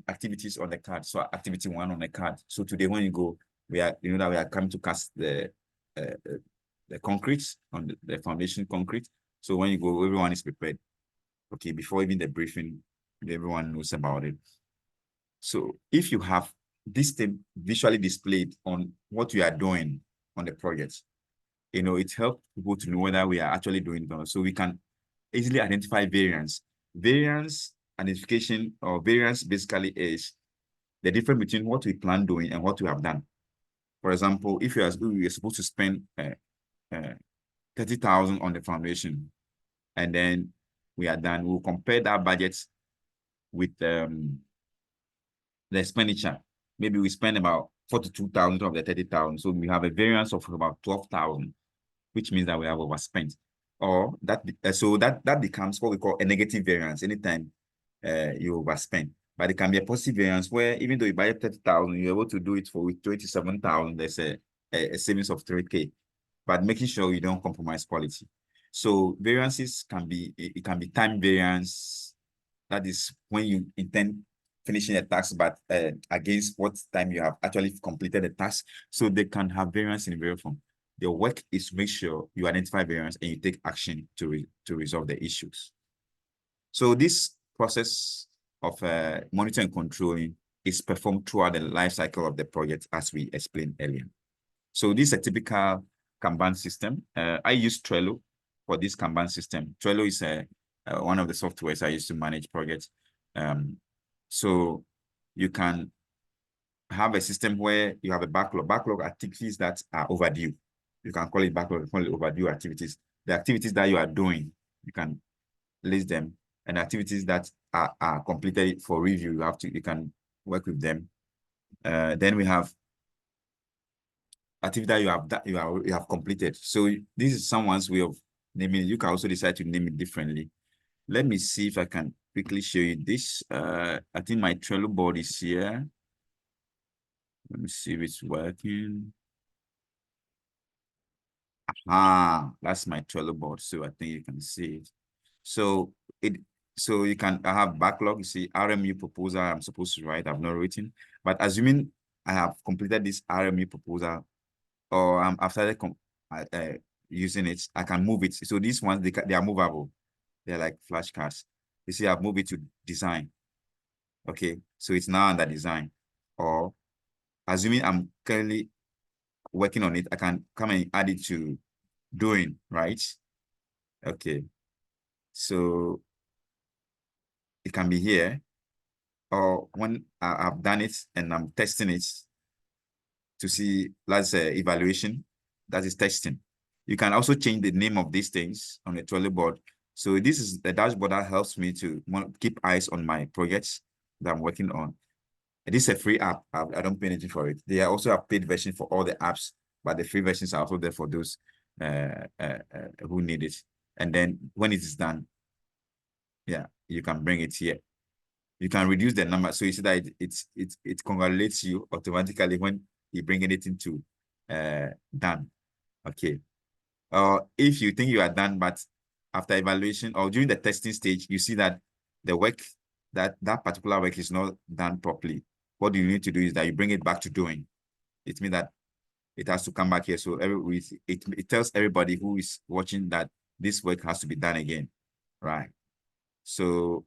activities on the card. So activity 1 on the card. So today when you go, we are coming to cast the concrete on the foundation concrete. So when you go, everyone is prepared. Okay, before even the briefing, everyone knows about it. So if you have this thing visually displayed on what you are doing on the project, it helps people to know whether we are actually doing it or not. So we can easily identify variance. Variance identification or variance basically is the difference between what we plan doing and what we have done. For example, if we are supposed to spend 30,000 on the foundation, and then we are done, we'll compare that budget with the expenditure. Maybe we spend about 42,000 of the 30,000. So we have a variance of about 12,000, which means that we have overspent. Or that becomes what we call a negative variance anytime you overspend. But it can be a positive variance where even though you buy 30,000, you're able to do it for with 27,000. There's a savings of 3K, but making sure you don't compromise quality. So variances can be time variance. That is when you intend finishing a task, but against what time you have actually completed the task. So they can have variance in various form. Your work is to make sure you identify variance and you take action to resolve the issues. So this process of monitoring and controlling is performed throughout the life cycle of the project, as we explained earlier. So this is a typical Kanban system. I use Trello for this Kanban system. Trello is one of the softwares I use to manage projects. So you can have a system where you have a backlog. Backlog activities that are overdue. You can call it backlog, call it overdue activities. The activities that you are doing, you can list them, and activities that are completed for review, you can work with them. Then we have activity that you have completed. So this is someone's way of naming it. You can also decide to name it differently. Let me see if I can quickly show you this. I think my Trello board is here. Let me see if it's working. That's my Trello board. So I think you can see it. So you can have backlog. You see RMU proposal I'm supposed to write. I've not written, but assuming I have completed this RMU proposal, or I've started using it, I can move it. So these ones, they are movable. They're like flashcards. You see, I've moved it to design. Okay, so it's now under design. Or assuming I'm currently working on it, I can come and add it to doing, right? Okay, so it can be here, or when I've done it and I'm testing it to see, let's say, evaluation, that is testing. You can also change the name of these things on the Trello board. So this is the dashboard that helps me to keep eyes on my projects that I'm working on. This is a free app. I don't pay anything for it. They also have paid version for all the apps, but the free versions are also there for those who need it. And then when it is done, yeah, you can bring it here. You can reduce the number. So you see that it congratulates you automatically when you bring anything to done. Okay. If you think you are done, but after evaluation or during the testing stage, you see that the work, that particular work is not done properly, what you need to do is that you bring it back to doing. It means that it has to come back here. So it tells everybody who is watching that this work has to be done again, right? So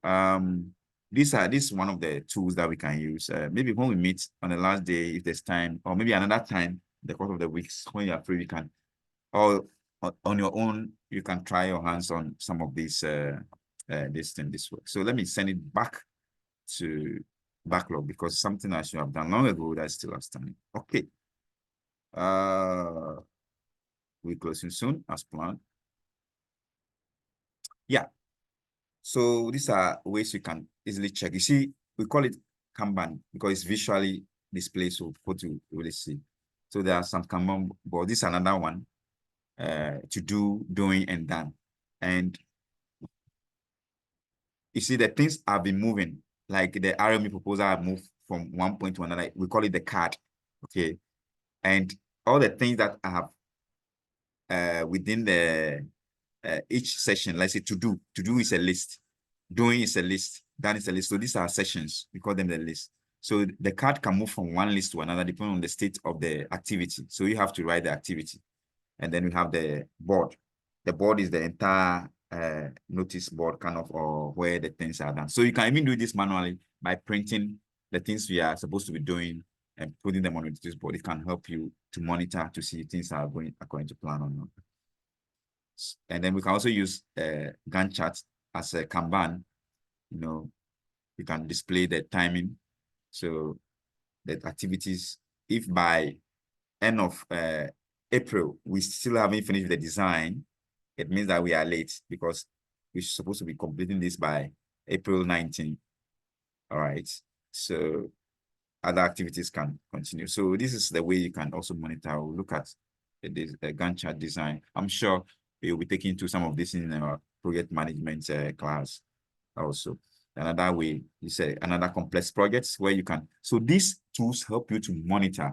this is one of the tools that we can use. Maybe when we meet on the last day, if there's time, or maybe another time, the course of the weeks when you are free, we can, or on your own, you can try your hands on some of these this work. So let me send it back to backlog because something I should have done long ago that still outstanding. Okay. We're closing soon as planned. Yeah. So these are ways you can easily check. You see, we call it Kanban because it's visually displayed so people to really see. So there are some Kanban, but this is another one to do, doing, and done. And you see the things have been moving, like the RME proposal have moved from one point to another. We call it the card, okay? And all the things that I have within the each session, let's say to do is a list, doing is a list, done is a list. So these are sessions, we call them the list. So the card can move from one list to another depending on the state of the activity. So you have to write the activity. And then we have the board. The board is the entire notice board kind of, or where the things are done. So you can even do this manually by printing the things we are supposed to be doing and putting them on the notice board. It can help you to monitor to see if things are going according to plan or not. And then we can also use Gantt chart as a Kanban. You know, you can display the timing. So the activities, if by end of April, we still haven't finished the design, it means that we are late because we're supposed to be completing this by April 19. All right. So other activities can continue. So this is the way you can also monitor or look at the Gantt chart design. I'm sure you'll be taking to some of this in our project management class also. Another way, you say another complex projects where you can, so these tools help you to monitor.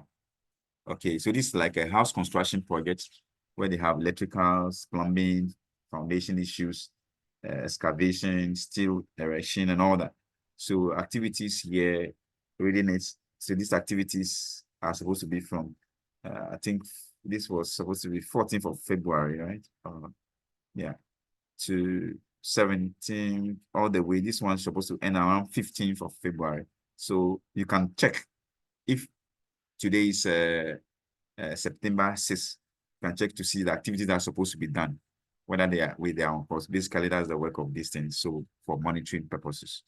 Okay, so this is like a house construction project where they have electricals, plumbing, foundation issues, excavation, steel erection, and all that. So activities here, readiness. So these activities are supposed to be from, I think this was supposed to be 14th of February, right? Yeah, to 17th, all the way. This one's supposed to end around 15th of February. So you can check if today is September 6th, you can check to see the activities that are supposed to be done, whether they are with their own course. Basically, that's the work of these things. So for monitoring purposes.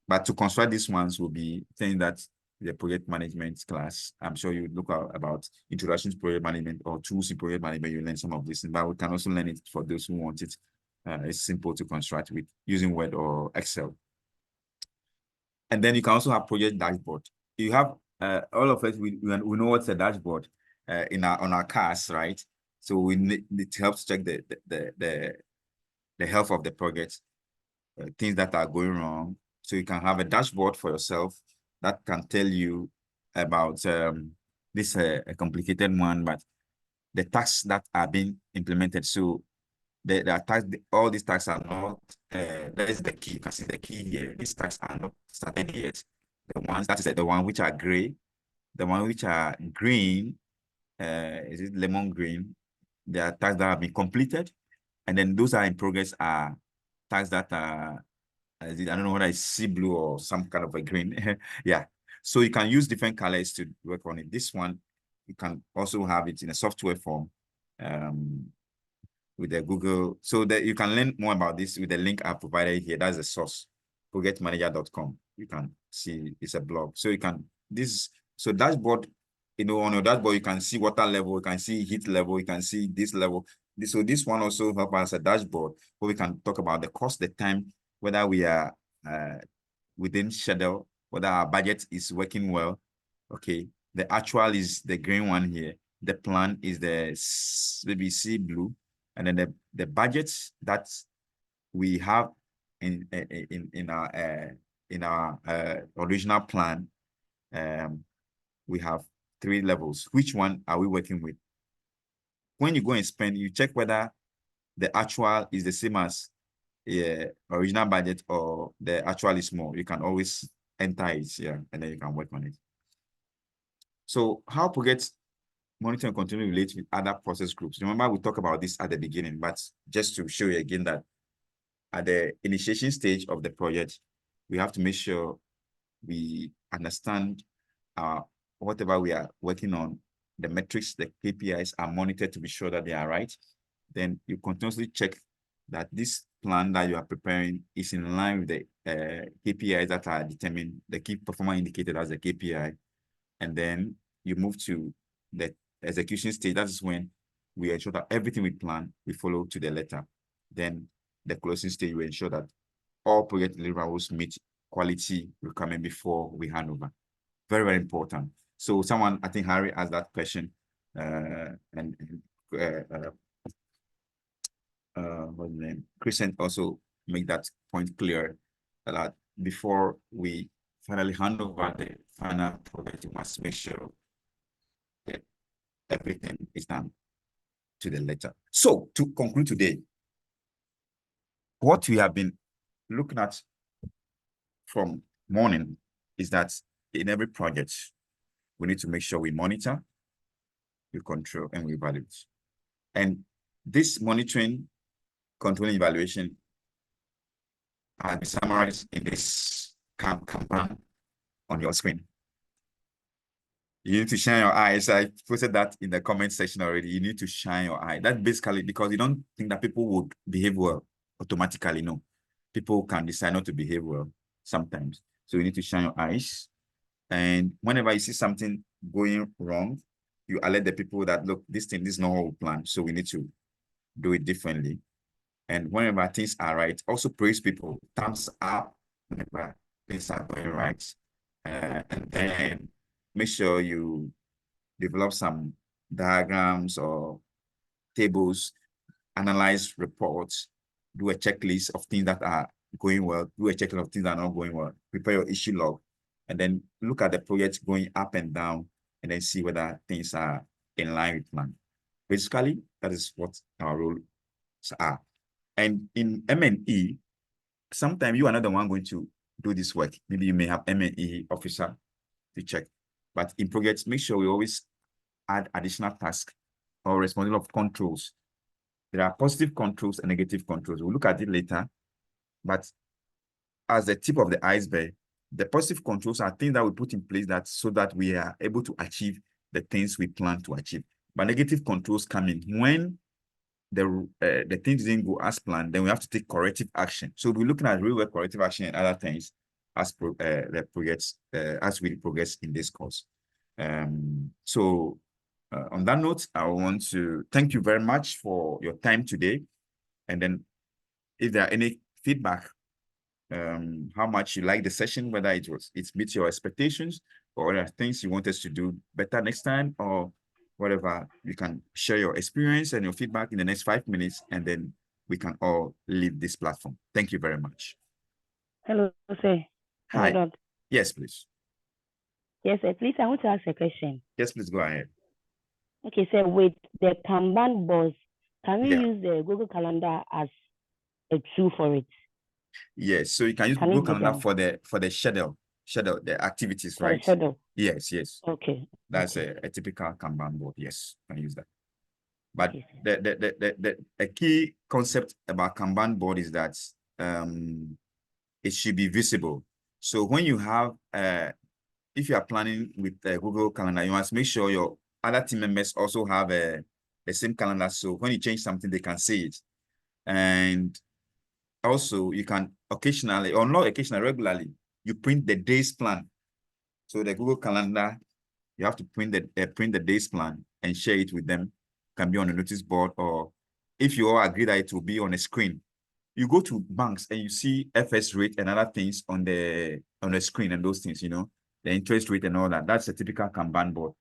But to construct these ones will be things that the project management class, I'm sure you look about introduction to project management or tools in project management, you learn some of this, but we can also learn it for those who want it. It's simple to construct with using Word or Excel. And then you can also have project dashboard. You have all of us, we know what's a dashboard on our cars, right? So we need it helps check the health of the project, things that are going wrong. So you can have a dashboard for yourself that can tell you about this a complicated one, but the tasks that are being implemented. So the tax, all these tasks are not, that is the key. You can see the key here. These tasks are not started yet. The ones, that is the one which are gray, the one which are green, is it lemon green? There are tasks that have been completed. And then those are in progress are tasks that are, I don't know whether it's sea blue or some kind of a green. Yeah. So you can use different colors to work on it. This one, you can also have it in a software form. With the Google, so that you can learn more about this with the link I provided here. That's the source, projectmanager.com. You can see it's a blog. So you can, so dashboard, you know, on your dashboard, you can see water level, you can see heat level, you can see this level. So this one also helps us a dashboard where we can talk about the cost, the time, whether we are within schedule, whether our budget is working well. Okay, the actual is the green one here. The plan is the maybe sea blue. And then the budgets that we have in our original plan, we have 3 levels. Which one are we working with? When you go and spend, you check whether the actual is the same as original budget or the actual is more. You can always enter it, yeah, and then you can work on it. So how project monitor and continue to relate with other process groups. Remember, we talked about this at the beginning, but just to show you again that at the initiation stage of the project, we have to make sure we understand whatever we are working on, the metrics, the KPIs are monitored to be sure that they are right. then you continuously check that this plan that you are preparing is in line with the KPIs that are determined, the key performance indicated as the KPI. And then you move to the execution stage. That is when we ensure that everything we plan, we follow to the letter. Then the closing stage, we ensure that all project deliverables meet quality requirement before we hand over. Very, very important. So someone, I think Harry asked that question, what's the name? Christian also made that point clear that before we finally hand over the final project, you must make sure that everything is done to the letter. So to conclude today, what we have been looking at from morning is that in every project, we need to make sure we monitor, we control, and we evaluate. And this monitoring, controlling, evaluation has been summarized in this campaign on your screen. You need to shine your eyes. I posted that in the comment section already. You need to shine your eye. That's basically because you don't think that people would behave well automatically. No, people can decide not to behave well sometimes. So you need to shine your eyes. And whenever you see something going wrong, you alert the people that, look, this is not how we plan. So we need to do it differently. And whenever things are right, also praise people, thumbs up whenever things are going right. And then make sure you develop some diagrams or tables, analyze reports, do a checklist of things that are going well, do a checklist of things that are not going well, prepare your issue log, and then look at the project going up and down, and then see whether things are in line with plan. Basically, that is what our roles are. And in M&E, sometimes you are not the one going to do this work. Maybe you may have M&E officer to check. But in projects, make sure we always add additional tasks or responsible of controls. There are positive controls and negative controls. We'll look at it later. But as the tip of the iceberg, the positive controls are things that we put in place that so that we are able to achieve the things we plan to achieve. But negative controls come in when the things didn't go as planned, then we have to take corrective action. So we're looking at real work corrective action and other things as as we progress in this course. So on that note, I want to thank you very much for your time today. And then if there are any feedback, how much you like the session, whether it meets your expectations or other things you want us to do better next time, or whatever, you can share your experience and your feedback in the next 5 minutes, and then we can all leave this platform. Thank you very much. Hello, sir. Hi. Hello, Yes, please. Yes, sir. Please, I want to ask a question. Yes, please go ahead. Okay, sir. With the Kanban boards, can we use the Google Calendar as a tool for it? Yes, so you can use Google Calendar for the schedule, the activities, for right? the schedule. Yes. Okay. That's a typical Kanban board. Yes, you can use that. But a key concept about Kanban board is that it should be visible. So when you have, if you are planning with Google Calendar, you must make sure your other team members also have the same calendar. So when you change something, they can see it. And also, you can occasionally, or not occasionally, regularly, you print the day's plan. So the Google Calendar, you have to print the day's plan and share it with them. It can be on a notice board, or if you all agree that it will be on a screen, you go to banks and you see FS rate and other things on the screen, and those things, the interest rate and all that. That's a typical Kanban board.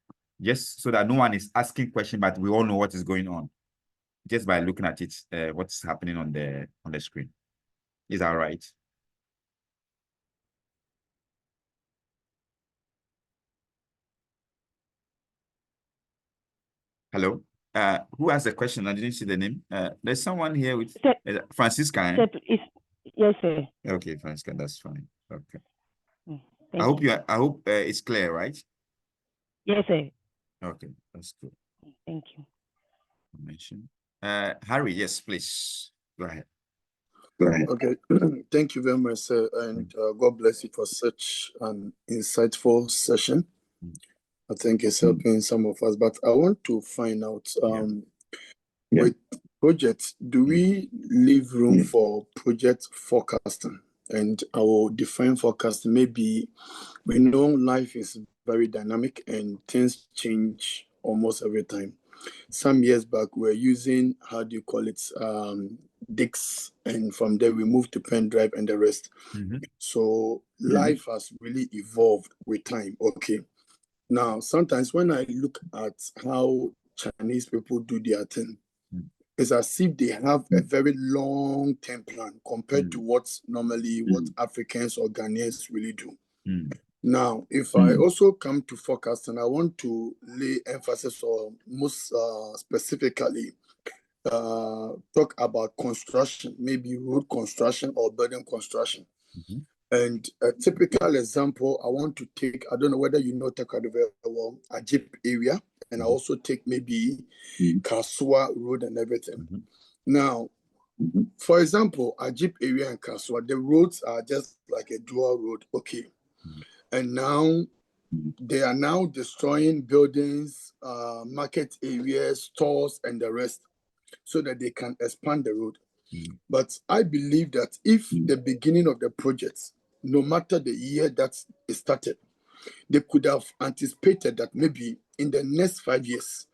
Just so that no one is asking questions, but we all know what is going on just by looking at it, what's happening on the screen. Is that right? Hello? Who asked the question? I didn't see the name. There's someone here with Francisca. Yes, sir. Okay, Francisca, that's fine. Okay. I hope it's clear, right? Yes, sir. Okay, that's good. Thank you. Harry, yes, please. Go ahead. Okay, thank you very much, sir, and God bless you for such an insightful session. I think it's helping some of us, but I want to find out with projects, do we leave room for project forecasting? And I will define forecasting. Maybe we know life is very dynamic and things change almost every time. Some years back, we were using, how do you call it, discs, and from there we moved to pen drive and the rest. So life has really evolved with time. Okay. Now, sometimes when I look at how Chinese people do their thing, it's as if they have a very long-term plan compared to what's normally what Africans or Ghanaians really do. Now, if I also come to forecasting, I want to lay emphasis on most specifically talk about construction, maybe road construction or building construction. And a typical example I want to take, I don't know whether you know Takrady very well, Ajip area, and I also take maybe Kasua Road and everything. Now, for example, Ajip area and Kasua, the roads are just like a dual road, okay. And now they are now destroying buildings, market areas, stores, and the rest, so that they can expand the road. But I believe that if the beginning of the project, no matter the year that it started, they could have anticipated that maybe in the next 5 years,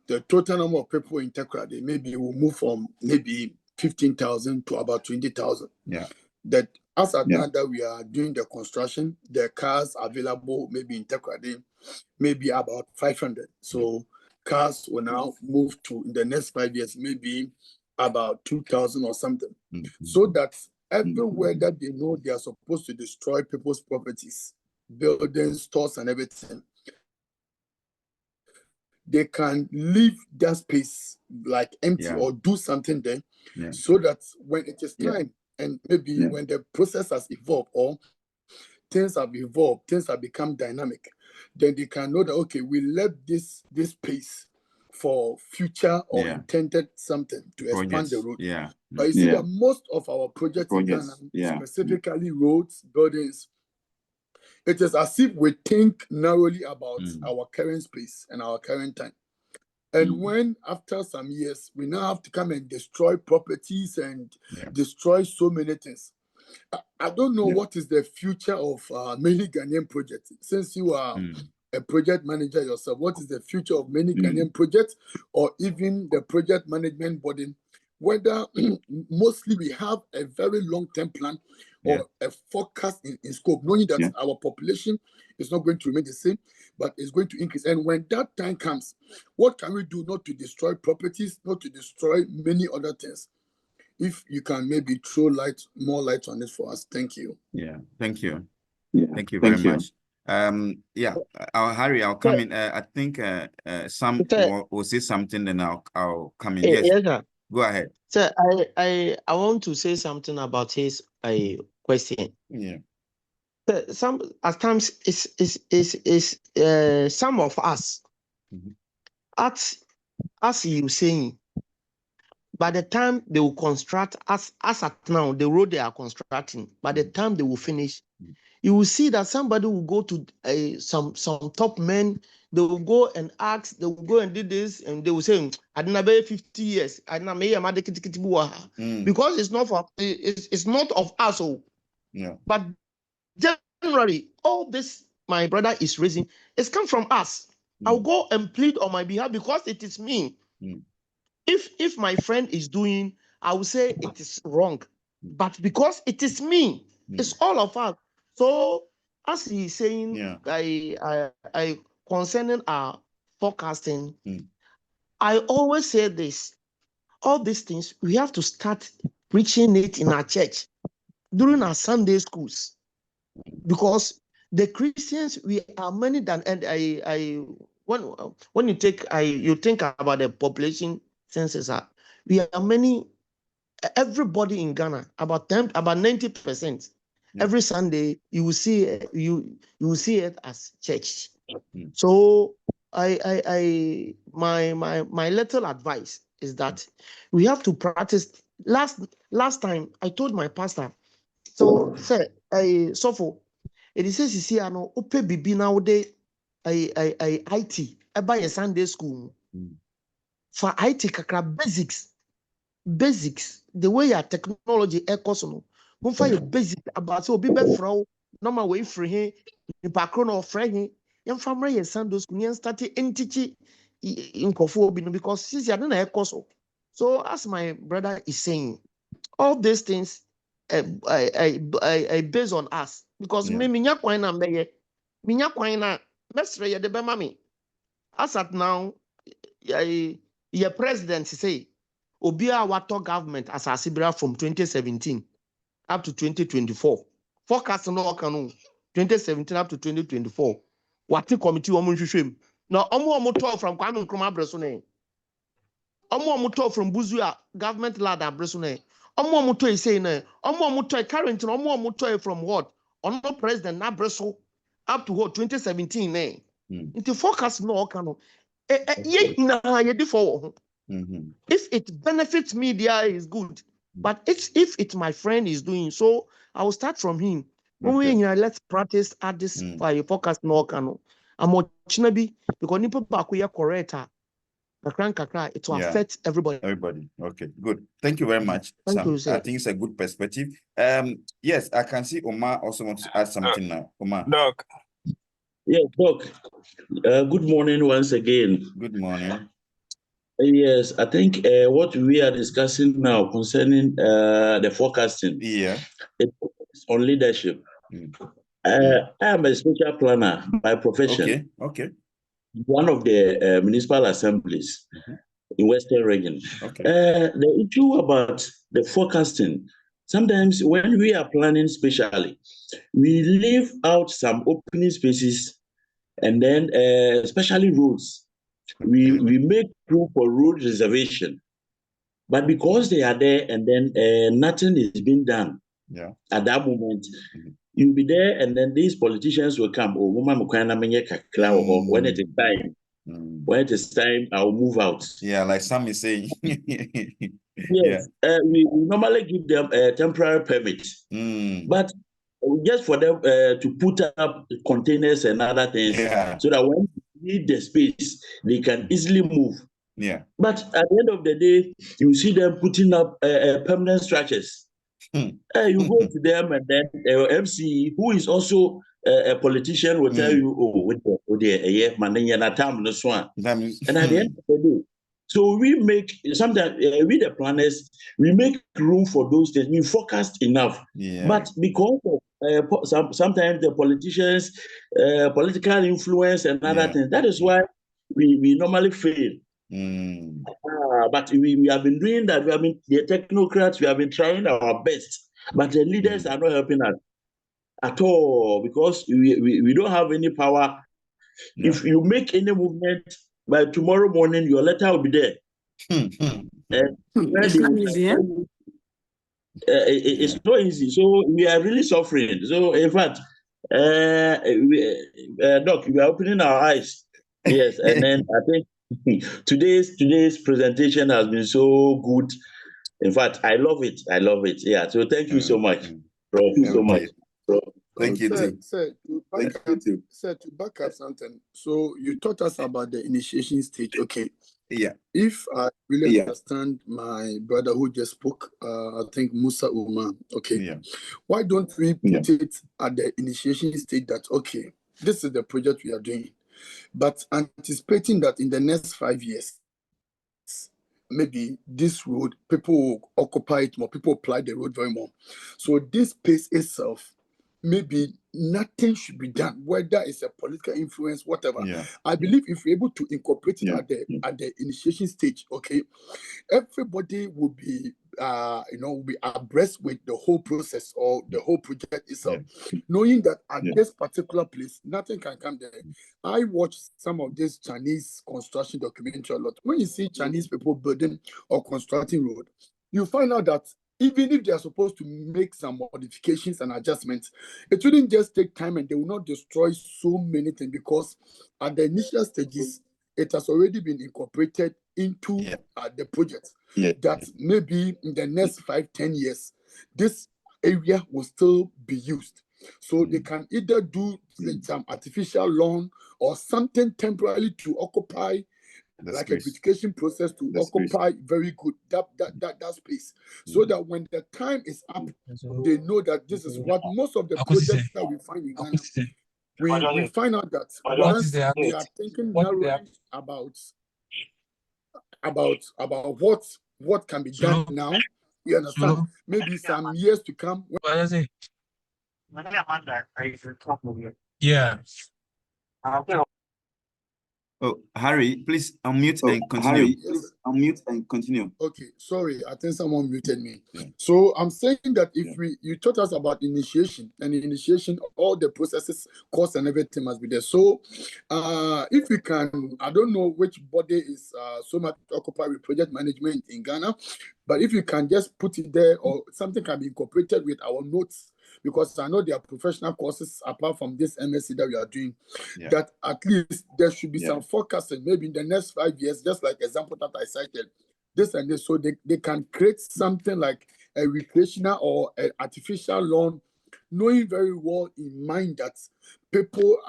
the total number of people in Takrady maybe will move from maybe 15,000 to about 20,000. That as at now that we are doing the construction, the cars available maybe in Takrady, maybe about 500. So cars will now move to, in the next 5 years, maybe about 2,000 or something. So that everywhere that they know they are supposed to destroy people's properties, buildings, stores, and everything, they can leave that space like empty or do something there, so that when it is time and maybe when the process has evolved or things have evolved, things have become dynamic, then they can know that, okay, we left this space for future or intended something to expand the road. But you see that most of our projects in Ghana, specifically roads, buildings, it is as if we think narrowly about our current space and our current time. And when after some years, we now have to come and destroy properties and destroy so many things. I don't know what is the future of many Ghanaian projects. Since you are a project manager yourself, what is the future of many Ghanaian projects, or even the project management body? Whether mostly we have a very long-term plan or a forecast in scope, knowing that our population is not going to remain the same, but it's going to increase. And when that time comes, what can we do not to destroy properties, not to destroy many other things? If you can maybe throw more light on this for us. Thank you. Thank you. Thank you very much. Harry, I'll come in. I think Sam will say something, then I'll come in. Yes, go ahead. Sir, I want to say something about his question. Some at times is some of us, as you saying, by the time they will construct, as at now, the road they are constructing, by the time they will finish, you will see that somebody will go to some top men, they will go and ask, they will go and do this, and they will say, I didn't have 50 years, I didn't have because it's not for it's not of us. But generally, all this my brother is raising, it's come from us. I'll go and plead on my behalf because it is me. If my friend is doing, I will say it is wrong. But because it is me, it's all of us. So as he's saying, I concerning our forecasting, I always say this: all these things we have to start preaching it in our church during our Sunday schools, because the Christians, we are many than, and when you take you think about the population census, we are many. Everybody in Ghana, about 90%. Every Sunday you will see you will see it as church. So my little advice is that we have to practice. Last time I told my pastor, so say it is says here no ope bibi now de IT by a Sunday school for IT kakra basics. basics, the way your technology echoes no. Who find your basic about so be frau normal way free him in background or free him family and sandos kun start entity in kofu because since I don't know so as my brother is saying, all these things I based on us because me minya kwan na mbeye minya kwan na mesre ye de be mami as at now your president say Obia Wato government as Asibira from 2017 up to 2024. Forecast no kanu 2017 up to 2024. Wati committee omo hwehwem. Na omo talk from Kwame Nkrumah abreso ne. Omo talk from Buzuya government ladder abreso ne. Omo talk say ne. Omo talk current no omo talk from what? Ono president na abreso up to what 2017 ne. Into forecast no kanu. Ye na ye di for. If it benefits me, there is good. But if it's my friend is doing so, I will start from him. Okay. Let's practice at this forecast no cano. I'm watching be because nipa back we are correct. It will affect everybody. Everybody. Okay, good. Thank you very much. Thank you, sir. I think it's a good perspective. Yes, I can see Omar also wants to add something now. Omar. Doc. Yeah, Doc. Good morning once again. Good morning. Yes, I think what we are discussing now concerning the forecasting, it's on leadership. I am a special planner by profession. Okay. One of the municipal assemblies in Western region. The issue about the forecasting, sometimes when we are planning specially, we leave out some opening spaces and then especially roads. We make room for road reservation, but because they are there and then nothing is being done at that moment, you'll be there and then these politicians will come. When it is time, when it is time, I'll move out. Yeah, like some is saying. Yes, we normally give them a temporary permit, but just for them to put up containers and other things, so that when need the space, they can easily move. But at the end of the day, you see them putting up permanent structures. You go to them and then MC, who is also a politician, will tell you, and at the end of the day, so we make, sometimes we the planners, we make room for those things, we forecast enough. But because of sometimes the politicians, political influence and other things, that is why we normally fail. But we have been doing that. We have been the technocrats. We have been trying our best, but the leaders are not helping us at all because we don't have any power. If you make any movement by tomorrow morning, your letter will be there. It's not easy, eh? It's not easy. So we are really suffering. So in fact, Doc, we are opening our eyes. Yes, and then I think today's presentation has been so good. In fact, I love it. Yeah. So thank you so much. Thank you so much. Thank you too. Sir, to back up something. So you taught us about the initiation stage. Okay. Yeah. If I really understand my brother who just spoke, I think Musa Umar. Okay. Yeah. Why don't we put it at the initiation stage that okay, this is the project we are doing, but anticipating that in the next 5 years, maybe this road, people will occupy it more, people apply the road very more. So this space itself, maybe nothing should be done, whether it's a political influence, whatever. I believe if we're able to incorporate it at the initiation stage, okay, everybody will be will be abreast with the whole process or the whole project itself, knowing that at this particular place, nothing can come there. I watched some of this Chinese construction documentary a lot. When you see Chinese people building or constructing road, you find out that even if they are supposed to make some modifications and adjustments, it wouldn't just take time and they will not destroy so many things because at the initial stages, it has already been incorporated into the project. That maybe in the next 5-10 years, this area will still be used. So they can either do some artificial lawn or something temporarily to occupy like a beautification process to occupy very good that space, so that when the time is up, they know that this is what most of the projects that we find in Ghana. We find out that once they are thinking narrowly about what can be done now, you understand? Maybe some years to come. Yeah. Oh, Harry, please unmute and continue. Harry, please unmute and continue. Okay, sorry, I think someone muted me. Yeah. So I'm saying that if you taught us about initiation, and in initiation, all the processes, costs, and everything must be there. So if we can, I don't know which body is so much occupied with project management in Ghana, but if you can just put it there, or something can be incorporated with our notes, because I know there are professional courses apart from this MSc that we are doing, that at least there should be some forecasting, maybe in the next 5 years, just like example that I cited, this and this, so they can create something like a recreational or an artificial lawn, knowing very well in mind that people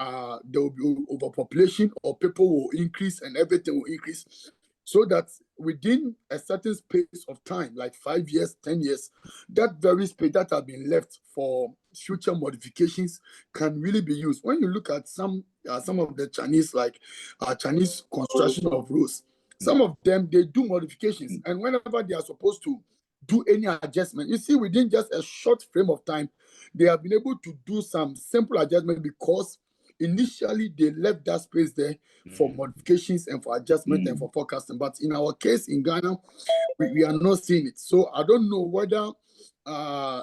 there will be overpopulation, or people will increase and everything will increase, so that within a certain space of time, like 5 years, 10 years, that very space that has been left for future modifications can really be used. When you look at some of the Chinese, like Chinese construction of roads, some of them, they do modifications, and whenever they are supposed to do any adjustment, you see, within just a short frame of time, they have been able to do some simple adjustment, because initially they left that space there for modifications and for adjustment and for forecasting. But in our case in Ghana, we are not seeing it. So I don't know whether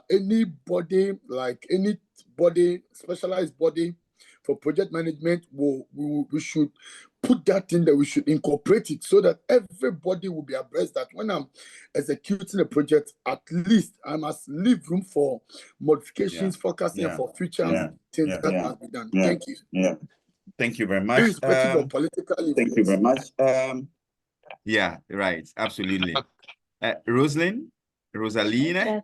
anybody, like any body, specialized body for project management, we should put that in there. We should incorporate it, so that everybody will be abreast that when I'm executing a project, at least I must leave room for modifications, forecasting for future things that must be done. Thank you. Thank you very much. Irrespective of political influence. Thank you very much. Yeah, right. Absolutely. Rosaline? Rosaline? Yes.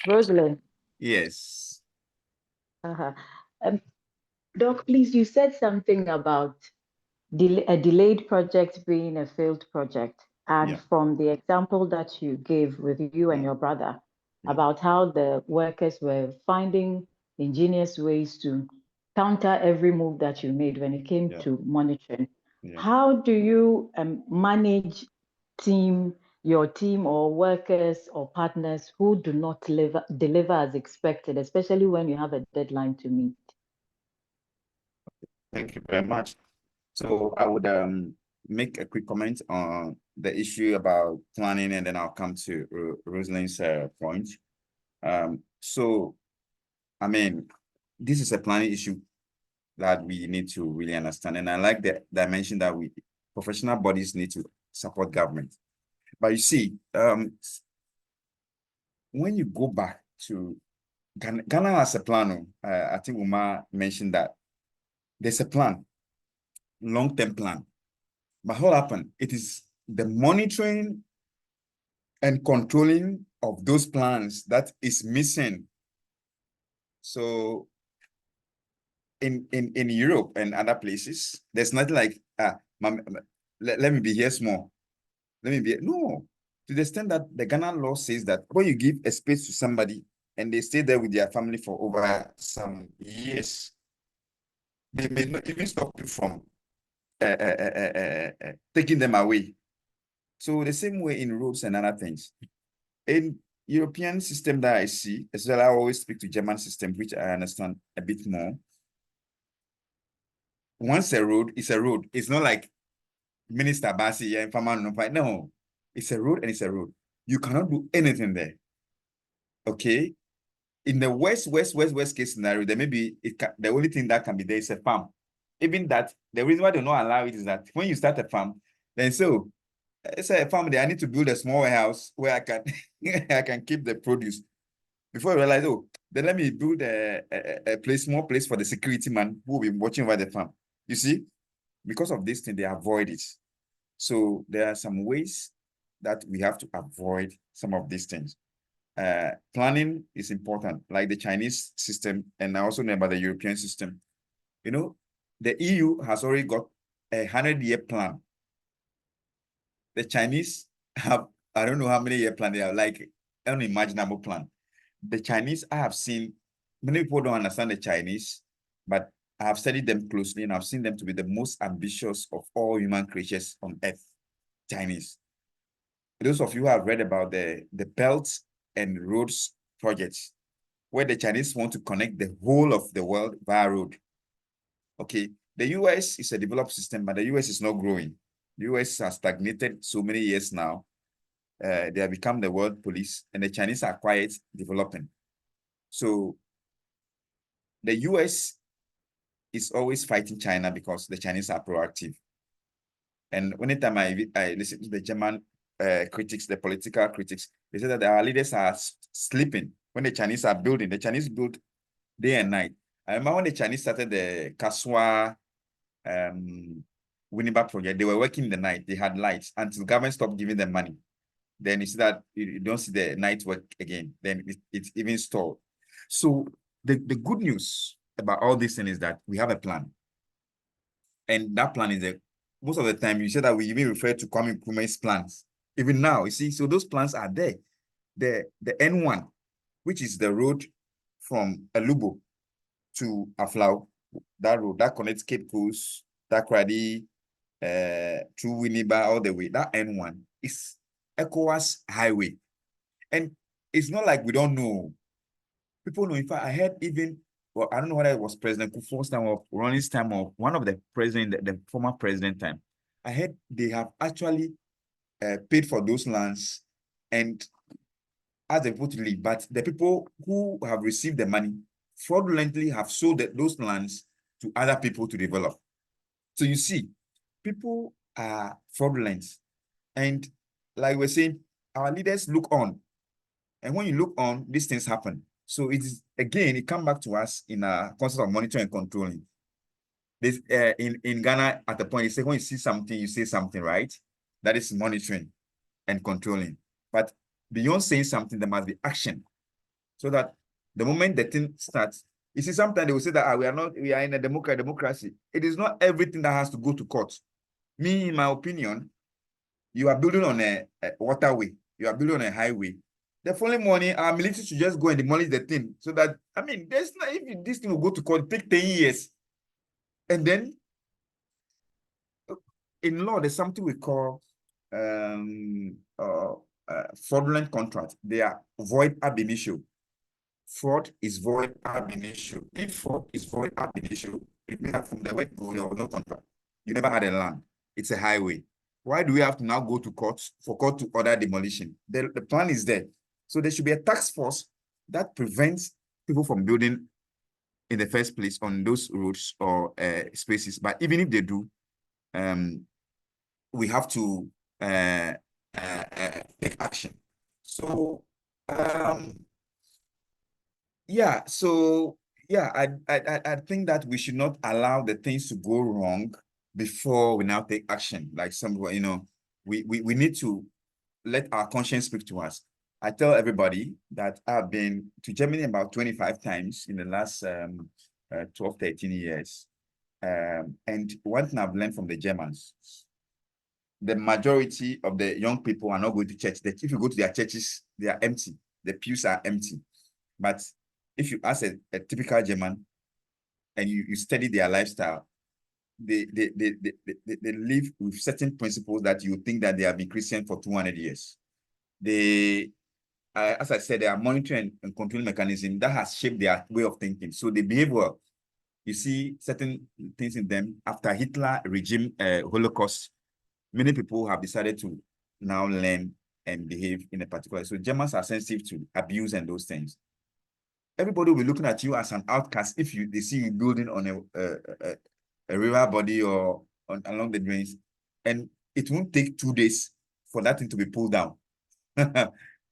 Rosalind. Yes. Doc, please, you said something about a delayed project being a failed project. And from the example that you gave with you and your brother, about how the workers were finding ingenious ways to counter every move that you made when it came to monitoring. How do you manage your team or workers or partners who do not deliver as expected, especially when you have a deadline to meet? Thank you very much. So I would make a quick comment on the issue about planning, and then I'll come to Rosalind's point. So, I mean, this is a planning issue that we need to really understand. And I like the dimension that professional bodies need to support government. But you see, when you go back to Ghana has a plan. I think Umar mentioned that there's a plan, long-term plan. But what happened? It is the monitoring and controlling of those plans that is missing. So in Europe and other places, there's nothing like, let me be here small. No. To the extent that the Ghana law says that when you give a space to somebody and they stay there with their family for over some years, they may not even stop you from taking them away. So the same way in roads and other things. In European system that I see, as well, I always speak to German system, which I understand a bit more. Once a road is a road, it's not like Minister Basi and no, it's a road and it's a road. You cannot do anything there. Okay. In the worst case scenario, there may be the only thing that can be there is a farm. Even that, the reason why they don't allow it is that when you start a farm, then so it's a farm there. I need to build a small warehouse where I can I can keep the produce. Before I realize, oh, then let me build a small place for the security man who will be watching over the farm. You see, because of this thing, they avoid it. So there are some ways that we have to avoid some of these things. Planning is important, like the Chinese system, and I also know about the European system. You know, the EU has already got a 100-year plan The Chinese have, I don't know how many year plan they have, like unimaginable plan. The Chinese, I have seen, many people don't understand the Chinese, but I have studied them closely and I've seen them to be the most ambitious of all human creatures on earth. Chinese. Those of you who have read about the Belt and Roads projects, where the Chinese want to connect the whole of the world via road. Okay, the US is a developed system, but the US is not growing. The US has stagnated so many years now. They have become the world police, and the Chinese are quiet developing. So the US is always fighting China because the Chinese are proactive. And anytime I listen to the German critics, the political critics, they say that our leaders are sleeping when the Chinese are building. The Chinese build day and night. I remember when the Chinese started the Kaswa Winneba project, they were working in the night. They had lights until government stopped giving them money. Then you see that you don't see the night work again. Then it's even stalled. So the good news about all this thing is that we have a plan. And that plan is most of the time you say that we even refer to Kwame Nkrumah's plans. Even now, you see, so those plans are there. The N1, which is the road from Alubo to Aflau, that road that connects Cape Coast, Takrady, through Winneba all the way. That N1 is ECOWAS highway. And it's not like we don't know. People know. In fact, I heard even, well, I don't know whether it was President Kufuor's time or Ronnie's time or one of the president, the former president time. I heard they have actually paid for those lands and asked the people to leave. But the people who have received the money fraudulently have sold those lands to other people to develop. So you see, people are fraudulent. And like we're saying, our leaders look on. And when you look on, these things happen. So it is, again, it comes back to us in a concept of monitoring and controlling. This in Ghana, at the point, you say when you see something, you say something, right? That is monitoring and controlling. But beyond saying something, there must be action. So that the moment the thing starts, you see, sometimes they will say that we are in a democracy. It is not everything that has to go to court. Me, in my opinion, you are building on a waterway, you are building on a highway. The following morning, our military should just go and demolish the thing. So that, I mean, there's not, if this thing will go to court, take 10 years. And then in law, there's something we call fraudulent contract. They are void ab initio. Fraud is void ab initio. If fraud is void ab initio, it may have from the word go, there was no contract. You never had a land. It's a highway. Why do we have to now go to court for court to order demolition? The plan is there. So there should be a task force that prevents people from building in the first place on those roads or spaces. But even if they do, we have to take action. So yeah, I think that we should not allow the things to go wrong before we now take action. Like some, you know, we need to let our conscience speak to us. I tell everybody that I've been to Germany about 25 times in the last 12, 13 years. And one thing I've learned from the Germans, the majority of the young people are not going to church. If you go to their churches, they are empty. The pews are empty. But if you ask a typical German and you study their lifestyle, they live with certain principles that you think that they have been Christian for 200 years. As I said, they are monitoring and controlling mechanism that has shaped their way of thinking. So they behave well. You see certain things in them. After Hitler regime Holocaust, many people have decided to now learn and behave in a particular. So Germans are sensitive to abuse and those things. Everybody will be looking at you as an outcast if they see you building on a river body or along the drains, and it won't take 2 days for that thing to be pulled down.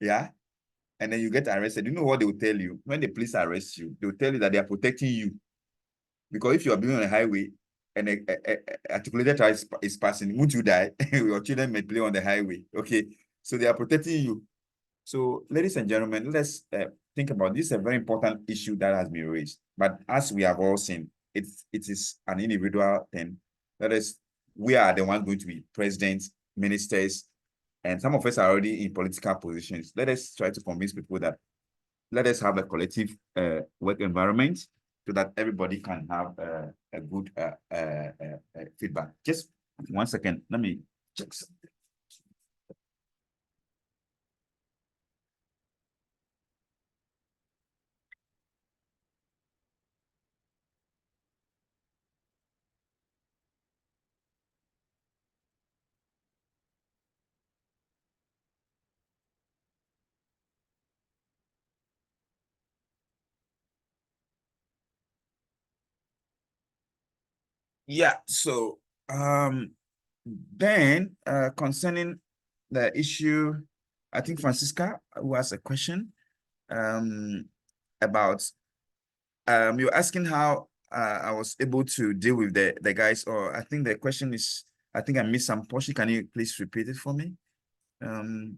Yeah, and then you get arrested. You know what they will tell you when the police arrest you? They will tell you that they are protecting you, because if you are building on a highway and a articulated car is passing, won't you die? Your children may play on the highway. Okay, so they are protecting you. So, ladies and gentlemen, let's think about this. Is a very important issue that has been raised. But as we have all seen, it is an individual thing. That is, we are the ones going to be presidents, ministers, and some of us are already in political positions. Let us try to convince people that let us have a collective work environment so that everybody can have a good feedback. Just 1 second, let me check something. Yeah, so then concerning the issue, I think Francisca who asked a question about you're asking how I was able to deal with the guys, or I think the question is, I think I missed some portion. Can you please repeat it for me? I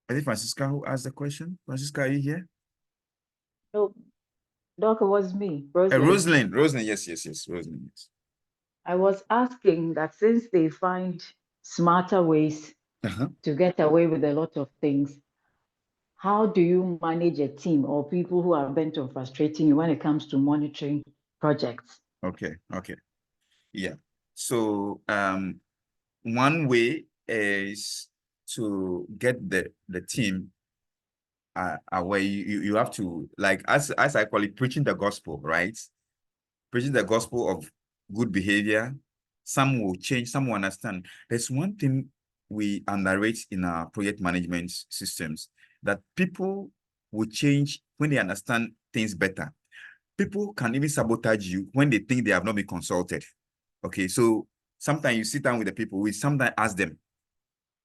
think Francisca who asked the question. Francisca, are you here? No, Doc, it was me, Rosalind. Rosalind, yes, Rosalind, yes. I was asking that since they find smarter ways to get away with a lot of things, how do you manage a team or people who are bent on frustrating you when it comes to monitoring projects? Okay. Yeah. So one way is to get the team away. You have to, like, as I call it, preaching the gospel, right? Preaching the gospel of good behavior. Some will change, some will understand. There's one thing we underrate in our project management systems, that people will change when they understand things better. People can even sabotage you when they think they have not been consulted. Okay, so sometimes you sit down with the people, we sometimes ask them,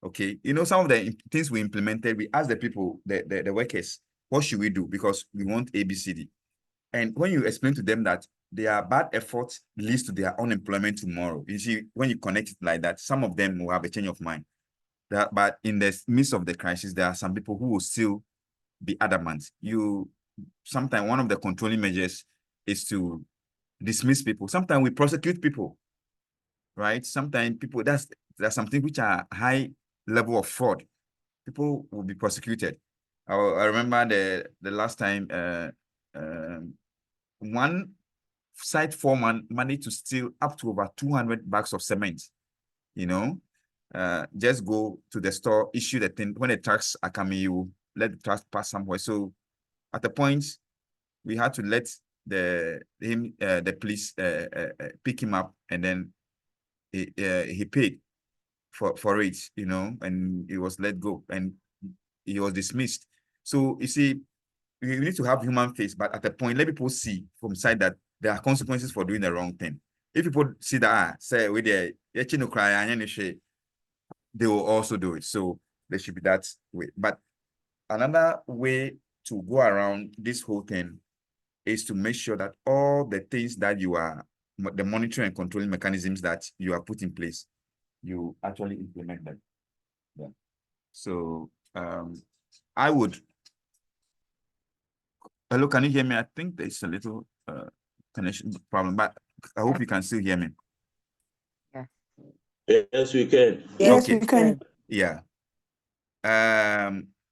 okay, you know, some of the things we implemented, we ask the people, the workers, what should we do? Because we want ABCD. And when you explain to them that their bad effort leads to their unemployment tomorrow, you see, when you connect it like that, some of them will have a change of mind. But in the midst of the crisis, there are some people who will still be adamant. Sometimes one of the controlling measures is to dismiss people. Sometimes we prosecute people, right? Sometimes people, there's something which are high level of fraud. People will be prosecuted. I remember the last time one site foreman managed to steal up to over 200 bags of cement, you know. Just go to the store, issue the thing. When the trucks are coming, you let the trucks pass somewhere. So at the point, we had to let the police pick him up, and then he paid for it, you know, and he was let go and he was dismissed. So you see, you need to have human face, but at a point, let people see from side that there are consequences for doing the wrong thing. If people see that, say, with the they will also do it. So there should be that way. But another way to go around this whole thing is to make sure that all the things that you are, the monitoring and controlling mechanisms that you are put in place, you actually implement them. Yeah. So I would. Hello, can you hear me? I think there's a little connection problem, but I hope you can still hear me. Yes, we can. Yes, Okay. we can. Yeah.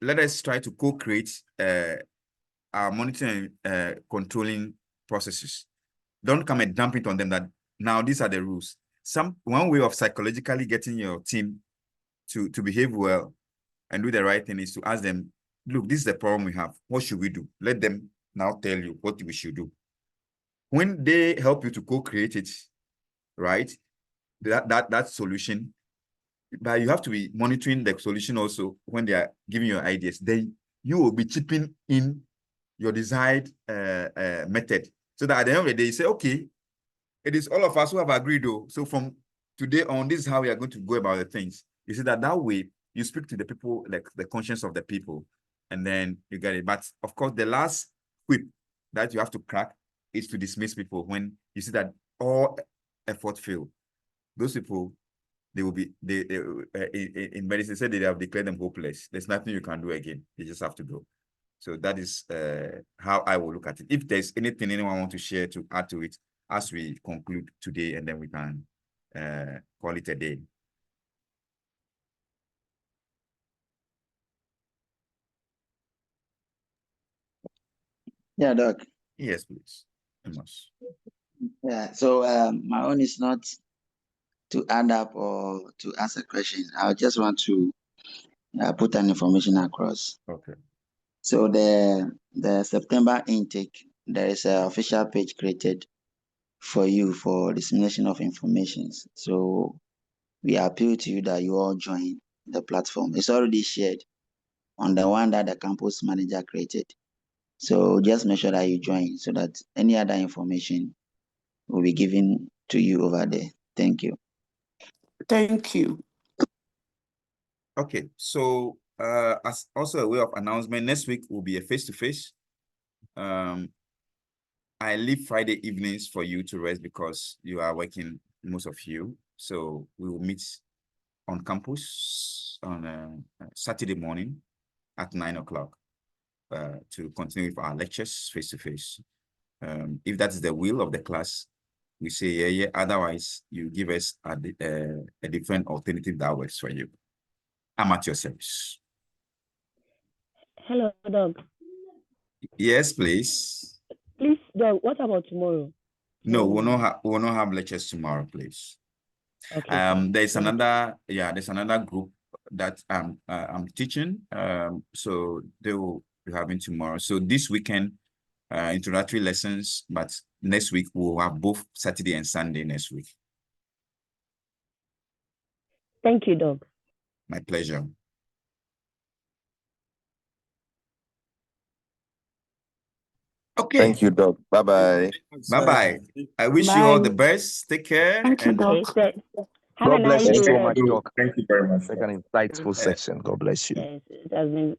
Let us try to co-create our monitoring controlling processes. Don't come and dump it on them that now these are the rules. One way of psychologically getting your team to behave well and do the right thing is to ask them, look, this is the problem we have. What should we do? Let them now tell you what we should do. When they help you to co-create it, right? That solution, but you have to be monitoring the solution also when they are giving you ideas. Then you will be chipping in your desired method, so that at the end of the day, you say, okay, it is all of us who have agreed though. So from today on, this is how we are going to go about the things. You see that way you speak to the people, like the conscience of the people, and then you get it. But of course, the last whip that you have to crack is to dismiss people when you see that all effort failed. Those people, they will be, in medicine said they have declared them hopeless. There's nothing you can do again. You just have to go. So that is how I will look at it. If there's anything anyone want to share to add to it as we conclude today, and then we can call it a day. Yeah, Doc. Yes, please. Amos. Yeah, so my own is not to add up or to ask a question. I just want to put an information across. Okay. So the September intake, there is an official page created for you for dissemination of information. So we appeal to you that you all join the platform. It's already shared on the one that the campus manager created. So just make sure that you join so that any other information will be given to you over there. Thank you. Thank you. Okay, so as also a way of announcement, next week will be a face-to-face. I leave Friday evenings for you to rest because you are working, most of you. So we will meet on campus on Saturday morning at 9 o'clock to continue with our lectures face-to-face. If that is the will of the class, we say yeah. Otherwise, you give us a different alternative that works for you. I'm at your service. Hello, Doc. Yes, please. Please, Doc, what about tomorrow? No, we'll not have lectures tomorrow, please. Okay. There's another group that I'm teaching. So they will be having tomorrow. So this weekend, introductory lessons, but next week we'll have both Saturday and Sunday next week. Thank you, Doc. My pleasure. Okay. Thank you, Doc. Bye-bye. Bye-bye. I wish you all the best. Take care. Thank you, Doc. Okay, have God a bless nice you day. so much, Doc. Thank you very much. Like an insightful section. God bless you. Yes, it has been